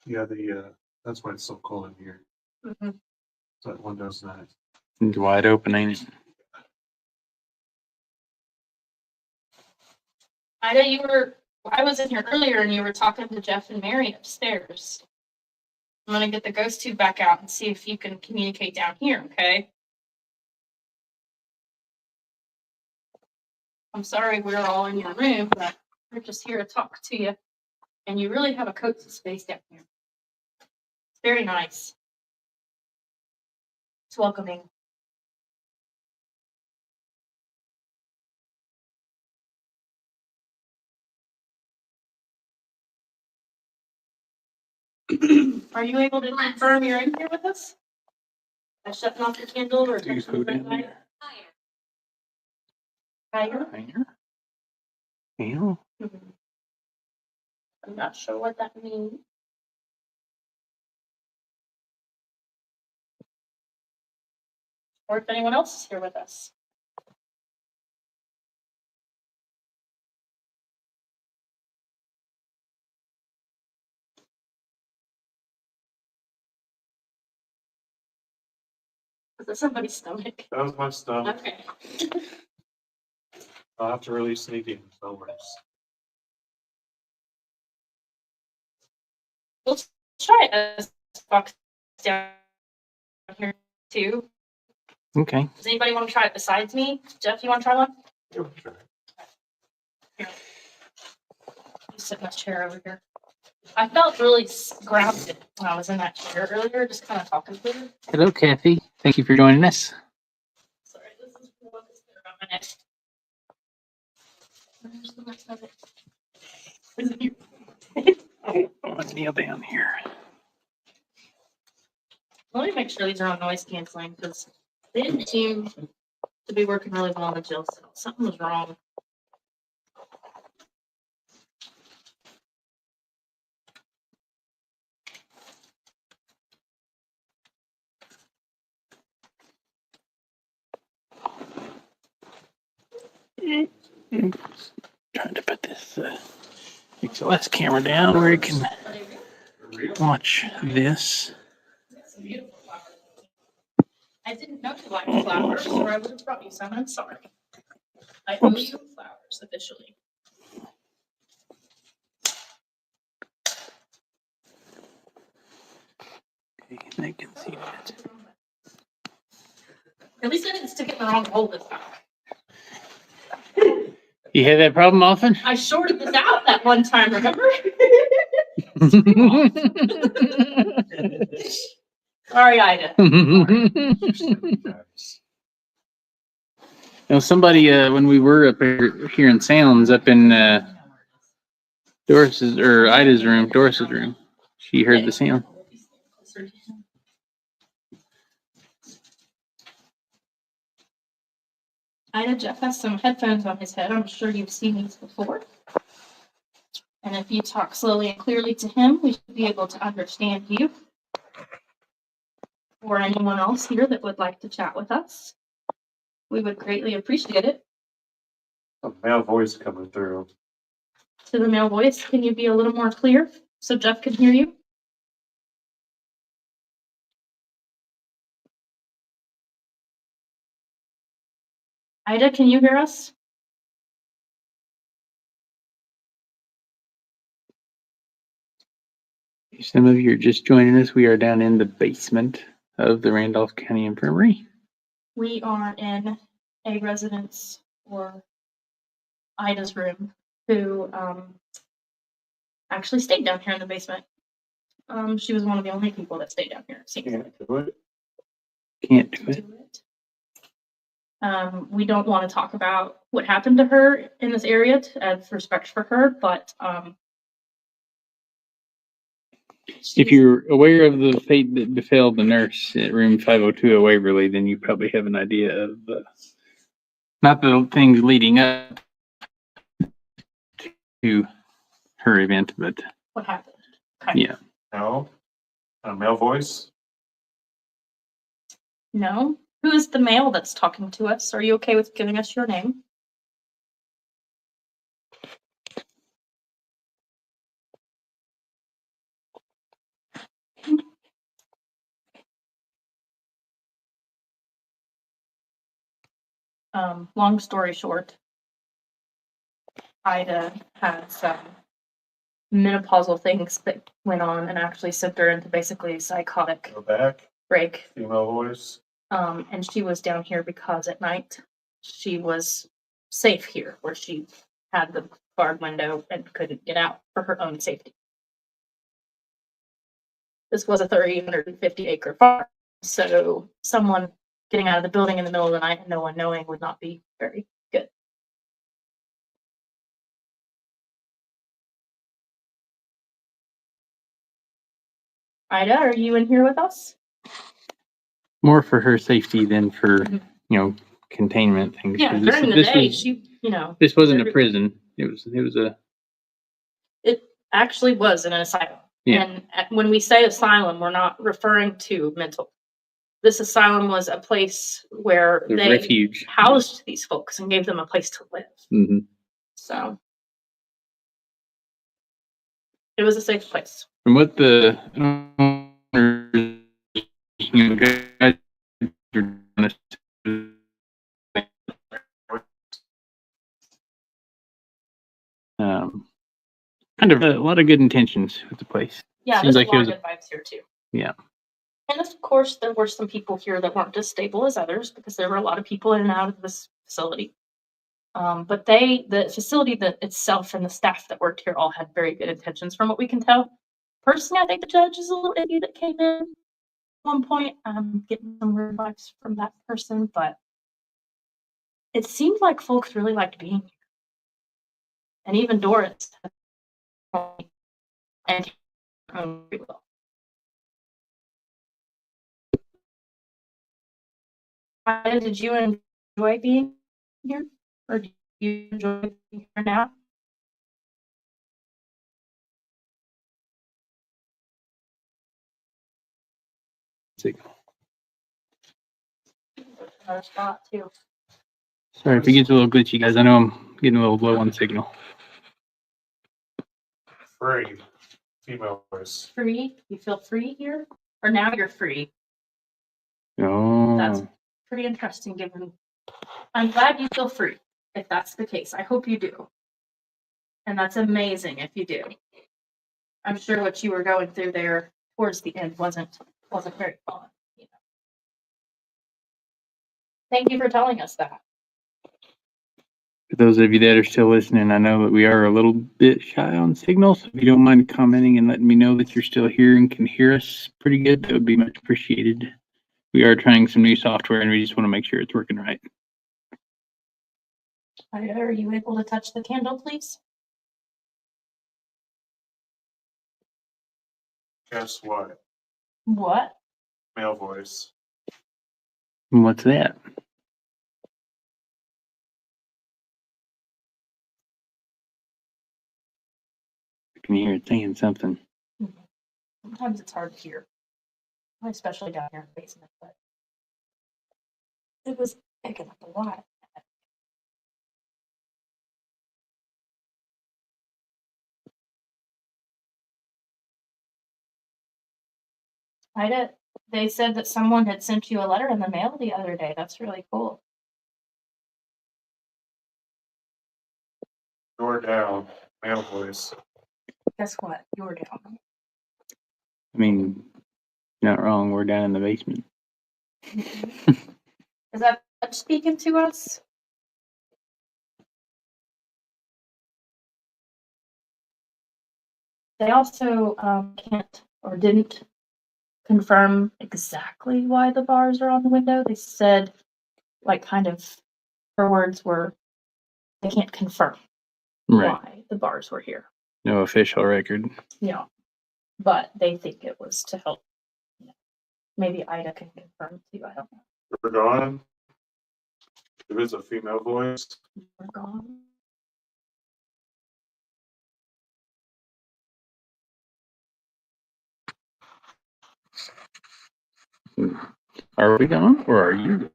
Yeah, that's why it's so cold in here. Mm-hmm. So that window's nice. It's wide open, ain't it? I know I was in here earlier and you were talking to Jeff and Mary upstairs. I'm going to get the ghost tube back out and see if you can communicate down here, okay? I'm sorry we're all in your room, but we're just here to talk to you. And you really have a cozy space down here. It's very nice. It's welcoming. Are you able to confirm you're in here with us? By shutting off your candle or Do you touching the go red down light? Higher? Higher? Yeah. I'm not sure what that means. Or if anyone else is here with us. Is it somebody's stomach? That was my stomach. Okay. I'll have to really sneak in. No worries. Let's try a box down here too. Okay. Does anybody want to try it besides me? Jeff, you want to try one? Yeah, sure. Here. I'm sit in this chair over here. I felt really grounded when I was in that chair earlier, just kind of talking to her. Hello, Kathy. Thank you for joining us. Sorry, this is what is there on my neck. Where's the rest of it? Is it here? I'm gonna kneel down here. Let me make sure these are on noise canceling because they didn't seem to be working really well on the jail cell. Something was wrong. Trying to put this XLS camera down where you can watch this. Some beautiful flowers. I didn't know you liked flowers, or I would have brought you some. I'm sorry. I owe you flowers officially. Okay, I can see that. At least I didn't stick it in the wrong hole this time. You have that problem often? I shorted this out that one time, remember? Sorry, Ida. Now, somebody, when we were up here in Sounds, up in Doris's or Ida's room, Doris's room, she heard the sound. Ida, Jeff has some headphones on his head. I'm sure you've seen these before. And if you talk slowly and clearly to him, we should be able to understand you. Or anyone else here that would like to chat with us. We would greatly appreciate it. A male voice coming through. To the male voice, can you be a little more clear so Jeff can hear you? Ida, can you hear us? If some of you are just joining us, we are down in the basement of the Randolph County Infirmary. We are in a residence or Ida's room who actually stayed down here in the basement. She was one of the only people that stayed down here. It seems like. Can't do it. Can't do it. We don't want to talk about what happened to her in this area out of respect for her, but If you're aware of the fate that befell the nurse at room 502 at Waverly, then you probably have an idea of not the things leading up to her event, but what happened? Okay. yeah. No. A male voice. No. Who is the male that's talking to us? Are you okay with giving us your name? Long story short, Ida had some menopausal things that went on and actually sent her into basically a psychotic Go back. break. Female voice. And she was down here because at night she was safe here, where she had the barred window and couldn't get out for her own safety. This was a 350-acre farm, so someone getting out of the building in the middle of the night and no one knowing would not be very good. Ida, are you in here with us? More for her safety than for, containment things. Yeah, 'Cause during the this day, was- she, This wasn't a prison. It was a, It actually was an asylum. Yeah. And when we say asylum, we're not referring to mental. This asylum was a place where a they refuge. housed these folks and gave them a place to live. Hmm. So it was a safe place. From what the owners, guys are honest, kind of a lot of good intentions with the place. Yeah, Seems there's like a it lot was of good vibes here too. Yeah. And of course, there were some people here that weren't as stable as others because there were a lot of people in and out of this facility. But the facility itself and the staff that worked here all had very good intentions from what we can tell. Personally, I think the judge is a little iffy that came in at one point. I'm getting some weird vibes from that person, but it seemed like folks really liked being here. And even Doris and pretty well. Did you enjoy being here? Or do you enjoy being here now? Another spot too. Sorry if it gets a little glitchy, guys. I know I'm getting a little low on signal. Free. Female voice. Free? You feel free here? Or now you're free? Oh. That's pretty interesting given. I'm glad you feel free, if that's the case. I hope you do. And that's amazing if you do. I'm sure what you were going through there towards the end wasn't very fun. You know. Thank you for telling us that. For those of you that are still listening, I know that we are a little bit shy on signal, so if you don't mind commenting and letting me know that you're still here and can hear us pretty good, that would be much appreciated. We are trying some new software and we just want to make sure it's working right. Ida, are you able to touch the candle, please? Guess what? What? Male voice. And what's that? I can hear it saying something. Sometimes it's hard to hear, especially down here in the basement, but it was picking up a lot. Ida, they said that someone had sent you a letter in the mail the other day. That's really cool. Door down. Male voice. Guess what? You're down. I mean, not wrong. We're down in the basement. Is that speaking to us? They also can't or didn't confirm exactly why the bars are on the window. They said, like, kind of, her words were, they can't confirm why the bars were here. No official record. Yeah, but they think it was to help. You know, maybe Ida can confirm too. I don't know. We're gone. If it's a female voice. We're gone. Are we gone or are you?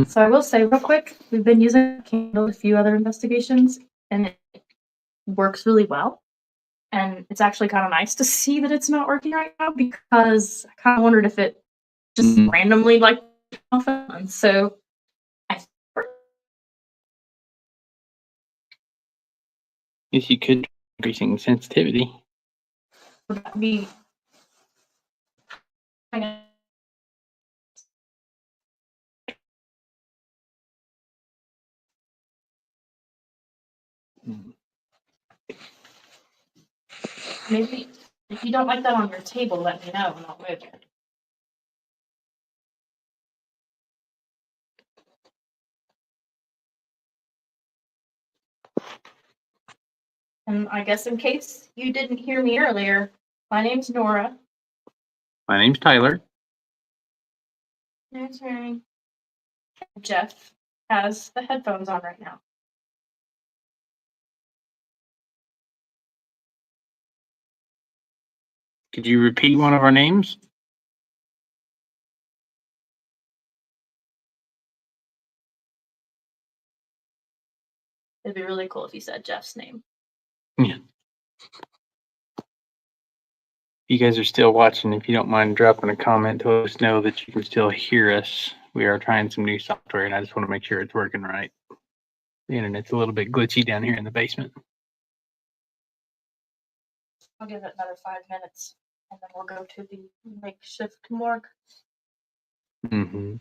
So I will say real quick, we've been using Candle a few other investigations, and it works really well. And it's actually kind of nice to see that it's not working right now because I kind of wondered if it just randomly like off. And so I Yes, you could increasing sensitivity. would that be maybe if you don't like that on your table, let me know and I'll move it. And I guess in case you didn't hear me earlier, my name's Nora. My name's Tyler. Jeff has the headphones on right now. Could you repeat one of our names? It'd be really cool if you said Jeff's name. Yeah. If you guys are still watching, if you don't mind dropping a comment to let us know that you can still hear us. We are trying some new software and I just want to make sure it's working right. The internet's a little bit glitchy down here in the basement. I'll give it another 5 minutes and then we'll go to the makeshift morgue. Mm-hmm.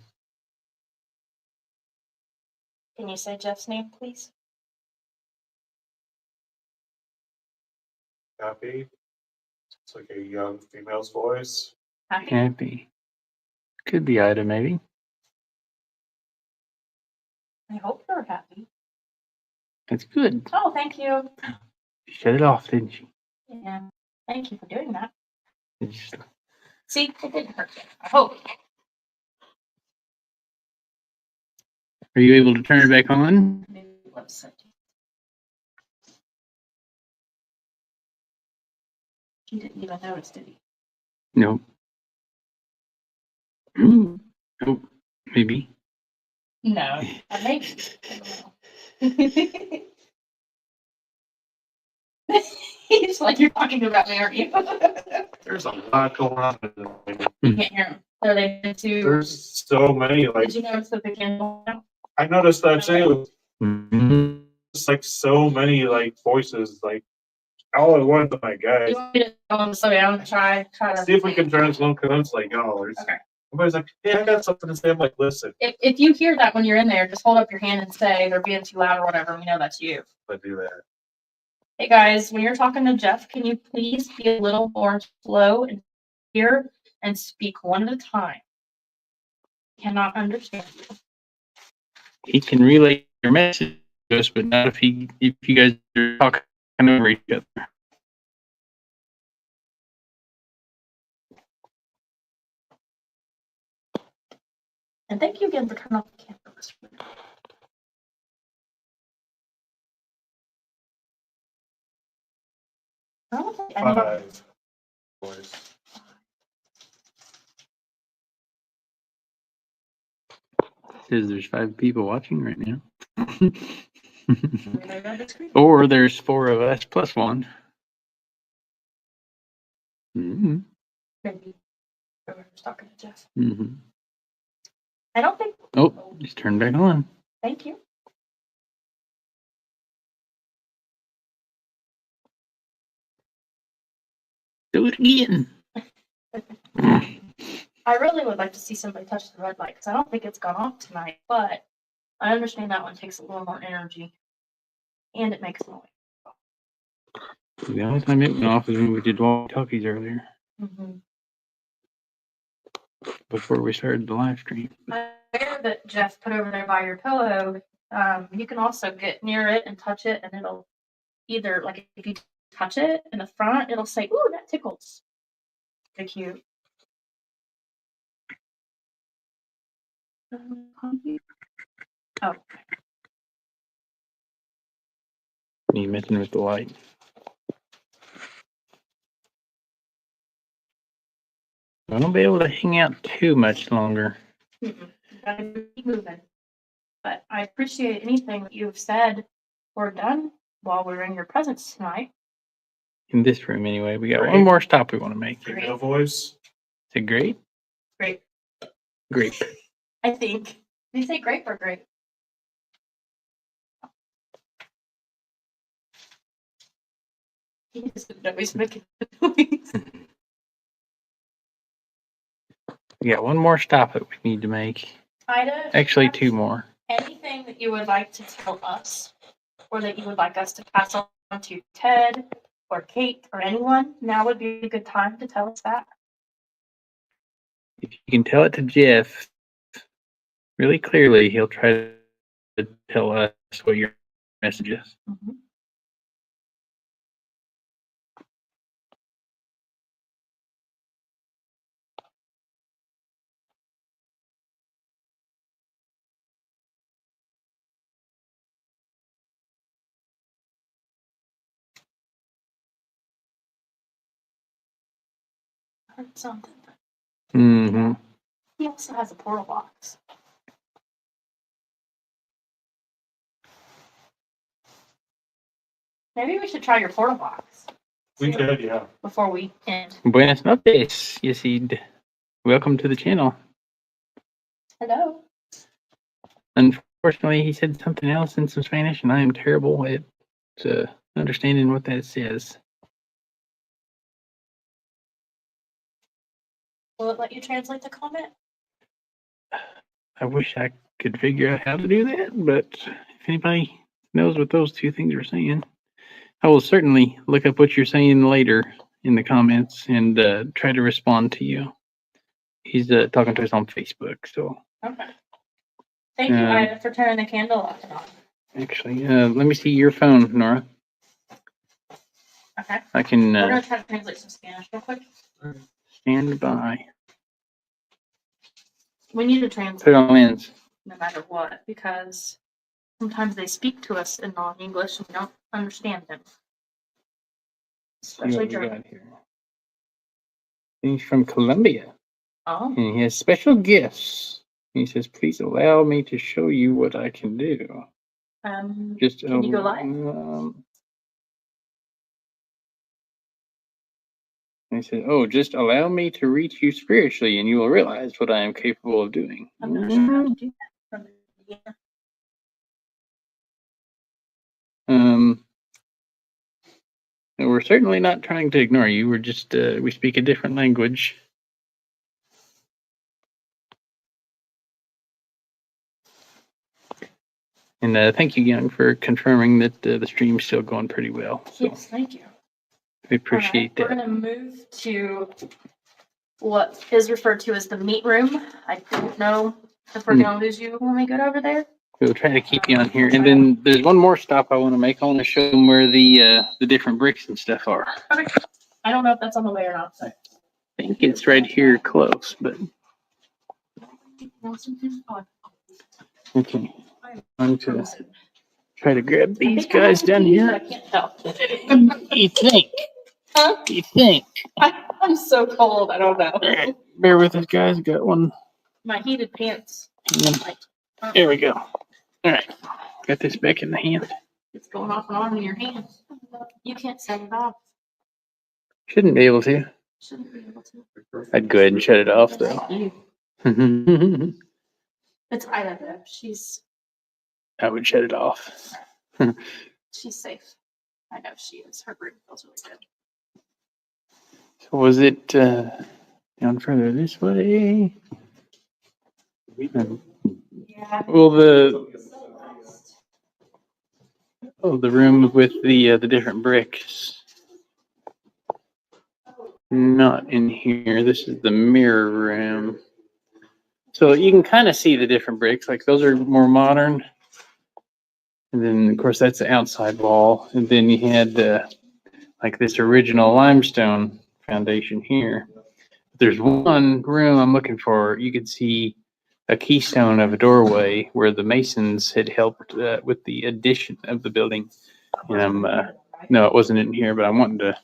Can you say Jeff's name, please? Happy. It's like a young female's voice. Happy? Happy. Could be Ida, maybe. I hope you're happy. That's good. Oh, thank you. She shut it off, didn't she? Yeah. Thank you for doing that. It's just, See, it didn't hurt you. I hope. are you able to turn it back on? Maybe website. He didn't even notice, did he? No. Oh, maybe. No, I maybe. I don't know. He's like, you're talking about me, aren't you? There's a lot going on. You can't hear them. Are they into? There's so many. Like Did you notice that they can't? I noticed that too. Mhm. It's like so many like voices. Like all at once. Oh my You god. want me to slow down and try to See if we can translate because it's like oh, there's. Okay. Everybody's like, hey, I got something to say. I'm like, listen. If you hear that when you're in there, just hold up your hand and say they're being too loud or whatever. We know that's you. I do that. Hey guys, when you're talking to Jeff, can you please be a little more slow and clear and speak one at a time? Cannot understand you. He can relay your message to us, but not if you guys are talking over each other. And thank you again for turning off the camera. I don't think I know. 5 voice. Says there's 5 people watching right now. Maybe on the screen. Or there's 4 of us plus 1. Mm-hmm. Maybe whoever's talking to Jeff. Mm-hmm. I don't think. Oh, just turned back on. Thank you. Do it again. I really would like to see somebody touch the red light because I don't think it's gone off tonight, but I understand that one takes a little more energy and it makes noise. The only time it went off is when we did walkie-talkies earlier, Mm-hmm. before we started the live stream. I know that Jeff put over there by your pillow. You can also get near it and touch it, and it'll either, like, if you touch it in the front, it'll say, "Ooh, that tickles." They're cute. Oh, You messing with the light. I won't be able to hang out too much longer. gotta keep moving. But I appreciate anything that you've said or done while we're in your presence tonight. In this room, anyway. We got Great. one more stop we want to make. Great. No voice. Is it great? Great. Grape. I think. Did you say grape or grape? He doesn't know he's making a noise. We got one more stop that we need to make. Ida, Actually, 2 more. anything that you would like to tell us or that you would like us to pass on to Ted or Kate or anyone, now would be a good time to tell us that. If you can tell it to Jeff really clearly, he'll try to tell us what your message is. Mm-hmm. I heard something. Mm-hmm. He also has a portal box. Maybe we should try your portal box. We could, yeah. Before we end. Buenas noches, Yasid. Welcome to the channel. Hello. Unfortunately, he said something else in some Spanish, and I am terrible at understanding what that says. Will it let you translate the comment? I wish I could figure out how to do that, but if anybody knows what those 2 things are saying, I will certainly look up what you're saying later in the comments and try to respond to you. He's talking to us on Facebook, so. Okay. Thank you, Ida, for turning the candle off and on. Actually, let me see your phone, Nora. Okay. I can We're going to try to translate some Spanish real quick. stand by. We need to Put it translate on lens. no matter what, because sometimes they speak to us in non-English and we don't understand them. See what Especially we got German. here. He's from Colombia, Oh, and he has special gifts. He says, please allow me to show you what I can do. Just can you go live? He said, oh, just allow me to reach you spiritually and you will realize what I am capable of doing. I'm not sure how to do that from the beginning. We're certainly not trying to ignore you. We're just, we speak a different language. And thank you, Young, for confirming that the stream's still going pretty well. So Yes, thank you. we appreciate We're that. going to move to what is referred to as the meat room. I don't know if we're going to lose you when we get over there. We'll try to keep you on here. And then there's one more stop I want to make. I want to show them where the different bricks and stuff are. Okay. I don't know if that's on the way or not. So. I think it's right here close, but okay. I'm going to try to grab these guys down here. I can't tell. You think? Huh? You think? I'm so cold. I don't know. All right. Bear with us, guys. Got one. My heated pants. There we go. All right. Got this back in the hand. It's going off and on in your hands. You can't set it off. Shouldn't be able to. Shouldn't be able to. I'd go ahead and shut it off, though. It's Ida though. She's I would shut it off. safe. I know she is. Her brain feels really good. So was it down further this way? Yeah. Well, the room with the different bricks. Not in here. This is the mirror room. So you can kind of see the different bricks. Like those are more modern. And then of course that's the outside wall. And then you had like this original limestone foundation here. There's one room I'm looking for. You could see a keystone of a doorway where the masons had helped with the addition of the building. And I'm no, it wasn't in here, but I'm wanting to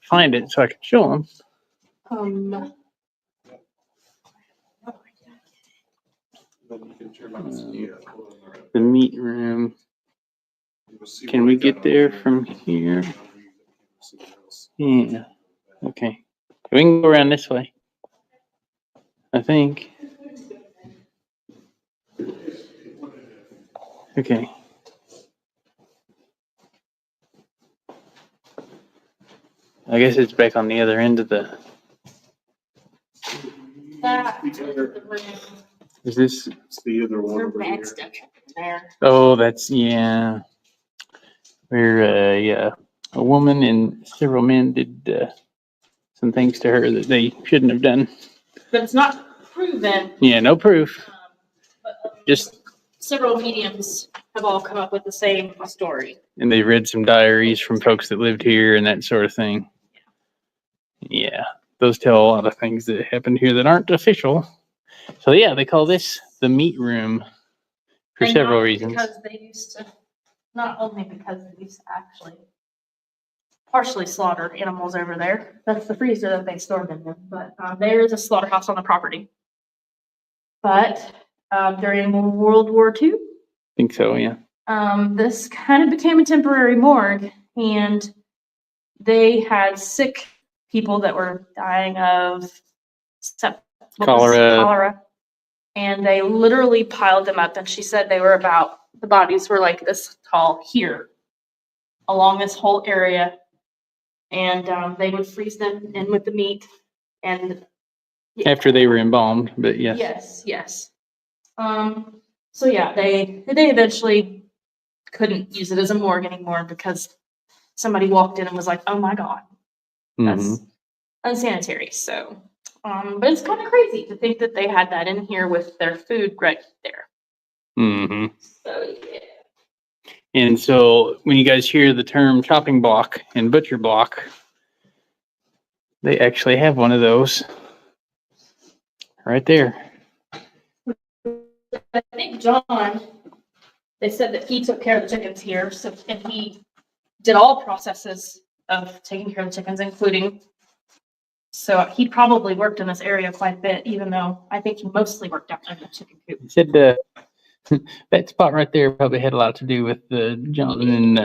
find it so I can show them. The meat room. Can we get there from here? Yeah. Okay. We can go around this way. I think. Okay. I guess it's back on the other end of the. That is the room. Is this? It's the other one. Your over bag here. stuck there. Oh, that's yeah. Where yeah, a woman and several men did some things to her that they shouldn't have done. But it's not proven. Yeah, no proof. Just Several mediums have all come up with the same story. and they read some diaries from folks that lived here and that sort of thing. Yeah, those tell a lot of things that happened here that aren't official. So yeah, they call this the meat room for And several not reasons. Because they used to, not only because they used to actually partially slaughter animals over there. That's the freezer that they stored them in. But there is a slaughterhouse on the property. But during World War II, I think so, yeah. this kind of became a temporary morgue, and they had sick people that were dying of cholera, and they literally piled them up. And she said the bodies were like this tall here, along this whole area, and they would freeze them in with the meat, and After they were embalmed, but yes. yes. So yeah, they eventually couldn't use it as a morgue anymore because somebody walked in and was like, "Oh my God, that's unsanitary." So, but it's kind of crazy to think that they had that in here with their food right there. Mm-hmm. So yeah. And so when you guys hear the term chopping block and butcher block, they actually have one of those right there. I think John, they said that he took care of the chickens here, so and he did all processes of taking care of the chickens, including So he probably worked in this area quite a bit, even though I think he mostly worked out in the chicken coop. He said that spot right there probably had a lot to do with John and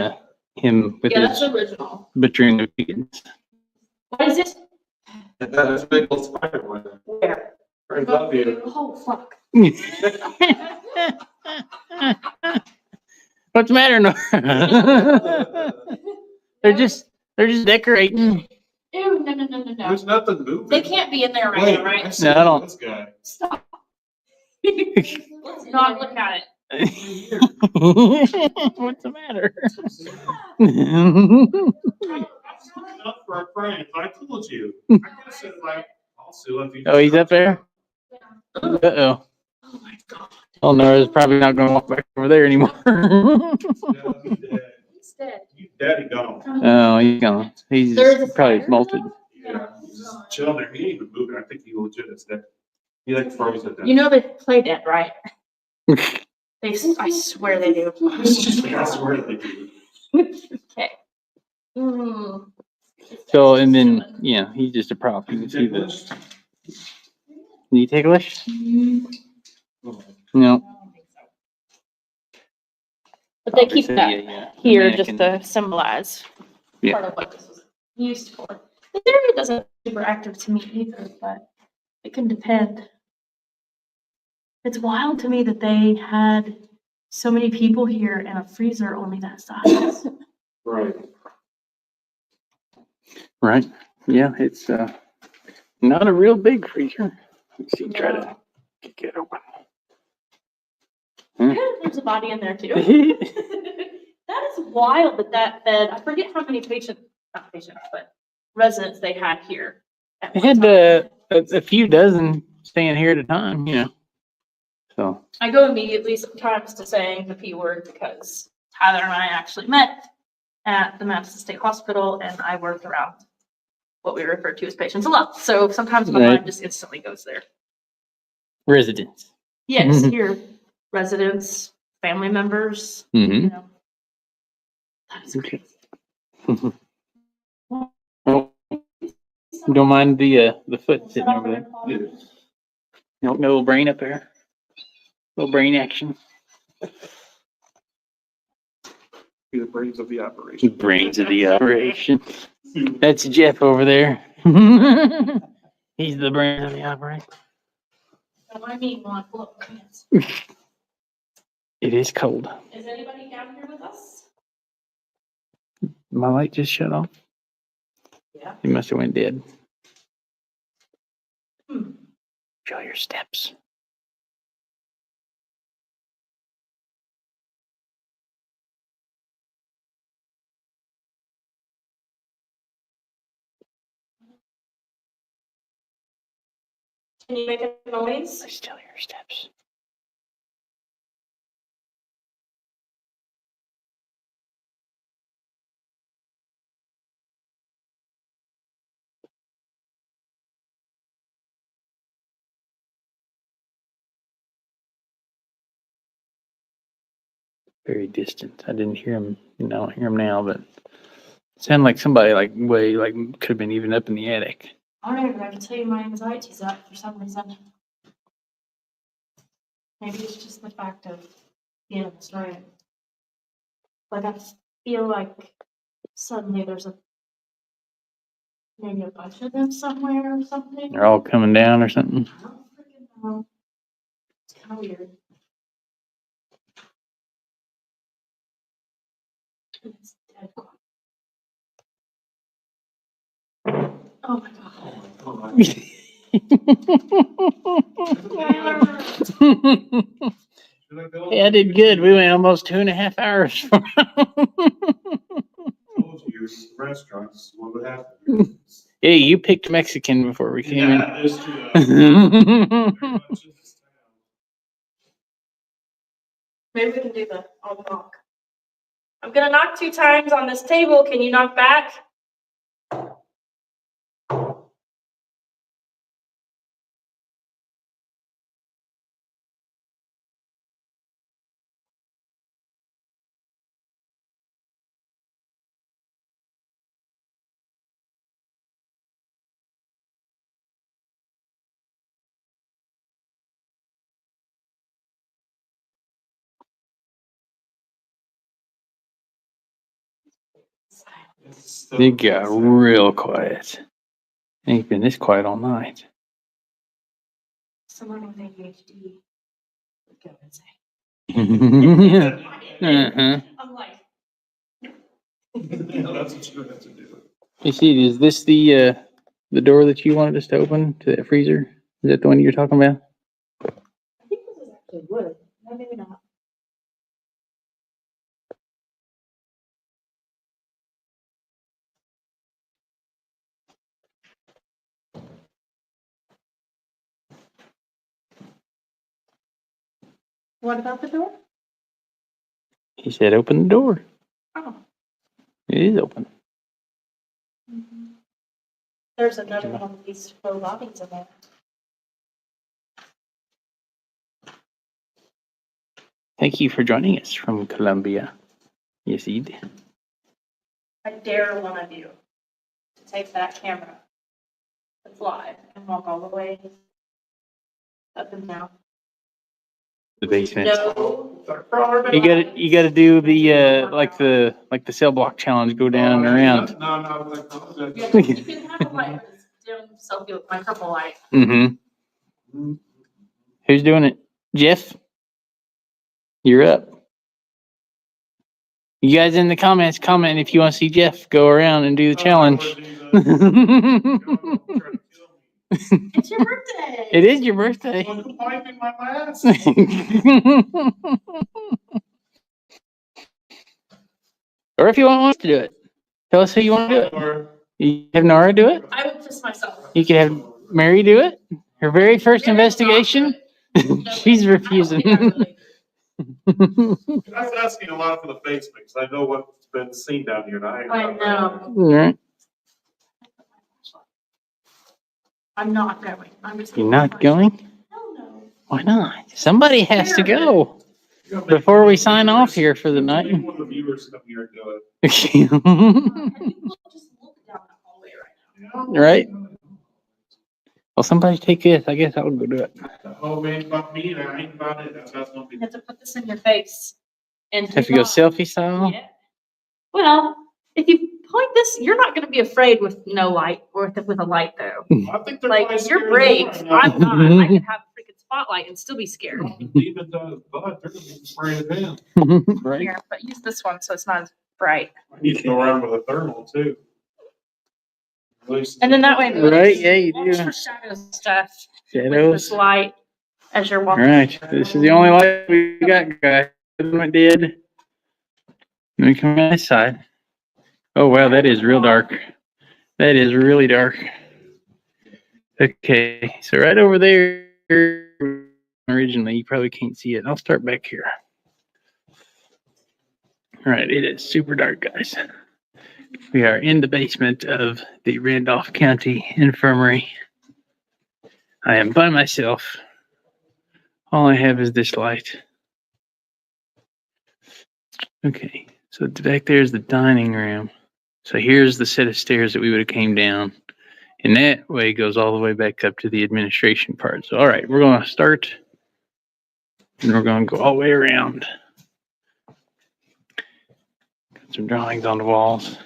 him with Yeah, that's his original. butchering the chickens. What is it? That's a big old spider one. Where? Right above you. Oh, fuck. What's the matter, Nora? they're just decorating. Ew, no. There's nothing moving. They can't be in there right Wait, now, right? I see No, I don't. this guy. Stop. Let's not look at it. What's the matter? Not for a friend. I told you. I could have said like, I'll sue if you. Oh, he's up there? Uh-oh. Oh my god. Oh, Nora's probably not going to walk back over there anymore. Yeah, he's dead. He's dead. He's dead. He gone. Oh, he's gone. He's There's a probably spider? molted. Yeah, he's just chilling there. He ain't even moving. I think he legit is dead. He like froze at that. You know they play dead, right? I swear they do. I swear they do. Okay. Mm. So, and then, yeah, he's just a prop. You can see this. Can you ticklish? No. But they keep Obviously, that yeah. here just Mannequin. to symbolize Yeah. part of what this was used for. This area doesn't super active to me either, but it can depend. It's wild to me that they had so many people here and a freezer only that size. Right. Right. Yeah, it's not a real big freezer. Let's see, try to kick it open. There's a body in there too. That is wild that bed, I forget how many not patients, but residents they had here. at They one had time. a few dozen staying here at a time, you know. So, I go immediately sometimes to saying the P word because Tyler and I actually met at the Madison State Hospital and I worked around what we refer to as patients a lot. So sometimes my Right. mind just instantly goes there. residents. Yes, here, residents, family members, Mm-hmm. you know. That is Okay. crazy. Oh, don't mind the foot sitting over there. No little brain up there. Little brain action. Be the brains of the operation. Brains of the operation. That's Jeff over there. He's the brain of the operation. Don't mind me when I pull up my pants. It is cold. Is anybody down here with us? My light just shut off. Yeah. He must have went dead. Hmm. Show your steps. Can you make a noise? I still hear steps. Very distant. I didn't hear him. I don't hear him now, but it sounded like somebody could have been even up in the attic. All right, but I can tell you my anxiety's up for some reason. Maybe it's just the fact of being in this room. Like I feel like suddenly there's maybe a bunch of them somewhere or something. They're all coming down or something. I don't freaking know. It's kind of weird. It's dead quiet. Oh my god. Yeah, I did good. We went almost 2.5 hours. Told you, restaurants, what would happen? Hey, you picked Mexican before we came Yeah, there's two. in. Very much in this town. Maybe we can do the I'll knock. I'm gonna knock 2 times on this table. Can you knock back? It got real quiet. Ain't been this quiet all night. Someone with ADHD would go insane. Uh-huh. I'm like, That's what you have to do. You see, is this the door that you wanted us to open to that freezer? Is that the one you're talking about? I think this is actually wood. No, maybe not. What about the door? He said, open the door. Oh. It is open. There's another one of these faux lobbies in there. Thank you for joining us from Colombia. Yes, indeed. I dare one of you to take that camera that's live and walk all the way up and down. The basement. No. You gotta do the like the cell block challenge. Go down and around. No, You can have a light with this dim selfie with my purple light. Mm-hmm. Who's doing it? Jeff? You're up. You guys in the comments, comment if you want to see Jeff go around and do the challenge. It's your birthday. It is your birthday. Wiping my ass. Or if you want us to do it, tell us who you want to do it. You have Nora do it. I would piss myself. You can have Mary do it. Her very first investigation. She's refusing. I was asking a lot for the basement because I know what's been seen down here. And I know. All right. I'm not going. I'm just. You're not going? Hell no. Why not? Somebody has to go before we sign off here for the night. One of the viewers come here and do And people just look down that hallway right now. it. Right? Well, somebody take this. I guess I'll go do it. Oh, man, about me, and I ain't about it. That's gonna be. You have to put this in your face. And Have to go selfie style? Yeah. Well, if you point this, you're not going to be afraid with no light or with a light, though. I think they're Like, probably you're scared brave. of more. I'm not. I could have a freaking spotlight and still be scared. Demon does, but they're gonna be afraid of him. Right? Here, but use this one so it's not as bright. I need to go around with a thermal too. And then that way, Right, yeah, you watch do. for shadow stuff with Shadows. this light as you're All walking. right. This is the only light we got, guys. It did. Let me come on this side. Oh, wow, that is real dark. That is really dark. Okay, so right over there, originally, you probably can't see it. I'll start back here. All right, it is super dark, guys. We are in the basement of the Randolph County Infirmary. I am by myself. All I have is this light. Okay, so back there is the dining room. So here's the set of stairs that we would have came down. And that way goes all the way back up to the administration part. So, all right, we're going to start. And we're going to go all the way around. Got some drawings on the walls.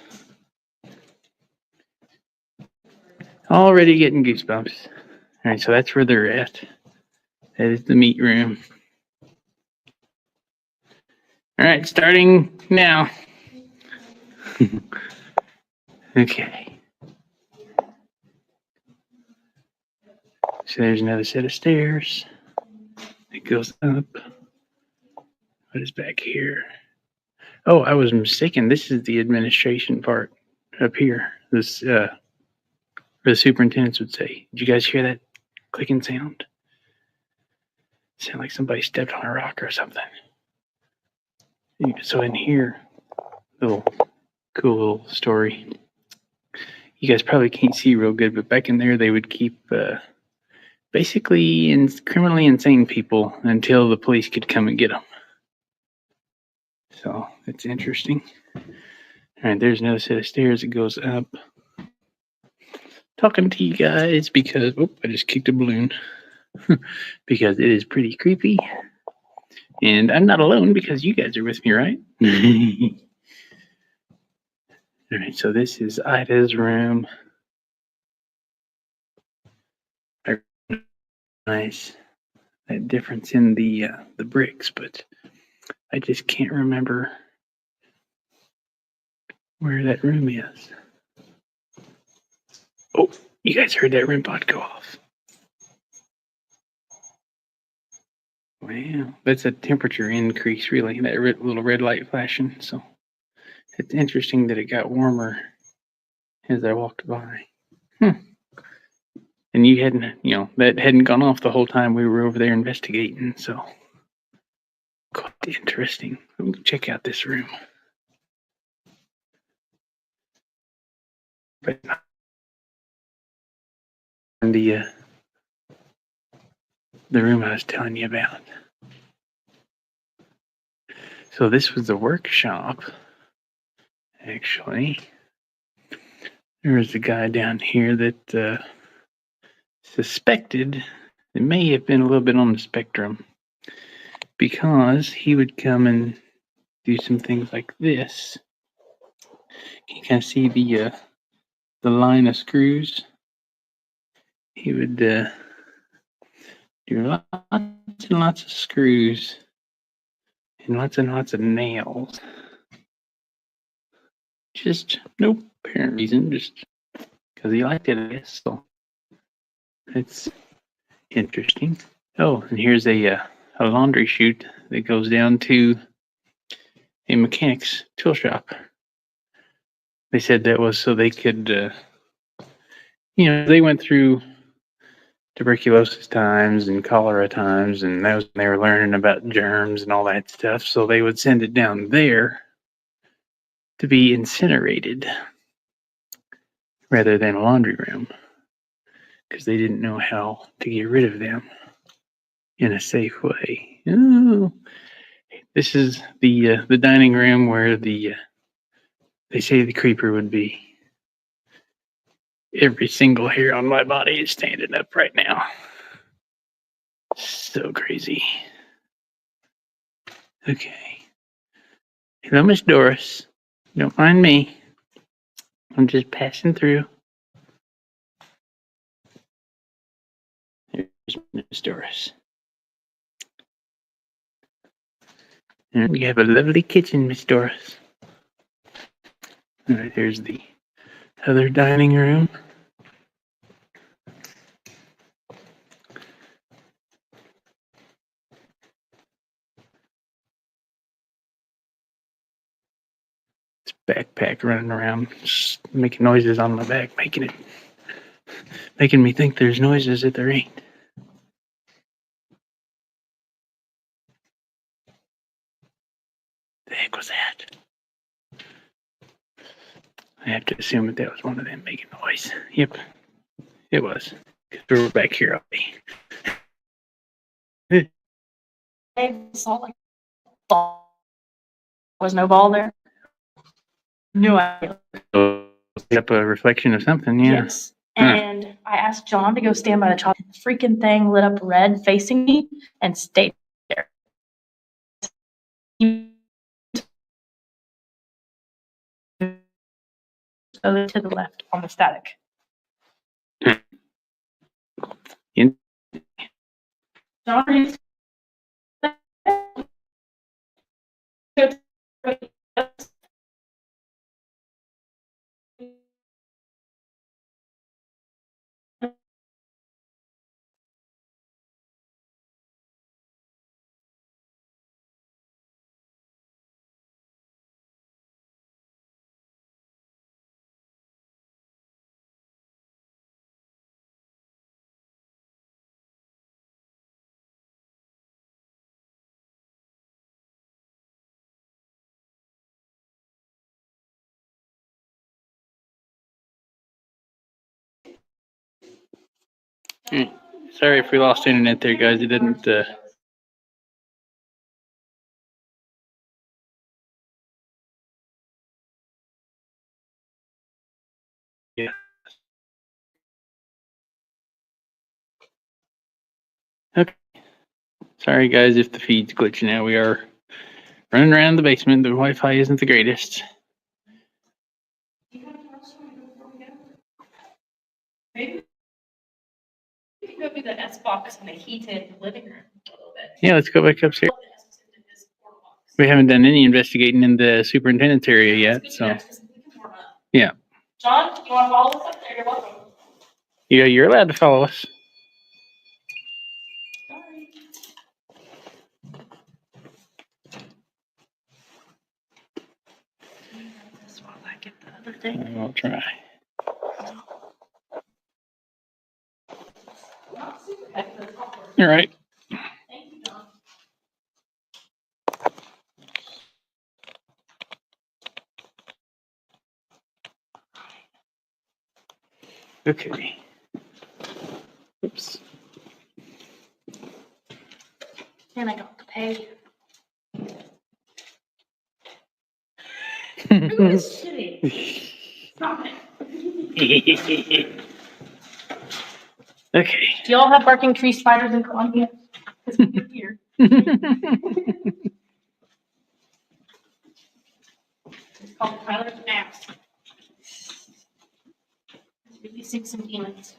Already getting goosebumps. All right, so that's where they're at. That is the meat room. All right, starting now. Okay. So there's another set of stairs. It goes up. What is back here? Oh, I was mistaken. This is the administration part up here. This, where the superintendents would say. Did you guys hear that clicking sound? Sound like somebody stepped on a rock or something. So in here, little cool little story. You guys probably can't see real good, but back in there they would keep basically criminally insane people until the police could come and get them. So it's interesting. All right, there's another set of stairs that goes up. Talking to you guys because I just kicked a balloon because it is pretty creepy. And I'm not alone because you guys are with me, right? All right, so this is Ida's room. I recognize that difference in the bricks, but I just can't remember where that room is. Oh, you guys heard that REM pod go off. Wow, that's a temperature increase, really. That little red light flashing. So it's interesting that it got warmer as I walked by. And you hadn't, that hadn't gone off the whole time we were over there investigating. So quite interesting. Let me check out this room. But the room I was telling you about. So this was the workshop. Actually, there was a guy down here that suspected it may have been a little bit on the spectrum, because he would come and do some things like this. You can see the line of screws. He would do lots and lots of screws and lots of nails. Just no apparent reason, just because he liked it, I guess. So it's interesting. Oh, and here's a laundry chute that goes down to a mechanic's tool shop. They said that was so they could, they went through tuberculosis times and cholera times, and that was when they were learning about germs and all that stuff. So they would send it down there to be incinerated rather than a laundry room, because they didn't know how to get rid of them in a safe way. Oh, this is the dining room where they say the creeper would be. Every single hair on my body is standing up right now. So crazy. Okay. Hello, Miss Doris. Don't mind me. I'm just passing through. Here's Miss Doris. And you have a lovely kitchen, Miss Doris. All right, here's the other dining room. It's backpack running around, just making noises on my back, making me think there's noises that there ain't. The heck was that? I have to assume that was one of them making noise. Yep, it was. Because we were back here already. I saw like ball. There was no ball there. No idea. So, up a reflection of something, yeah. Yes. And I asked John to go stand by the chalk. The freaking thing lit up red facing me and stayed there. To the left on the static. John, Sorry if we lost internet there, guys. It didn't. Yeah. Okay. Sorry, guys, if the feed's glitching out. We are running around the basement. The Wi-Fi isn't the greatest. go through the S box in the heated living room a little bit. Yeah, let's go back upstairs. We haven't done any investigating in the superintendent's area yet, so yeah. John, you want to follow us up there? You're welcome. Yeah, you're allowed to follow us. Sorry. This while I get the other thing. I'll try. Not super heavy, but it's awkward. All right. Thank you, John. Okay. Oops. And I got to pay. Who is shitty? Stop it. Okay. Do y'all have barking tree spiders in Columbia? Because we do here. It's called Tyler's Maps. It's releasing some demons.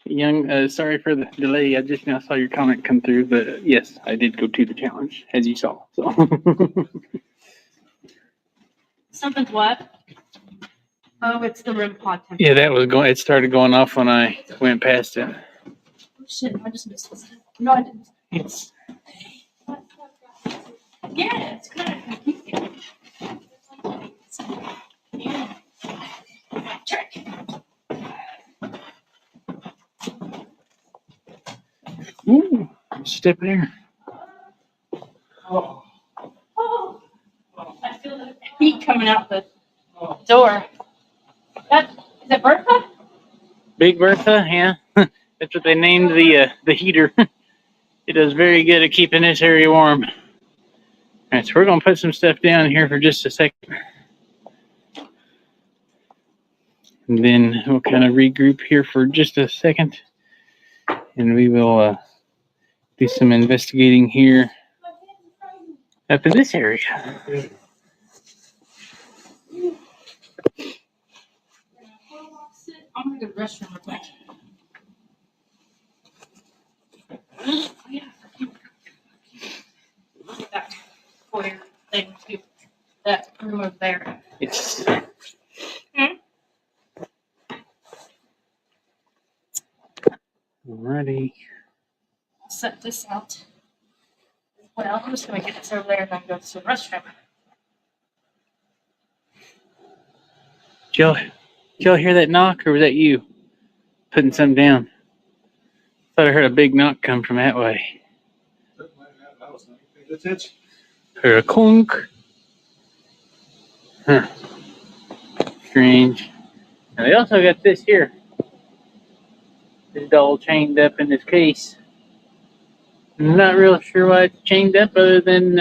Young, sorry for the delay. I just now saw your comment come through, but yes, I did go to the challenge, as you saw. So. Something's what? Oh, it's the REM pod temperature. Yeah, that was going. It started going off when I went past it. Oh, shit, I just missed this. No, I didn't. It's Yeah, it's kind of confusing. Yeah. Trick. ooh, step there. Oh. I feel the heat coming out the door. Is it Bertha? Big Bertha, yeah. That's what they named the heater. It does very good at keeping this area warm. All right, so we're gonna put some stuff down here for just a second, and then we'll kind of regroup here for just a second, and we will do some investigating here up in this area. I'm gonna go to the restroom real quick. Oh, yeah. Look at that foyer thing too. That room over there. Yes. Alrighty. I'll set this out. Well, I'm just gonna get this over there and then go to the restroom. Did y'all hear that knock, or was that you putting something down? Thought I heard a big knock come from that way. Heard a clunk. Huh. Strange. And they also got this here. This doll chained up in this case. I'm not real sure why it's chained up, other than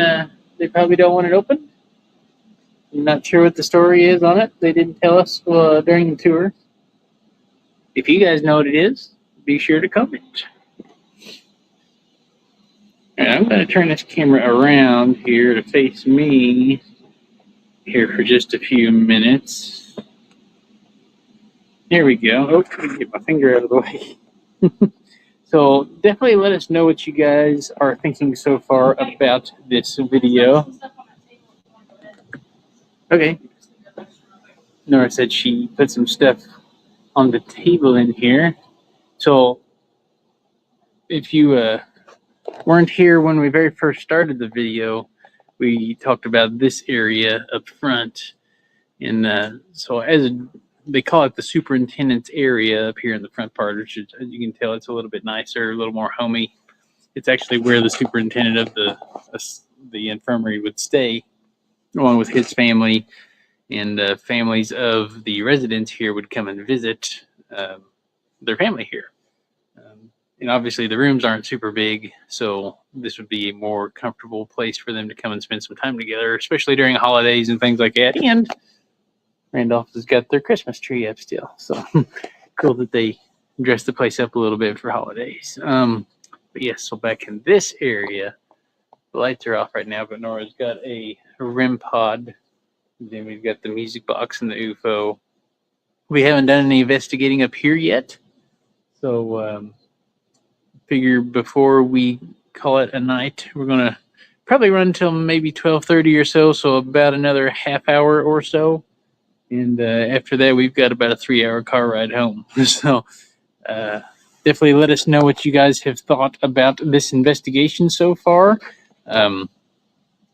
they probably don't want it open. I'm not sure what the story is on it. They didn't tell us during the tour. If you guys know what it is, be sure to comment. And I'm going to turn this camera around here to face me here for just a few minutes. Here we go. Oh, let me get my finger out of the way. So definitely let us know what you guys are thinking so far about this video. Okay. Nora said she put some stuff on the table in here. So if you weren't here when we very first started the video, we talked about this area up front. And so they call it the superintendent's area up here in the front part, which is, as you can tell, it's a little bit nicer, a little more homey. It's actually where the superintendent of the infirmary would stay, along with his family, and families of the residents here would come and visit their family here. And obviously the rooms aren't super big, so this would be a more comfortable place for them to come and spend some time together, especially during holidays and things like that. And Randolph has got their Christmas tree up still, so cool that they dressed the place up a little bit for holidays. But yes, so back in this area, the lights are off right now, but Nora's got a REM pod. Then we've got the music box and the UFO. We haven't done any investigating up here yet, So figure before we call it a night, we're gonna probably run until maybe 12:30 or so. So about another half hour or so, and after that, we've got about a 3-hour car ride home. So definitely let us know what you guys have thought about this investigation so far.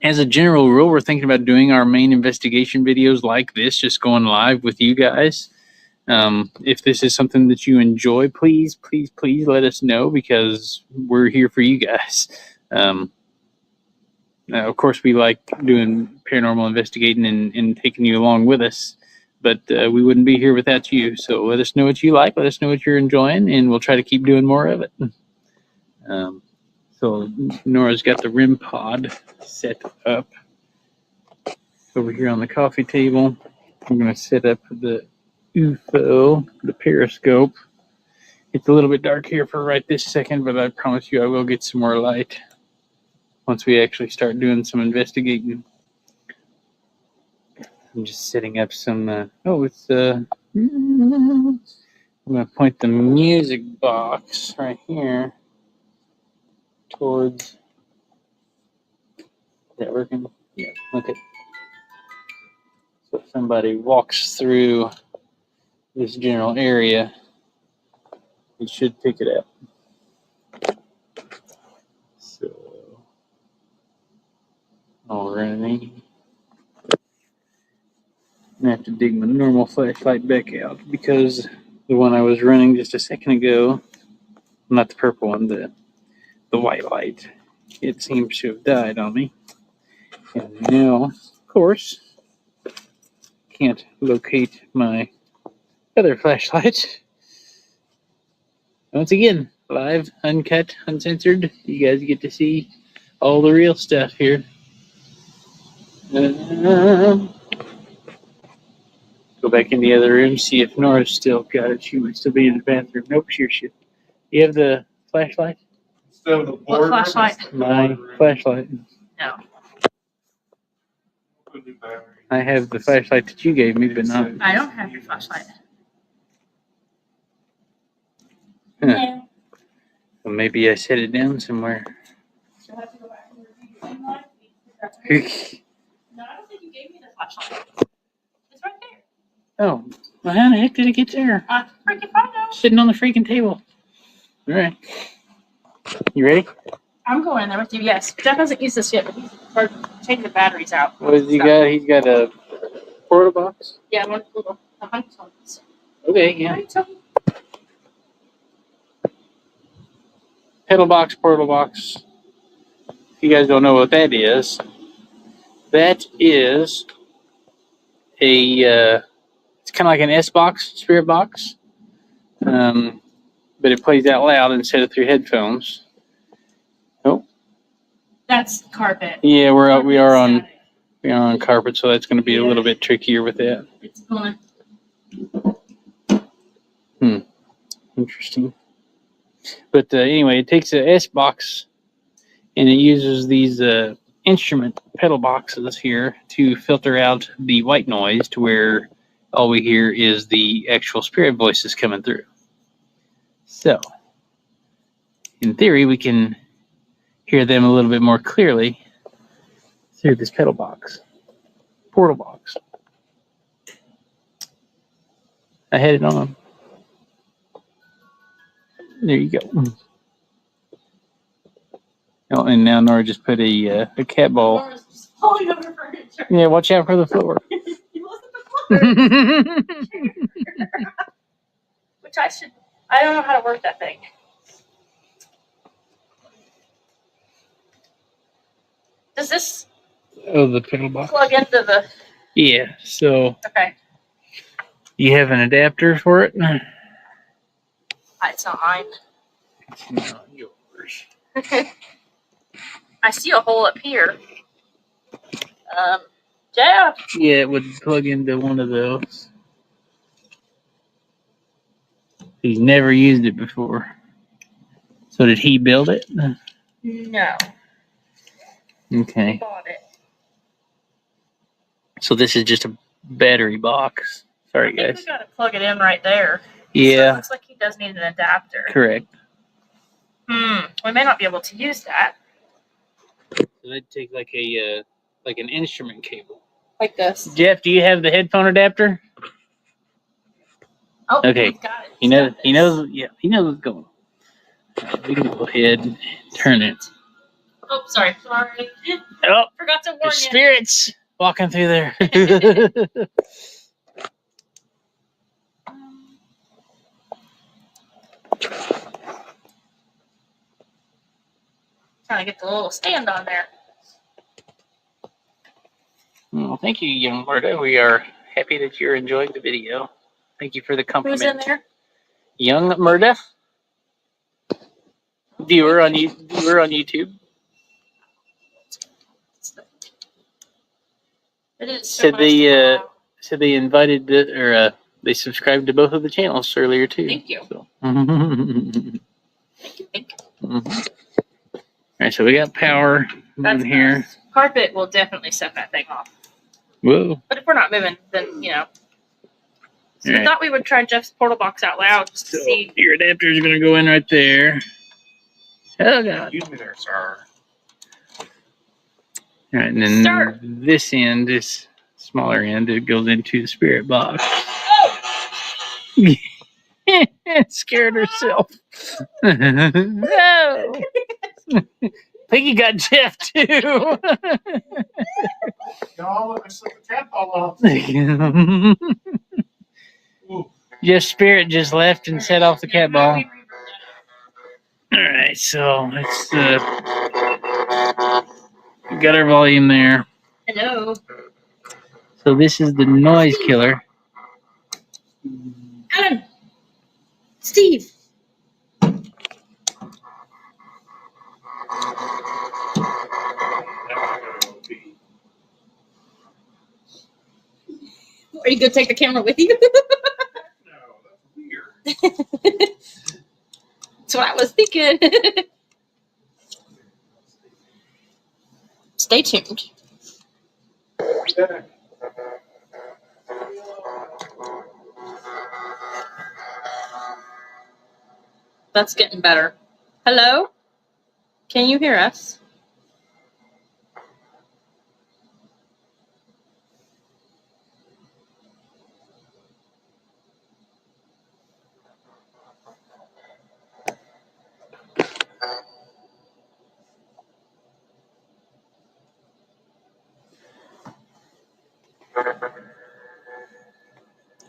As a general rule, we're thinking about doing our main investigation videos like this, just going live with you guys. If this is something that you enjoy, please let us know, because we're here for you guys. Of course, we like doing paranormal investigating and taking you along with us, but we wouldn't be here without you. So let us know what you like, let us know what you're enjoying, and we'll try to keep doing more of it. So Nora's got the REM pod set up over here on the coffee table. I'm going to set up the UFO, the periscope. It's a little bit dark here for right this second, but I promise you I will get some more light once we actually start doing some investigating. I'm just setting up some, I'm going to point the music box right here towards, is that working? Yeah, okay. So if somebody walks through this general area, it should pick it up. So, alrighty. I'm gonna have to dig my normal flashlight back out, because the one I was running just a second ago, not the purple one, the white light, it seems to have died on me. And now, of course, can't locate my other flashlight. Once again, live, uncut, uncensored. You guys get to see all the real stuff here. Go back in the other room, see if Nora's still got it. She might still be in the bathroom. Nope, here she is. You have the flashlight? Still the What board. flashlight? My flashlight. No. I have the flashlight that you gave me, but not. I don't have your flashlight. Huh. No. Well, maybe I set it down somewhere. She'll have to go back and review the same line. No, I don't think you gave me the flashlight. It's right there. Oh, well, how the heck did it get there? I freaking found out. Sitting on the freaking table. All right. You ready? I'm going in there with you, yes. Jeff hasn't used this yet, but he's changing the batteries out. What has he got? He's got a portal box? Yeah, one little, a hundred tons. Okay, yeah. Right, so Pedal box, portal box. If you guys don't know what that is a, it's kind of like an S box, spirit box. But it plays out loud instead of through headphones. Oh, that's carpet. yeah, we are on carpet, so that's going to be a little bit trickier with that. It's gonna. Interesting. But anyway, it takes a S box and it uses these instrument pedal boxes here to filter out the white noise to where all we hear is the actual spirit voices coming through. So, in theory, we can hear them a little bit more clearly through this pedal box, portal box. I had it on. There you go. Oh, and now Nora just put a cat ball. Laura's just falling over furniture. Yeah, watch out for the floor. You lost the floor. Which I don't know how to work that thing. Does this Oh, the pedal box. plug into the? Yeah, so Okay, you have an adapter for it? it's not mine. It's not yours. I see a hole up here. Yeah. Yeah, it would plug into one of those. He's never used it before. So did he build it? No. Okay. Bought it. So this is just a battery box. Sorry, I think guys. we gotta plug it in right there. So it Yeah, looks like he does need an adapter. correct. We may not be able to use that. So that'd take like an instrument cable. Like this. Jeff, do you have the headphone adapter? Oh, Okay. he's got it. He knows. He knows. Yeah, he knows what's going on. All right, we can go ahead and turn it. Oh, sorry. Sorry. Oh, Forgot to warn there's you. spirits walking through there. Trying to get the little stand on there. Well, thank you, young Marta. We are happy that you're enjoying the video. Thank you for the compliment. Who's in there? Young Murda, viewer on YouTube, It is so said nice to go out. they invited they subscribed to both of the channels earlier too. Thank you. So. Thank you. Thank you. All right, so we got power That's in here. nice. Carpet will definitely set that thing off. Whoa! But if we're not moving, then So All I right. thought we would try Jeff's portal box out loud just to So see. your adapter is gonna go in right there. Oh god! Excuse me there, sir. All right, and then Sir. this end, this smaller end, it goes into the spirit box. Scared herself. No. Piggy got Jeff too. Y'all, I set the cat ball off. Ooh. Jeff's spirit just left and set off the cat ball. All right, so let's we got our volume there. Hello. So this is the noise killer. Alan. Steve. Are you going to take the camera with you? No, that's weird. That's what I was thinking. Stay tuned. Yeah. That's getting better. Hello? Can you hear us?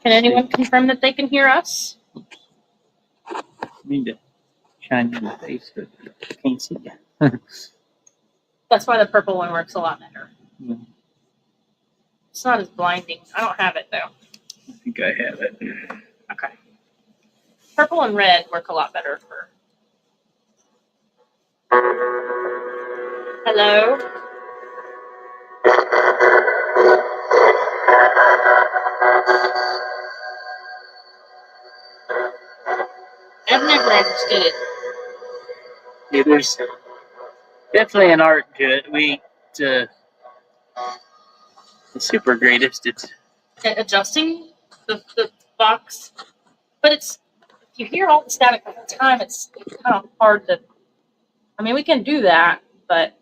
Can anyone confirm that they can hear us? Need to shine in the face, but can't see you. That's why the purple one works a lot better. Yeah. It's not as blinding. I don't have it though. I think I have it. Okay. Purple and red work a lot better for. Hello? I've never understood it. Yeah, there's definitely an art to it. The super greatest. It's Adjusting the box. But if you hear all the static the whole time, it's kind of hard to. I mean, we can do that, but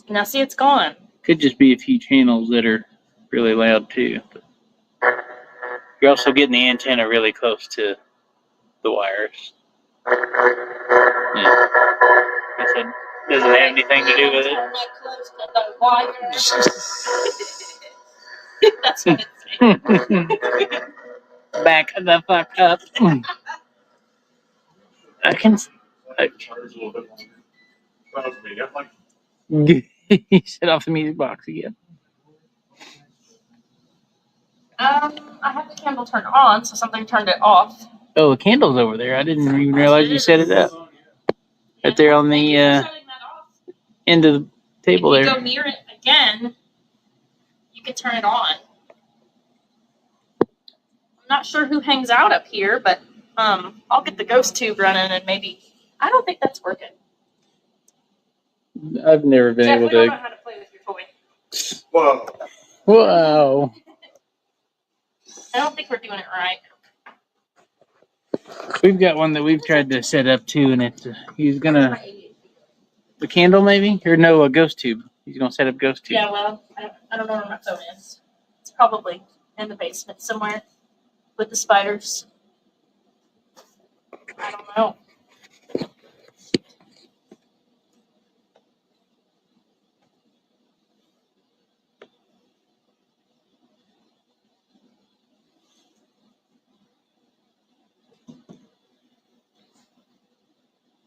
now see, it's gone. could just be a few channels that are really loud too. But you're also getting the antenna really close to the wires. Yeah. Guess it doesn't have anything to do with it. Turn that close to the wire. That's what it's saying. Back the fuck up. I can. Charge a little bit longer. Well, for me, that's like He set off the music box again. I have the candle turned on, so something turned it off. Oh, the candle's over there. I didn't even realize you set it up. Right there on Thank the you for shutting that off. end of the table If you there. go near it again, you can turn it on. I'm not sure who hangs out up here, but I'll get the ghost tube running and maybe. I don't think that's working. I've never been Jeff, able we don't know to. how to play with your toy. whoa. Wow. I don't think we're doing it right. We've got one that we've tried to set up too, and he's gonna the candle maybe or no a ghost tube. He's gonna set up ghost tube. Yeah, well, I don't know where my phone is. It's probably in the basement somewhere with the spiders. I don't know.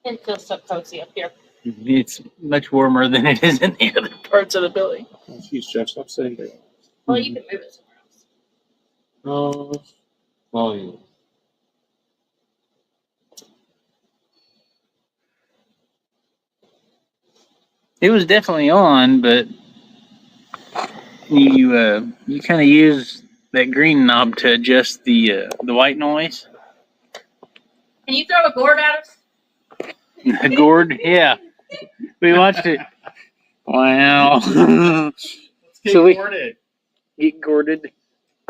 It feels so cozy up here. It's much warmer than it is in the other parts of the building. She's just upside down. Well, you can move it somewhere else. Oh, volume. It was definitely on, but you kind of use that green knob to adjust the white noise. Can you throw a gourd at us? The gourd, yeah. We watched it. Wow. Let's So we- it. Get gourded.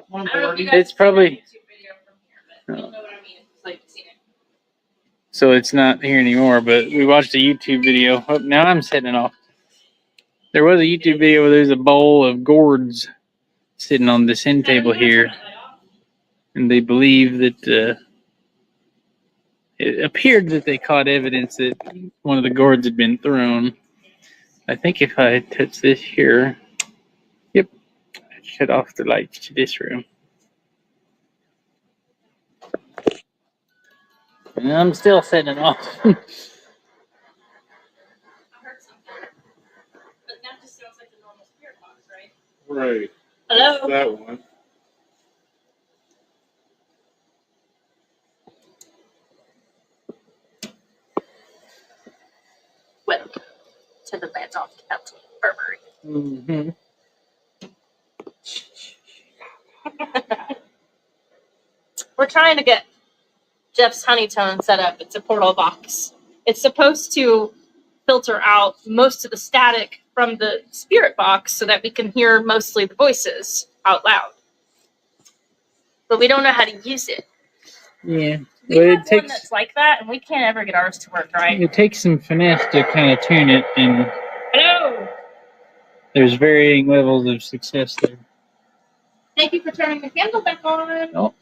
One I don't know if you board. guys It's probably- can see a YouTube video from here, but you'll know what I mean. It's like seeing it. So it's not here anymore, but we watched a YouTube video. Oh, now I'm setting it off. There was a YouTube video where there's a bowl of gourds sitting on this end table here, and they believe that it appeared that they caught evidence that one of the gourds had been thrown. I think if I touch this here, yep, I shut off the lights to this room. And I'm still setting it off. I heard something. But that just sounds like the normal spirit box, right? Right. Hello? That one. Welcome to the Randolph County Infirmary. We're trying to get Jeff's honeytone set up. It's a portal box. It's supposed to filter out most of the static from the spirit box so that we can hear mostly the voices out loud. But we don't know how to use it. Yeah, We but have it one takes that's like that, and we can't ever get ours to work right. it takes some finesse to kind of tune it, and Hello! there's varying levels of success there. Thank you for turning the candle back on. Oh,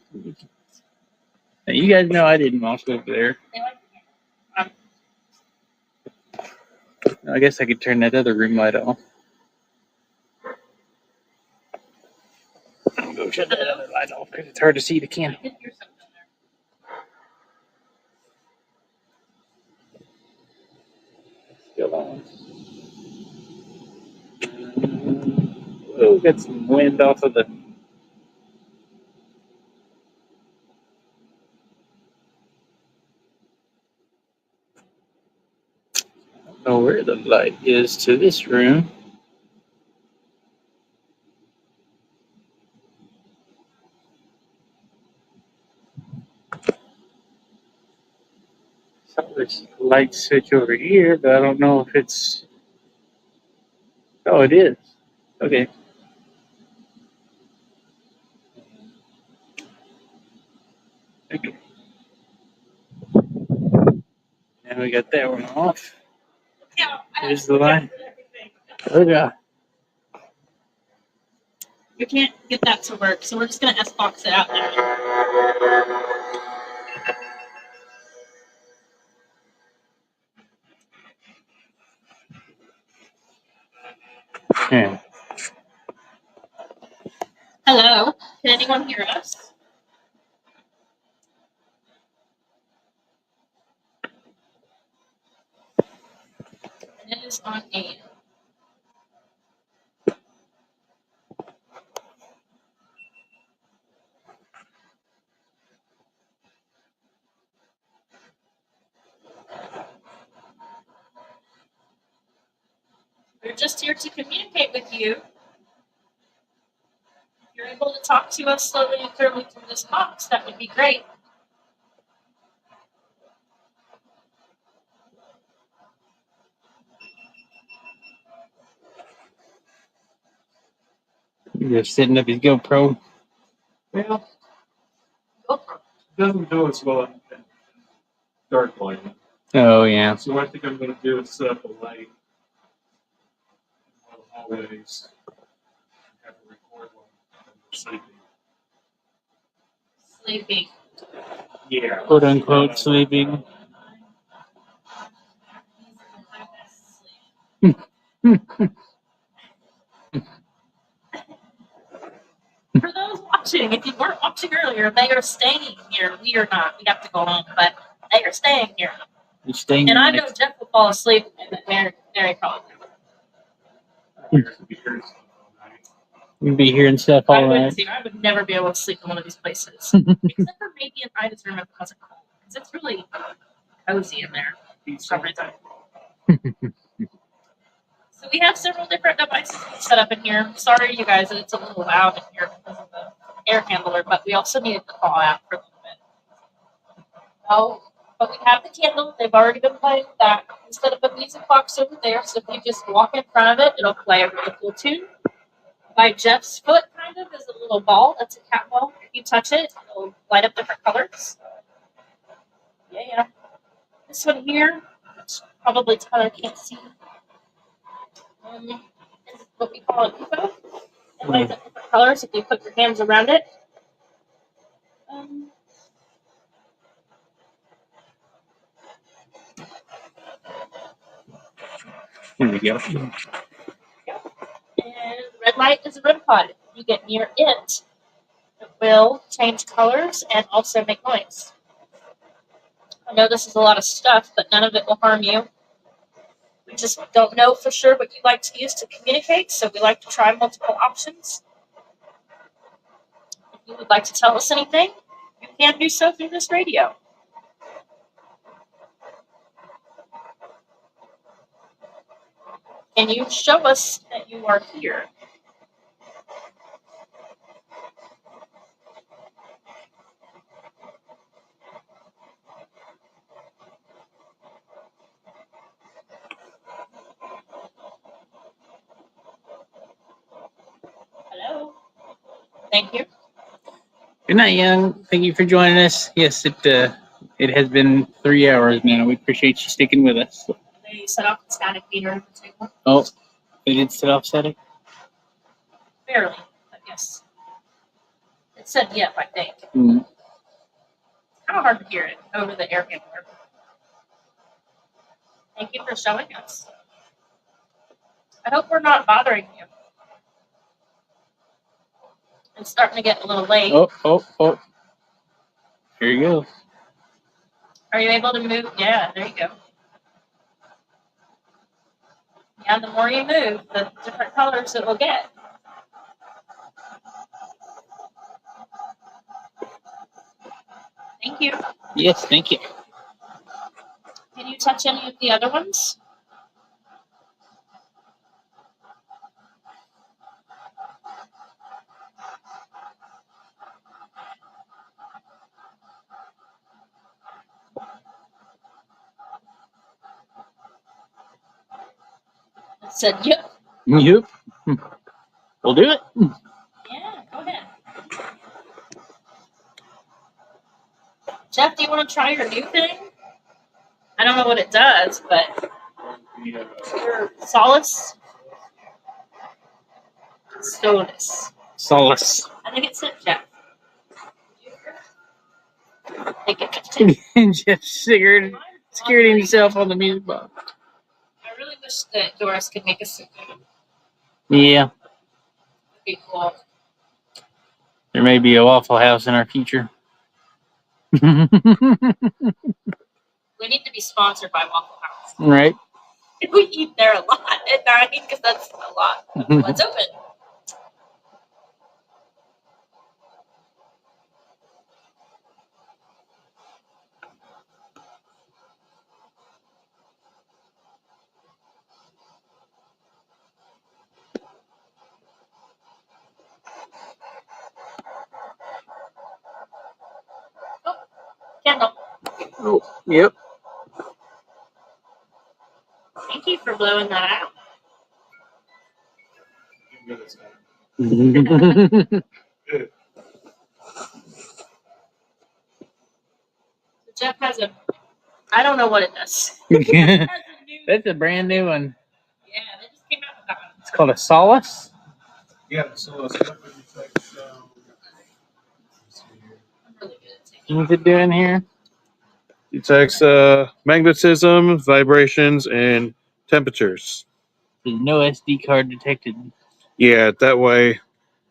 you guys know I didn't walk over there. I guess I could turn that other room light off. I'll go shut that other light off because it's hard to see the candle. I can hear something there. Still on. Oh, got some wind off of the. I don't know where the light is to this room. Saw this light switch over here, but I don't know if it's. Oh, it is. Okay. Okay. Now we got that one off. Yeah, Here's the light. Oh yeah. We can't get that to work, so we're just gonna S-box it out now. Yeah. Hello? Can anyone hear us? It is on 8. We're just here to communicate with you. If you're able to talk to us slowly and clearly through this box, that would be great. You're setting up his GoPro. Well, Go for it. it doesn't do as well. dark lighting. Oh yeah. So what I think I'm going to do is set up a light in the hallways. Have a record one when we're sleeping. Sleeping. Yeah. Quote unquote sleeping. For those watching, if you weren't watching earlier, they are staying here. We are not. We have to go home, but they are staying here. You're staying And I the know Jeff will fall asleep, and Mary probably will. You'll be hearing stuff I all wouldn't right. see. I would never be able to sleep in one of these places, except for maybe in Ida's room if it wasn't cold, because it's really cozy in there for some reason. So we have several different devices set up in here. Sorry, you guys, that it's a little loud in here because of the air handler, but we also needed to thaw out for a little bit. Oh, but we have the candle. They've already been playing with that. Instead of a music box over there, so if you just walk in front of it, it'll play a really cool tune. By Jeff's foot, kind of, is a little ball. That's a cat ball. If you touch it, it'll light up different colors. Yeah. This one here, which probably Tyler can't see, is what we call an UFO. It lights up different colors if you put your hands around it. Here we go. And red light is a REM pod. If you get near it, it will change colors and also make noise. I know this is a lot of stuff, but none of it will harm you. We just don't know for sure what you like to use to communicate, so we like to try multiple options. If you would like to tell us anything, you can do so through this radio. Can you show us that you are here? Hello? Thank you. Good night, Young. Thank you for joining us. Yes, it has been 3 hours now. We appreciate you sticking with us. They set off the static meter on the table. Oh, they did set off static? Barely, but yes. It said yep, I think. Mm. It's kind of hard to hear it over the air handler. Thank you for showing us. I hope we're not bothering you. It's starting to get a little late. Oh. Here you go. Are you able to move? Yeah, there you go. Yeah, the more you move, the different colors it will get. Thank you. Yes, thank you. Can you touch any of the other ones? It said yep. Yep. We'll do it. Yeah, go ahead. Jeff, do you want to try your new thing? I don't know what it does, but your solace? Stillness. Solace. I think it said Jeff. I think it Jeff scared himself on the music box. I really wish that Doris could make us Yeah. It'd be cool. There may be a Waffle House in our future. We need to be sponsored by Waffle House. Right. We eat there a lot at night because that's a lot. Let's open. Oh, candle. Oh, yep. Thank you for blowing that out. Jeff has a I don't know what it does. That's a new- That's a brand new one. Yeah, they just came out with that one. It's called a solace. Yeah, so it's definitely detects, I'm really good at taking. What's it doing here? detects magnetism, vibrations, and temperatures. There's no SD card detected. Yeah, that way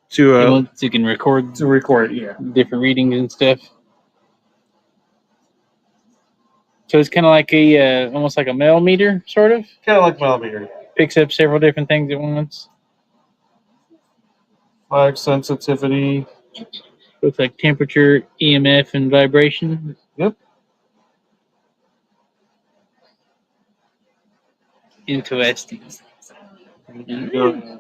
So you can record to record. Yeah. different readings and stuff. So it's kind of like a almost like a mail meter, sort of. Kind of like millimeter. Picks up several different things at once. Flag sensitivity. Looks like temperature, EMF, and vibration. Yep. Interesting. Go.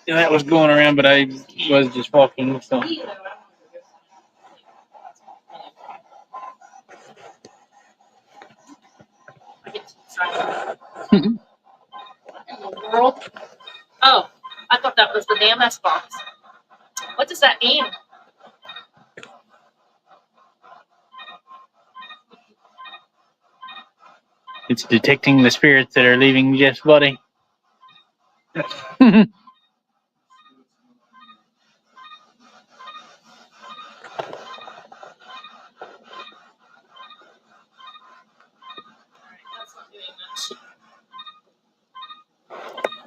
Yeah, that was going around, but I was just walking. So I get to decide. What in the world? Oh, I thought that was the damn S box. What does that mean? it's detecting the spirits that are leaving Jeff's body. That's not doing much.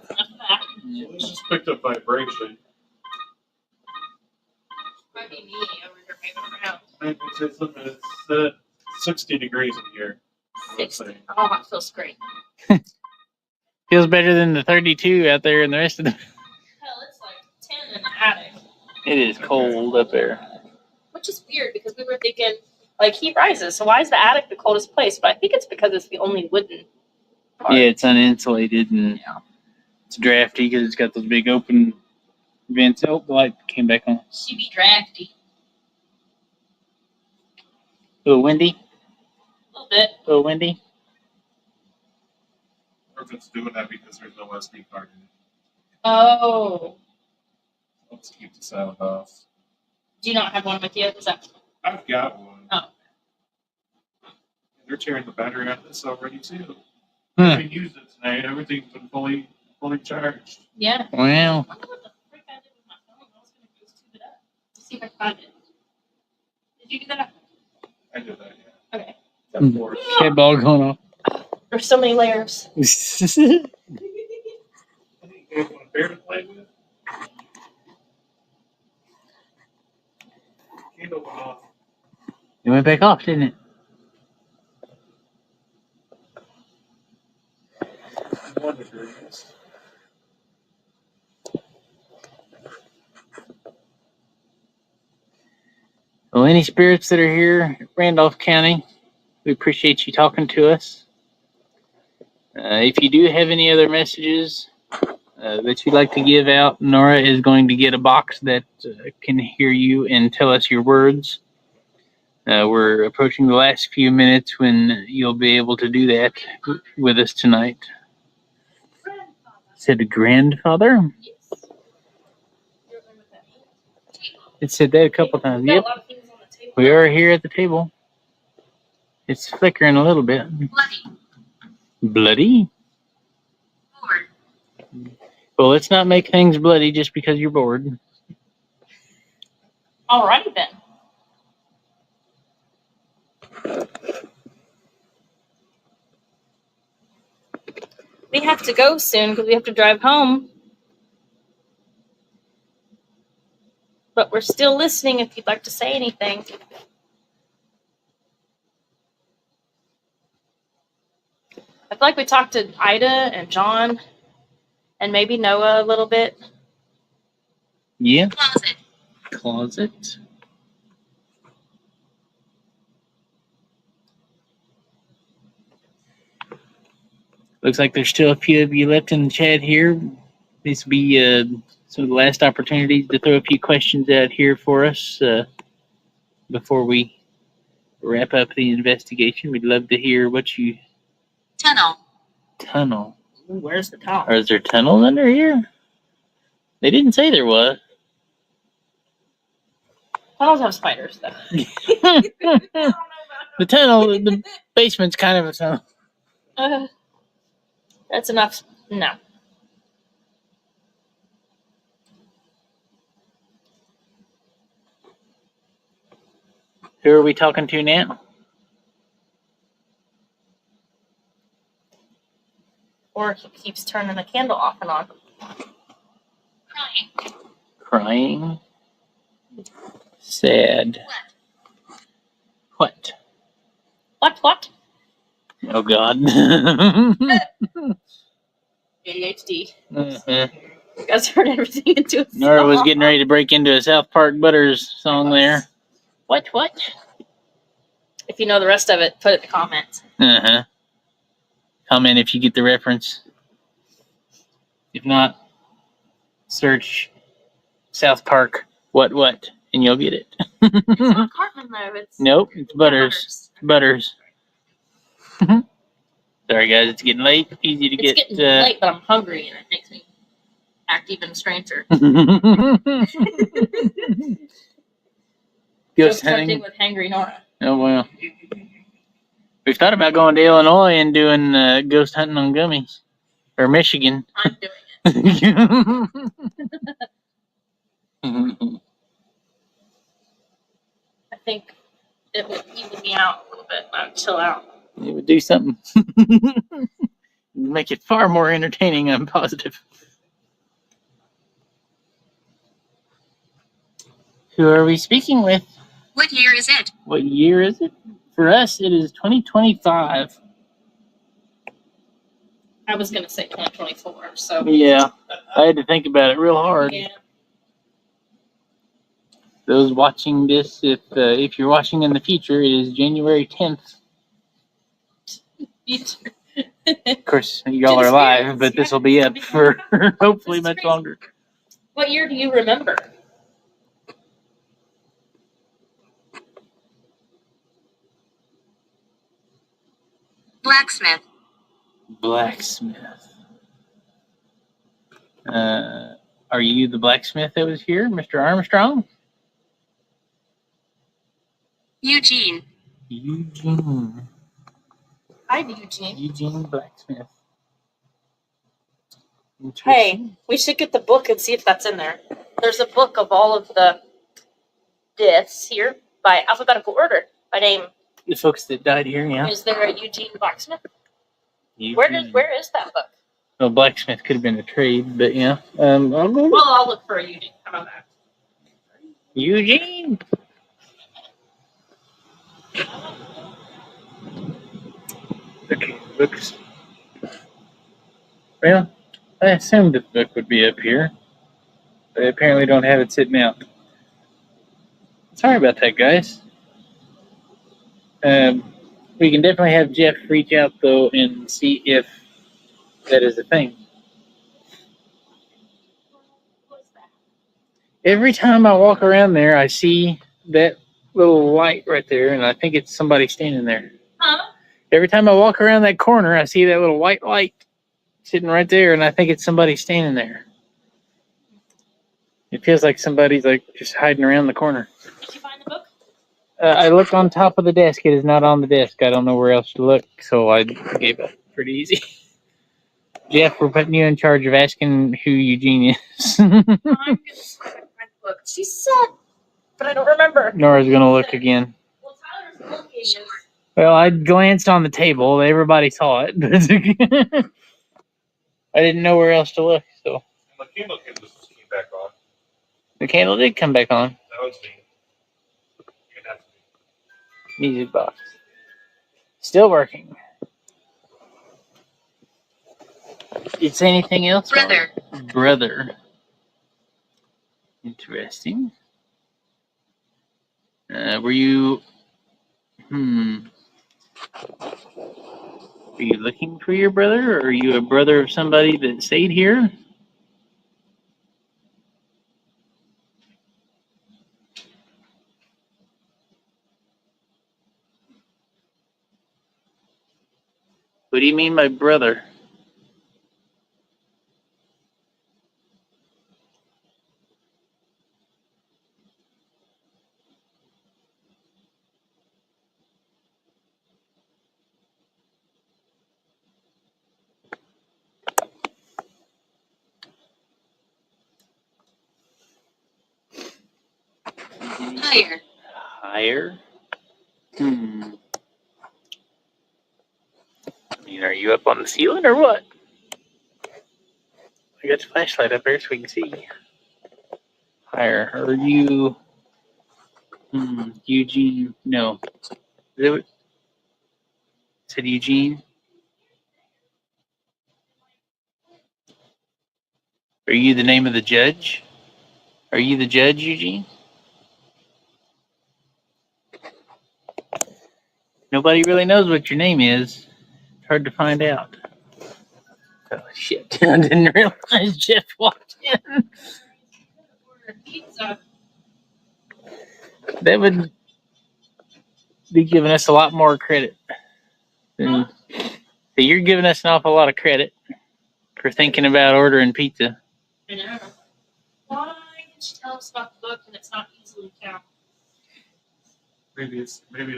Enough of that. This just picked up vibration. Might be me over here moving around. Magnetism is at 60 degrees in here. 60. Oh, that feels great. Feels better than the 32 out there and the rest of the. Hell, it's like 10 in the attic. It is cold up there. Which is weird because we were thinking, like, heat rises, so why is the attic the coldest place? But I think it's because it's the only wooden part. Yeah, it's uninsulated and it's drafty because it's got those big open vents. Oh, the light came back on. She be drafty. A little windy. A little bit. A little windy. Or if it's doing that because there's no SD card in it. Oh. Let's keep the sound off. Do you not have one with you? Is that... I've got one. Oh. They're tearing the battery out of this already too. Huh. We used it tonight. Everything's been fully charged. Yeah. Well, I wonder what the frick I did with my phone. I was going to go tube it up. Let's see if I can find it. Did you do that? I did that, yeah. Okay. Got four. cat ball going off. There's so many layers. You guys want a bear to play with? Candle went off. It went back off, didn't it? I wondered, yes. Well, any spirits that are here at Randolph County, we appreciate you talking to us. If you do have any other messages that you'd like to give out, Nora is going to get a box that can hear you and tell us your words. We're approaching the last few minutes when you'll be able to do that with us tonight. Said grandfather? Yes. You remember what that means? It said that a couple times. We've got Yep, a lot of things on the table. we are here at the table. It's flickering a little bit. Bloody. Bloody? Bored. Well, let's not make things bloody just because you're bored. Alrighty then. We have to go soon because we have to drive home. But we're still listening if you'd like to say anything. I feel like we talked to Ida and John and maybe Noah a little bit. Yeah. Closet. Closet. Looks like there's still a few of you left in the chat here. This will be some of the last opportunities to throw a few questions out here for us before we wrap up the investigation. We'd love to hear what you... Tunnel. Tunnel. Ooh, where's the top? Or is there tunnels under here? They didn't say there was. Tunnels have spiders, though. The tunnel, the basement's kind of a tunnel. That's enough. No. Who are we talking to now? Or he keeps turning the candle off and on. Crying. Sad. What? What? Oh, God. ADHD. Mhm. You guys heard everything into a Nora was song. getting ready to break into a South Park Butters song there. What? If you know the rest of it, put it in the comments. Uh-huh. Comment if you get the reference. If not, search South Park what, and you'll get it. It's not Cartman, though. It's Nope, it's Butters. Butters. Sorry, guys, it's getting late. Easy to It's get. getting late, but I'm hungry, and it makes me act even stranger. Ghost hunting hunting. with Hangry Nora. Oh, well. We've thought about going to Illinois and doing ghost hunting on gummies. Or Michigan. I'm doing it. I think it would even me out a little bit. I would chill out. It would do something. Make it far more entertaining, I'm positive. Who are we speaking with? What year is it? What year is it? For us, it is 2025. I was going to say 2024, so. Yeah, I had to think about it real hard. Yeah. Those watching this, if you're watching in the future, it is January 10th. Of course, y'all are live, but this will be up for hopefully much longer. What year do you remember? Blacksmith. Blacksmith. Are you the blacksmith that was here, Mr. Armstrong? Eugene. Eugene. Hi, Eugene. Eugene Blacksmith. Hey, we should get the book and see if that's in there. There's a book of all of the deaths here by alphabetical order. By name. The folks that died here, yeah. Is there a Eugene Blacksmith? Eugene. Where is that book? Well, blacksmith could have been a trade, but yeah. I'll go. Well, I'll look for a Eugene. How about that? Eugene. Okay, books. Well, I assumed the book would be up here, but I apparently don't have it sitting out. Sorry about that, guys. We can definitely have Jeff reach out though and see if that is a thing. Every time I walk around there, I see that little light right there, and I think it's somebody standing there. Huh? Every time I walk around that corner, I see that little white light sitting right there, and I think it's somebody standing there. It feels like somebody's like just hiding around the corner. Did you find the book? I looked on top of the desk. It is not on the desk. I don't know where else to look, so I gave up. Pretty easy. Jeff, we're putting you in charge of asking who Eugene is. I'm gonna see if I can find the book. She said, but I don't remember. Nora's gonna look again. Well, Tyler's looking. Well, I glanced on the table. Everybody saw it, but I didn't know where else to look. So The candle came back on. the candle did come back on. That was me. You're gonna have to Music box still working. Did it say anything else? Brother. Interesting. Were you? Are you looking for your brother, or are you a brother of somebody that stayed here? What do you mean by brother? Higher. Higher? I mean, are you up on the ceiling or what? I got the flashlight up there so we can see. Higher. Are you... Eugene? No. Is that what... Said Eugene? Are you the name of the judge? Are you the judge, Eugene? Nobody really knows what your name is. It's hard to find out. Oh, shit. I didn't realize Jeff walked in. Pizza. That would be giving us a lot more credit. So you're giving us an awful lot of credit for thinking about ordering pizza. I know. Why did she tell us about the book and it's not easily found? Maybe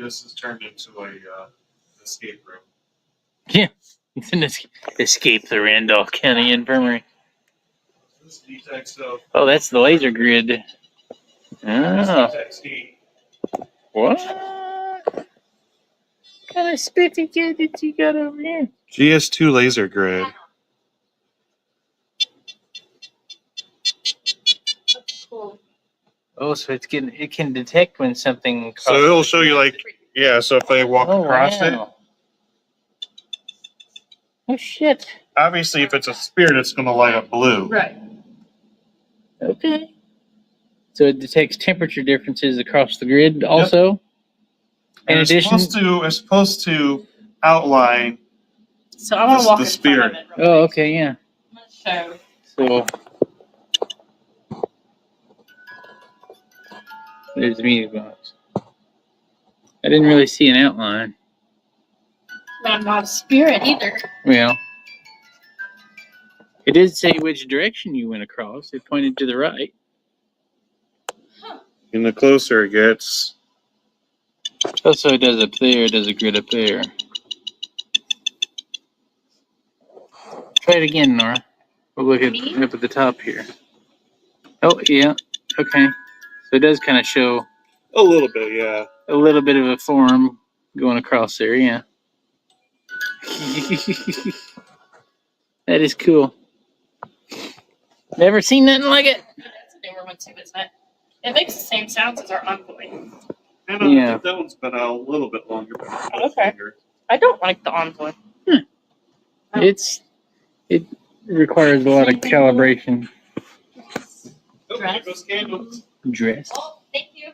this is turned into a escape room. Yeah. It's an escape the Randolph County Infirmary. This detects of Oh, that's the laser grid. Oh, detects heat. what? What kind of spiffy gadgets you got over here? GS2 laser grid. That's cool. Oh, so it can detect when something. So it'll show you like, yeah, so if they walk across it, Oh shit. obviously if it's a spirit, it's going to light up blue. Right. Okay. So it detects temperature differences across the grid also. And In it's addition, supposed to outline. So I want to walk The in spirit. front of it. Real oh, quick. okay, yeah. I'm gonna show. So there's the music box. I didn't really see an outline. I'm not a spirit either. Well, it did say which direction you went across. It pointed to the right. And the closer it gets, Oh, so it does up there. It does a grid up there. Try it again, Nora. We'll look Me? up at the top here. Oh, yeah. Okay. So it does kind of show a little bit, yeah. a little bit of a form going across there, yeah. That is cool. Never seen nothing like it. That's a newer one too, isn't it? It makes the same sounds as our envoy. And Yeah. that one's been a little bit longer. But not much Okay. longer. I don't like the envoy. It requires a lot of calibration. Oh, there goes candles. Dress. Oh, thank you.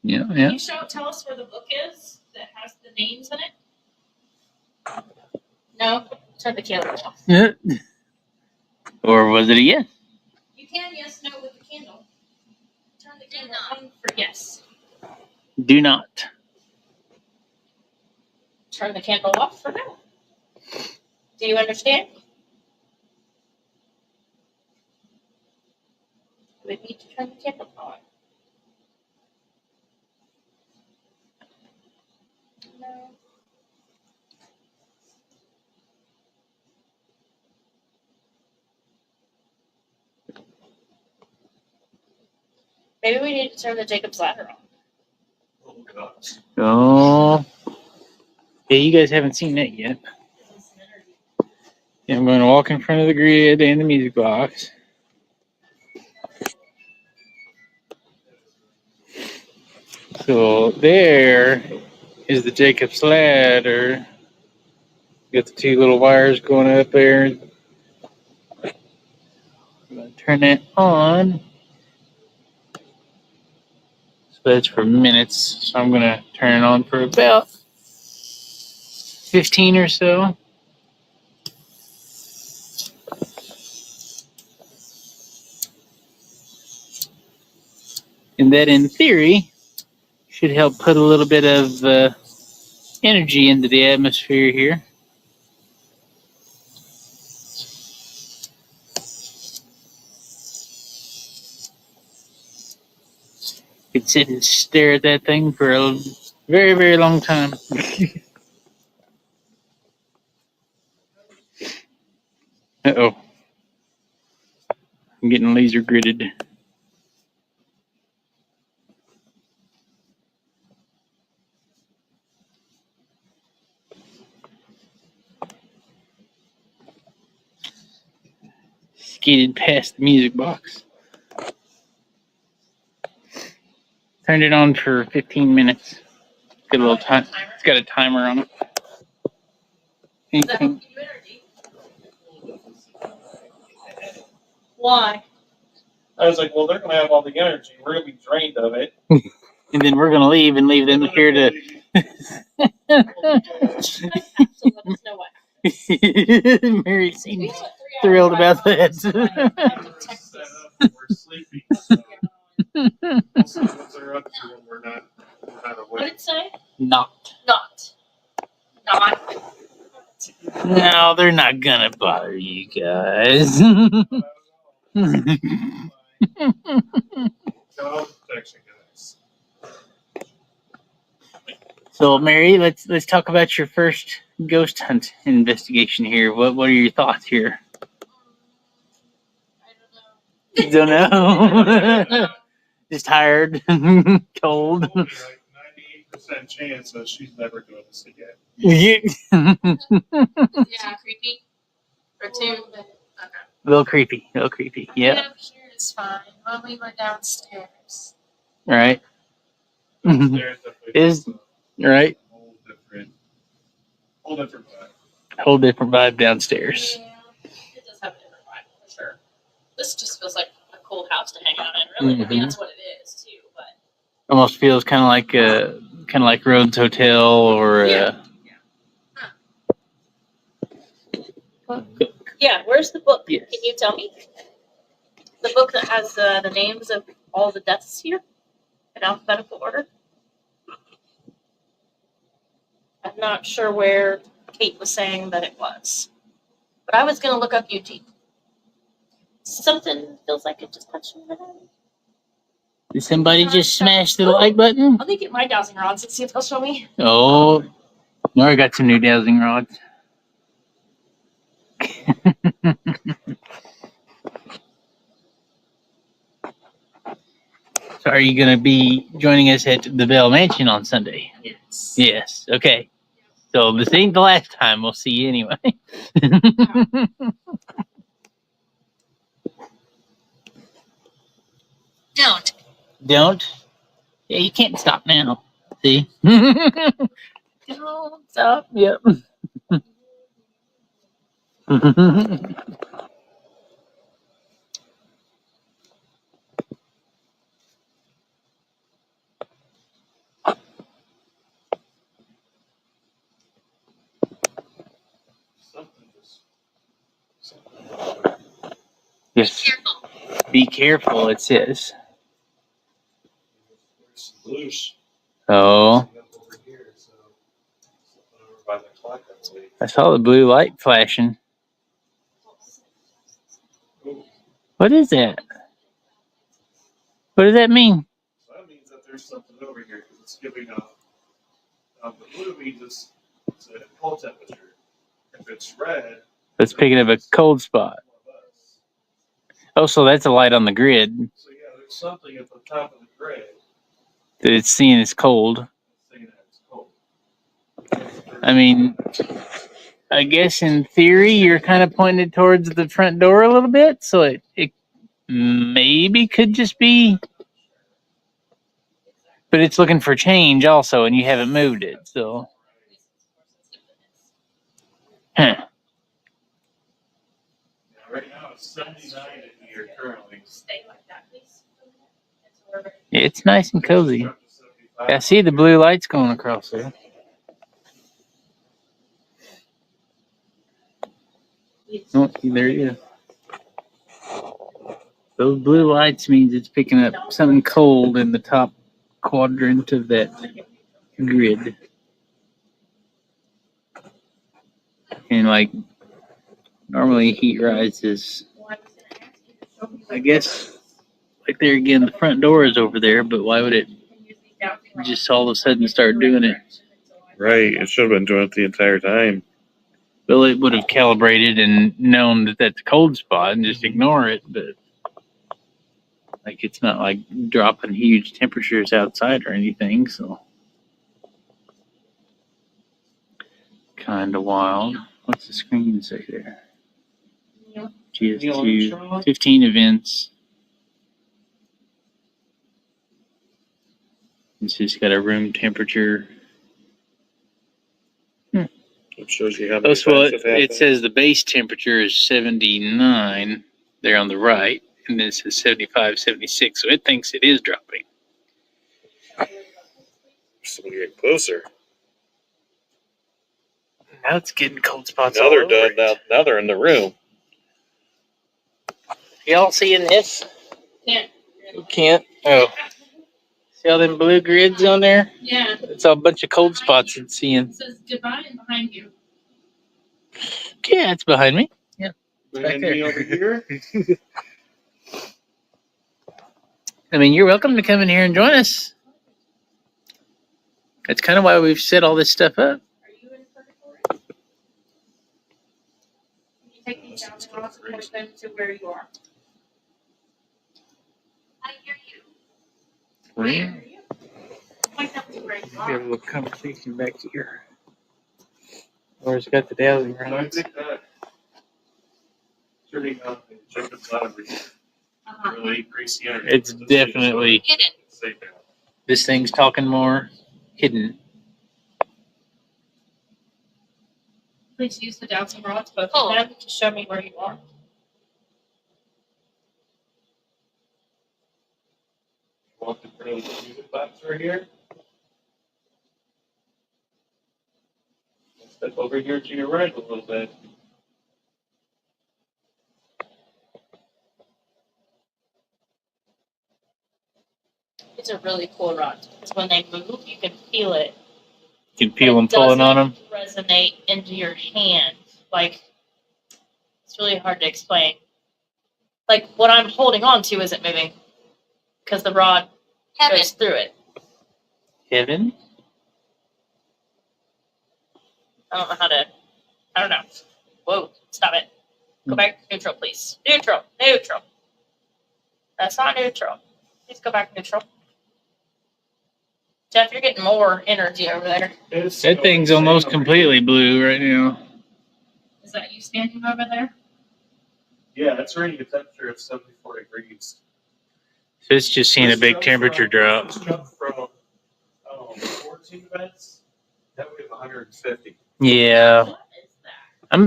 Yeah, Can yeah. you tell us where the book is that has the names in it? No? Turn the candle off. Or was it a yes? You can yes, no with the candle. Turn the candle on for yes. Do not. Turn the candle off for no. Do you understand? We need to turn the candle on. No. Maybe we need to turn the Jacob's ladder on. Oh, gosh. Oh. Yeah, you guys haven't seen that yet. Yeah, I'm going to walk in front of the grid and the music box. So there is the Jacob's ladder. Got the two little wires going up there. I'm going to turn that on. So that's for minutes. So I'm going to turn it on for about 15 or so. And that, in theory, should help put a little bit of energy into the atmosphere here. Could sit and stare at that thing for a very, very long time. Uh-oh. I'm getting laser gridded. skated past the music box. Turned it on for 15 minutes. Good little time. It's got a timer on it. Does that help give you energy? Why? I was like, well, they're going to have all the energy. We're going to be drained of it. And then we're gonna leave and leave them here to. So let us know what. Mary seems thrilled about that. We're sleepy. So we'll see what they're up to when we're not What did awake. it say? Not. Not. No, they're not gonna bother you guys. Child protection, guys. So, Mary, let's talk about your first ghost hunt investigation here. What are your thoughts here? I don't know. Don't know. Just tired, cold. Only like 98% chance that she's never doing this again. Yeah. Yeah, creepy. Or two. Okay. A little creepy. Yeah. Up here is fine. I'll leave her downstairs. Right. Downstairs definitely Is- right. whole different vibe. Whole different vibe downstairs. Yeah, it does have a different vibe for sure. This just feels like a cool house to hang out in. Really, I mean, that's what it is too. But Almost feels kind of like Rhodes Hotel or. Yeah. yeah, where's the book? Yes. Can you tell me? The book that has the names of all the deaths here in alphabetical order. I'm not sure where Kate was saying that it was, but I was gonna look up Eugene. Something feels like it just touched me in the head. Did somebody just smash the like button? Let me get my dowsing rods and see if they'll show me. Oh, Nora got some new dowsing rods. So are you going to be joining us at the Bell Mansion on Sunday? Yes. Yes. Okay. So this ain't the last time we'll see you anyway. Don't. Don't. Yeah, you can't stop now. See? Don't stop. Yep. Yes. Careful. Be careful, it says. Loose. Oh, Up over here, so over by the clock, I believe. I saw the blue light flashing. Ooh, What is that? What does that mean? so that means that there's something over here because it's giving off. The blue means it's a cold temperature. If it's red, It's picking up a cold spot. more of us. Oh, so that's a light on the grid So yeah, there's something at the top of the grid that it's seeing it's cold. that's saying that it's cold. I mean, I guess in theory you're kind of pointed towards the front door a little bit, so it maybe could just be, but it's looking for change also, and you haven't moved it, so. Huh. Yeah, right now it's 79 in here currently. Stay like that, please. It's nice and cozy. I see the blue lights going across there. Oh, there it is. Those blue lights means it's picking up something cold in the top quadrant of that grid. And like normally heat rises, I guess like there again, the front door is over there, but why would it just all of a sudden start doing it? Right, it should have been doing it the entire time. Well, it would have calibrated and known that that's a cold spot and just ignore it, but like it's not like dropping huge temperatures outside or anything, so kind of wild. What's the screen say there? She has 15 events. It's just got a room temperature. It shows you how many Oh, well, times have happened. it says the base temperature is 79 there on the right, and then it says 75, 76. So it thinks it is dropping. Somebody get closer. Now it's getting cold spots. Now all they're over done. it. Now they're in the room. Y'all seeing this? Can't. You can't. Oh. See all them blue grids on there? Yeah. It's a bunch of cold spots it's seeing. It says goodbye and behind you. Yeah, it's behind me. Yeah. Back And there. me over here. I mean, you're welcome to come in here and join us. That's kind of why we've set all this stuff up. Are you in purgatory? Can you take these down and I'll support them to where you are? I hear you. We're Point them to where you have a are. little conversation back here. Nora's got the dowsing I rounds. think that turning on the Jacob's ladder Uh-huh. really increased the energy. It's definitely, Hidden. Safe now. this thing's talking more hidden. Please use the dowsing rods, both Oh. of them, to show me where you are. Walk in front of the music box right here. Step over here to your right a little bit. It's a really cool rod because when they move, you can feel it. You can feel them It pulling on them. doesn't resonate into your hand. Like, it's really hard to explain. Like, what I'm holding on to isn't moving because the rod Heaven. goes through it. Heaven? I don't know how to. I don't know. Whoa, stop it. Go back to neutral, please. Neutral. Neutral. That's not neutral. Please go back to neutral. Jeff, you're getting more energy over there. That thing's almost completely blue right now. Is that you standing over there? Yeah, that's rating a temperature of 74 degrees. So it's just seeing a big temperature drop. This jumped from 14 events. That would have 150. Yeah. What is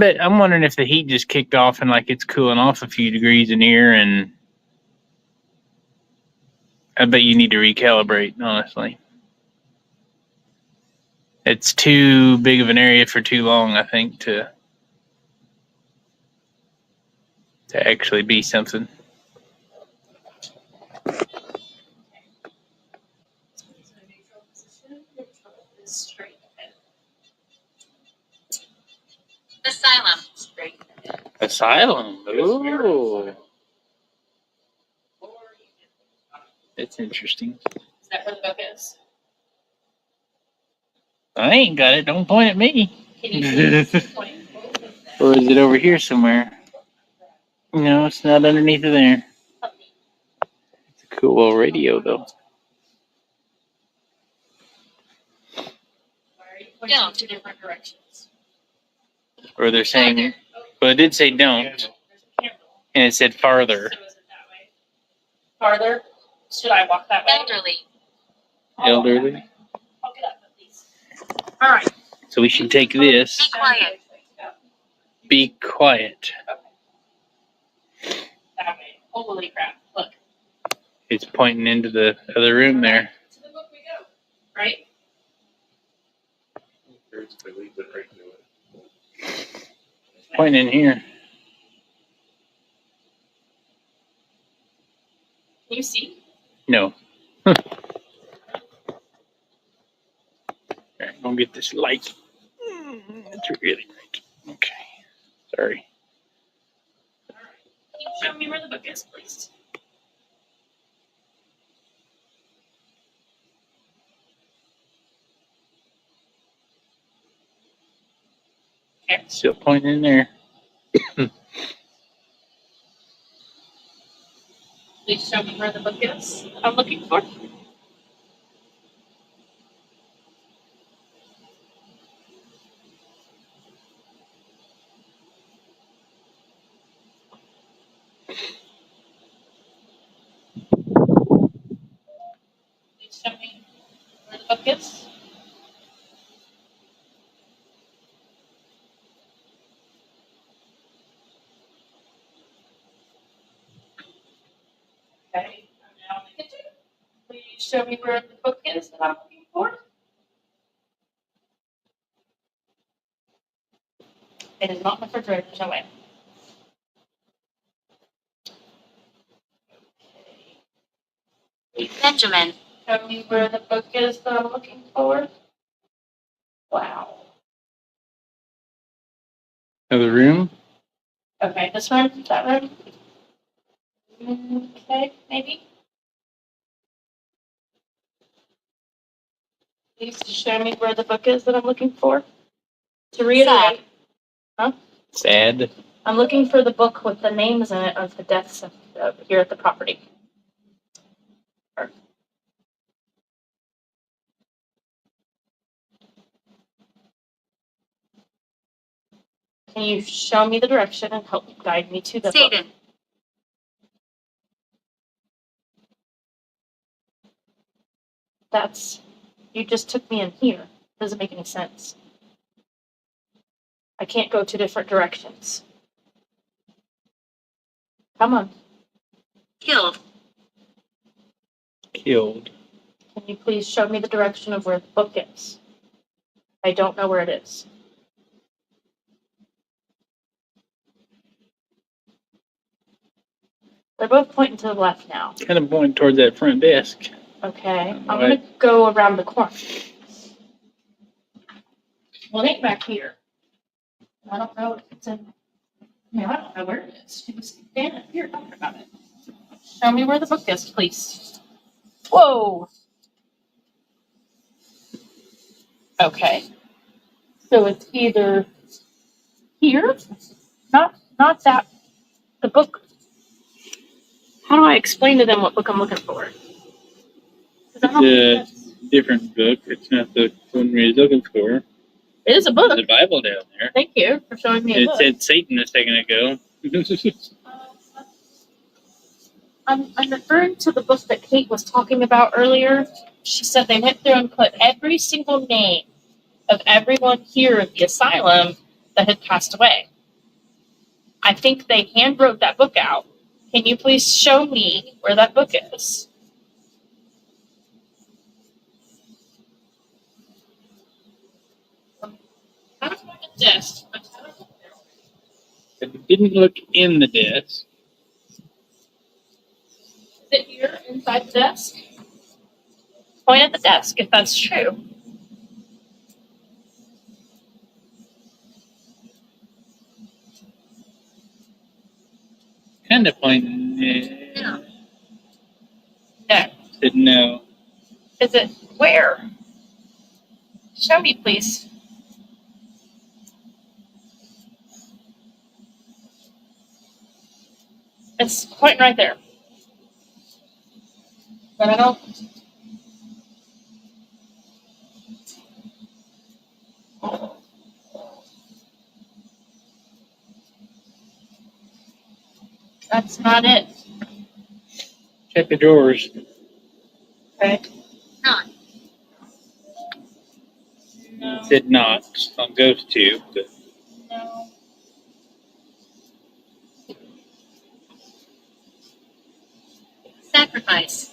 that? I'm wondering if the heat just kicked off and like it's cooling off a few degrees in here, and I bet you need to recalibrate, honestly. It's too big of an area for too long, I think, to actually be something. Neutral position. Neutral is straight ahead. Asylum. Straight ahead. Asylum. Ooh. Or you can- That's interesting. Is that where the book is? I ain't got it. Don't point at me. Can you see point both of them? Or is it over here somewhere? No, it's not underneath of there. It's a cool little radio, though. Why are you pointing Don't. in two different directions? Or they're saying, well, it did say don't, There's a candle. and it said farther. So is it that way? Farther? Should I walk that way? Elderly. I'll walk that Elderly. way. I'll get up at least. All right. So we should take this. Be quiet. Be quiet. That way. Holy crap. Look. It's pointing into the other room there. To the book we go. Right? There's the lead that right to it. Pointing in here. Can you see? No. Alright, gonna get this light. It's really bright. Okay. Sorry. All right. Can you show me where the book is, please? Okay. Still pointing in there. Please show me where the book is I'm looking for. is? Okay. I'm now in the kitchen. Please show me where the book is that I'm looking for. It is not in the refrigerator. There's no way. Benjamin. Show me where the book is that I'm looking for. Wow. Another room. Okay, this room, that room. Okay, maybe. Please show me where the book is that I'm looking for. To reiterate, Sad. I'm looking for the book with the names in it of the deaths here at the property. Can you show me the direction and help guide me to the book? Satan. You just took me in here. Doesn't make any sense. I can't go two different directions. Come on. Killed. Killed. Can you please show me the direction of where the book is? I don't know where it is. They're both pointing to the left now. Kind of pointing towards that front desk. Okay, I'm Right. gonna go around the corner. Well, it ain't back here. I don't know if it's in. I don't know where it is. She was standing up here talking about it. Show me where the book is, please. Whoa. Okay. So it's either here, not that. The book. How do I explain to them what book I'm looking for? 'Cause I don't think It's that's- a different book. It's not the one we're looking for. It is a book. There's a Bible down there. Thank you for showing me a It book. said Satan a second ago. I'm referring to the book that Kate was talking about earlier. She said they went through and put every single name of everyone here at the asylum that had passed away. I think they hand wrote that book out. Can you please show me where that book is? I don't know the desk, but I don't know. It didn't look in the desk. Is it here inside the desk? Point at the desk if that's true. Kind of pointing. No. No. Said no. Is it where? Show me, please. It's pointing right there. But I don't. That's not it. Check the drawers. Okay. Not. No. It said not on Ghost Tube. But No. Sacrifice.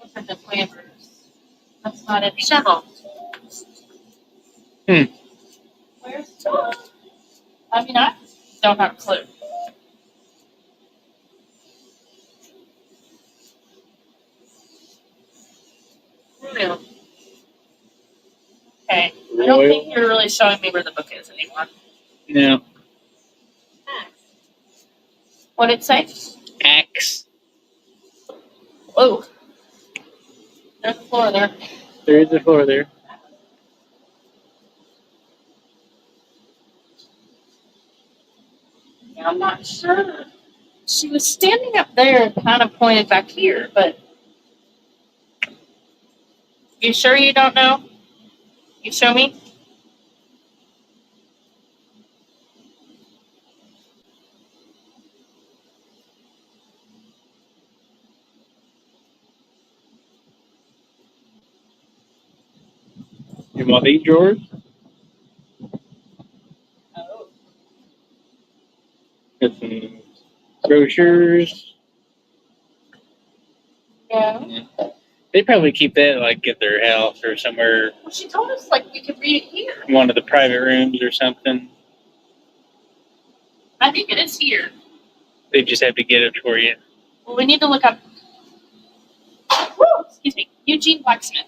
Those are the flavors. That's not it. Shovel. Where's the? I mean, I don't have a clue. Real. Okay. I don't think you're really showing me where the book is anymore. no. What did it say? Axe. Whoa. There's the floor there. There is a floor there. Yeah, I'm not sure. She was standing up there and kind of pointed back here, but you sure you don't know? You show me? You want these drawers? Oh. Got some brochures. Yeah. They probably keep that like at their house or somewhere, Well, she told us like we could read it here. in one of the private rooms or something. I think it is here. They just have to get it for you. Well, we need to look up. Woo, excuse me, Eugene Blacksmith.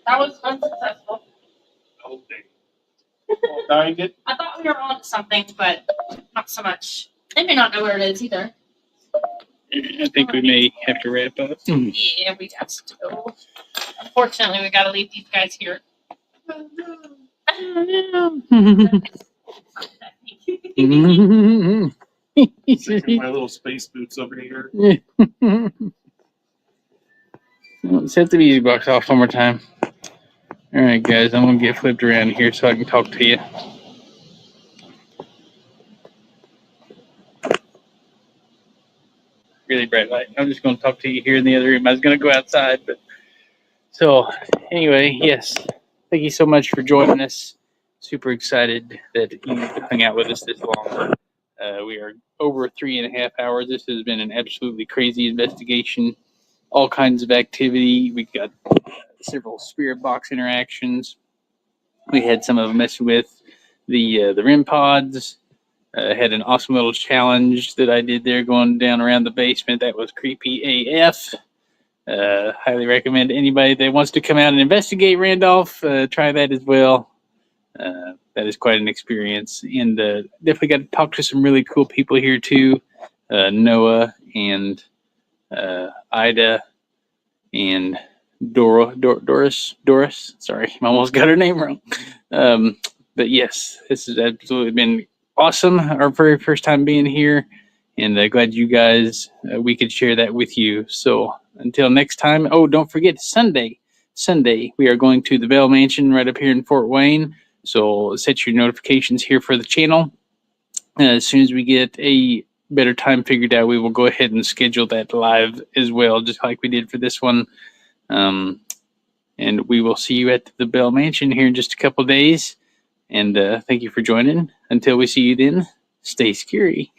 That was unsuccessful. Dying it. I thought we were on to something, but not so much. They may not know where it is either. I think we may have to wrap up. Yeah, we have to go. Unfortunately, we got to leave these guys here. Taking my little space boots over here. Set the music box off one more time. All right, guys, I'm gonna get flipped around here so I can talk to you. Really bright light. I'm just gonna talk to you here in the other room. I was gonna go outside, but so anyway, yes. Thank you so much for joining us. Super excited that you hung out with us this long. We are over 3.5 hours. This has been an absolutely crazy investigation. All kinds of activity. We got several spirit box interactions. We had some of them messing with the REM pods. Had an awesome little challenge that I did there going down around the basement. That was creepy AF. Highly recommend anybody that wants to come out and investigate Randolph, try that as well. That is quite an experience. And definitely got to talk to some really cool people here too. Noah and Ida and Doris. Sorry, I almost got her name wrong. But yes, this has absolutely been awesome. Our very first time being here, and glad you guys we could share that with you. So until next time. Oh, don't forget Sunday we are going to the Bell Mansion right up here in Fort Wayne. So set your notifications here for the channel. As soon as we get a better time figured out, we will go ahead and schedule that live as well, just like we did for this one. And we will see you at the Bell Mansion here in just a couple days. And thank you for joining. Until we see you then, stay scary.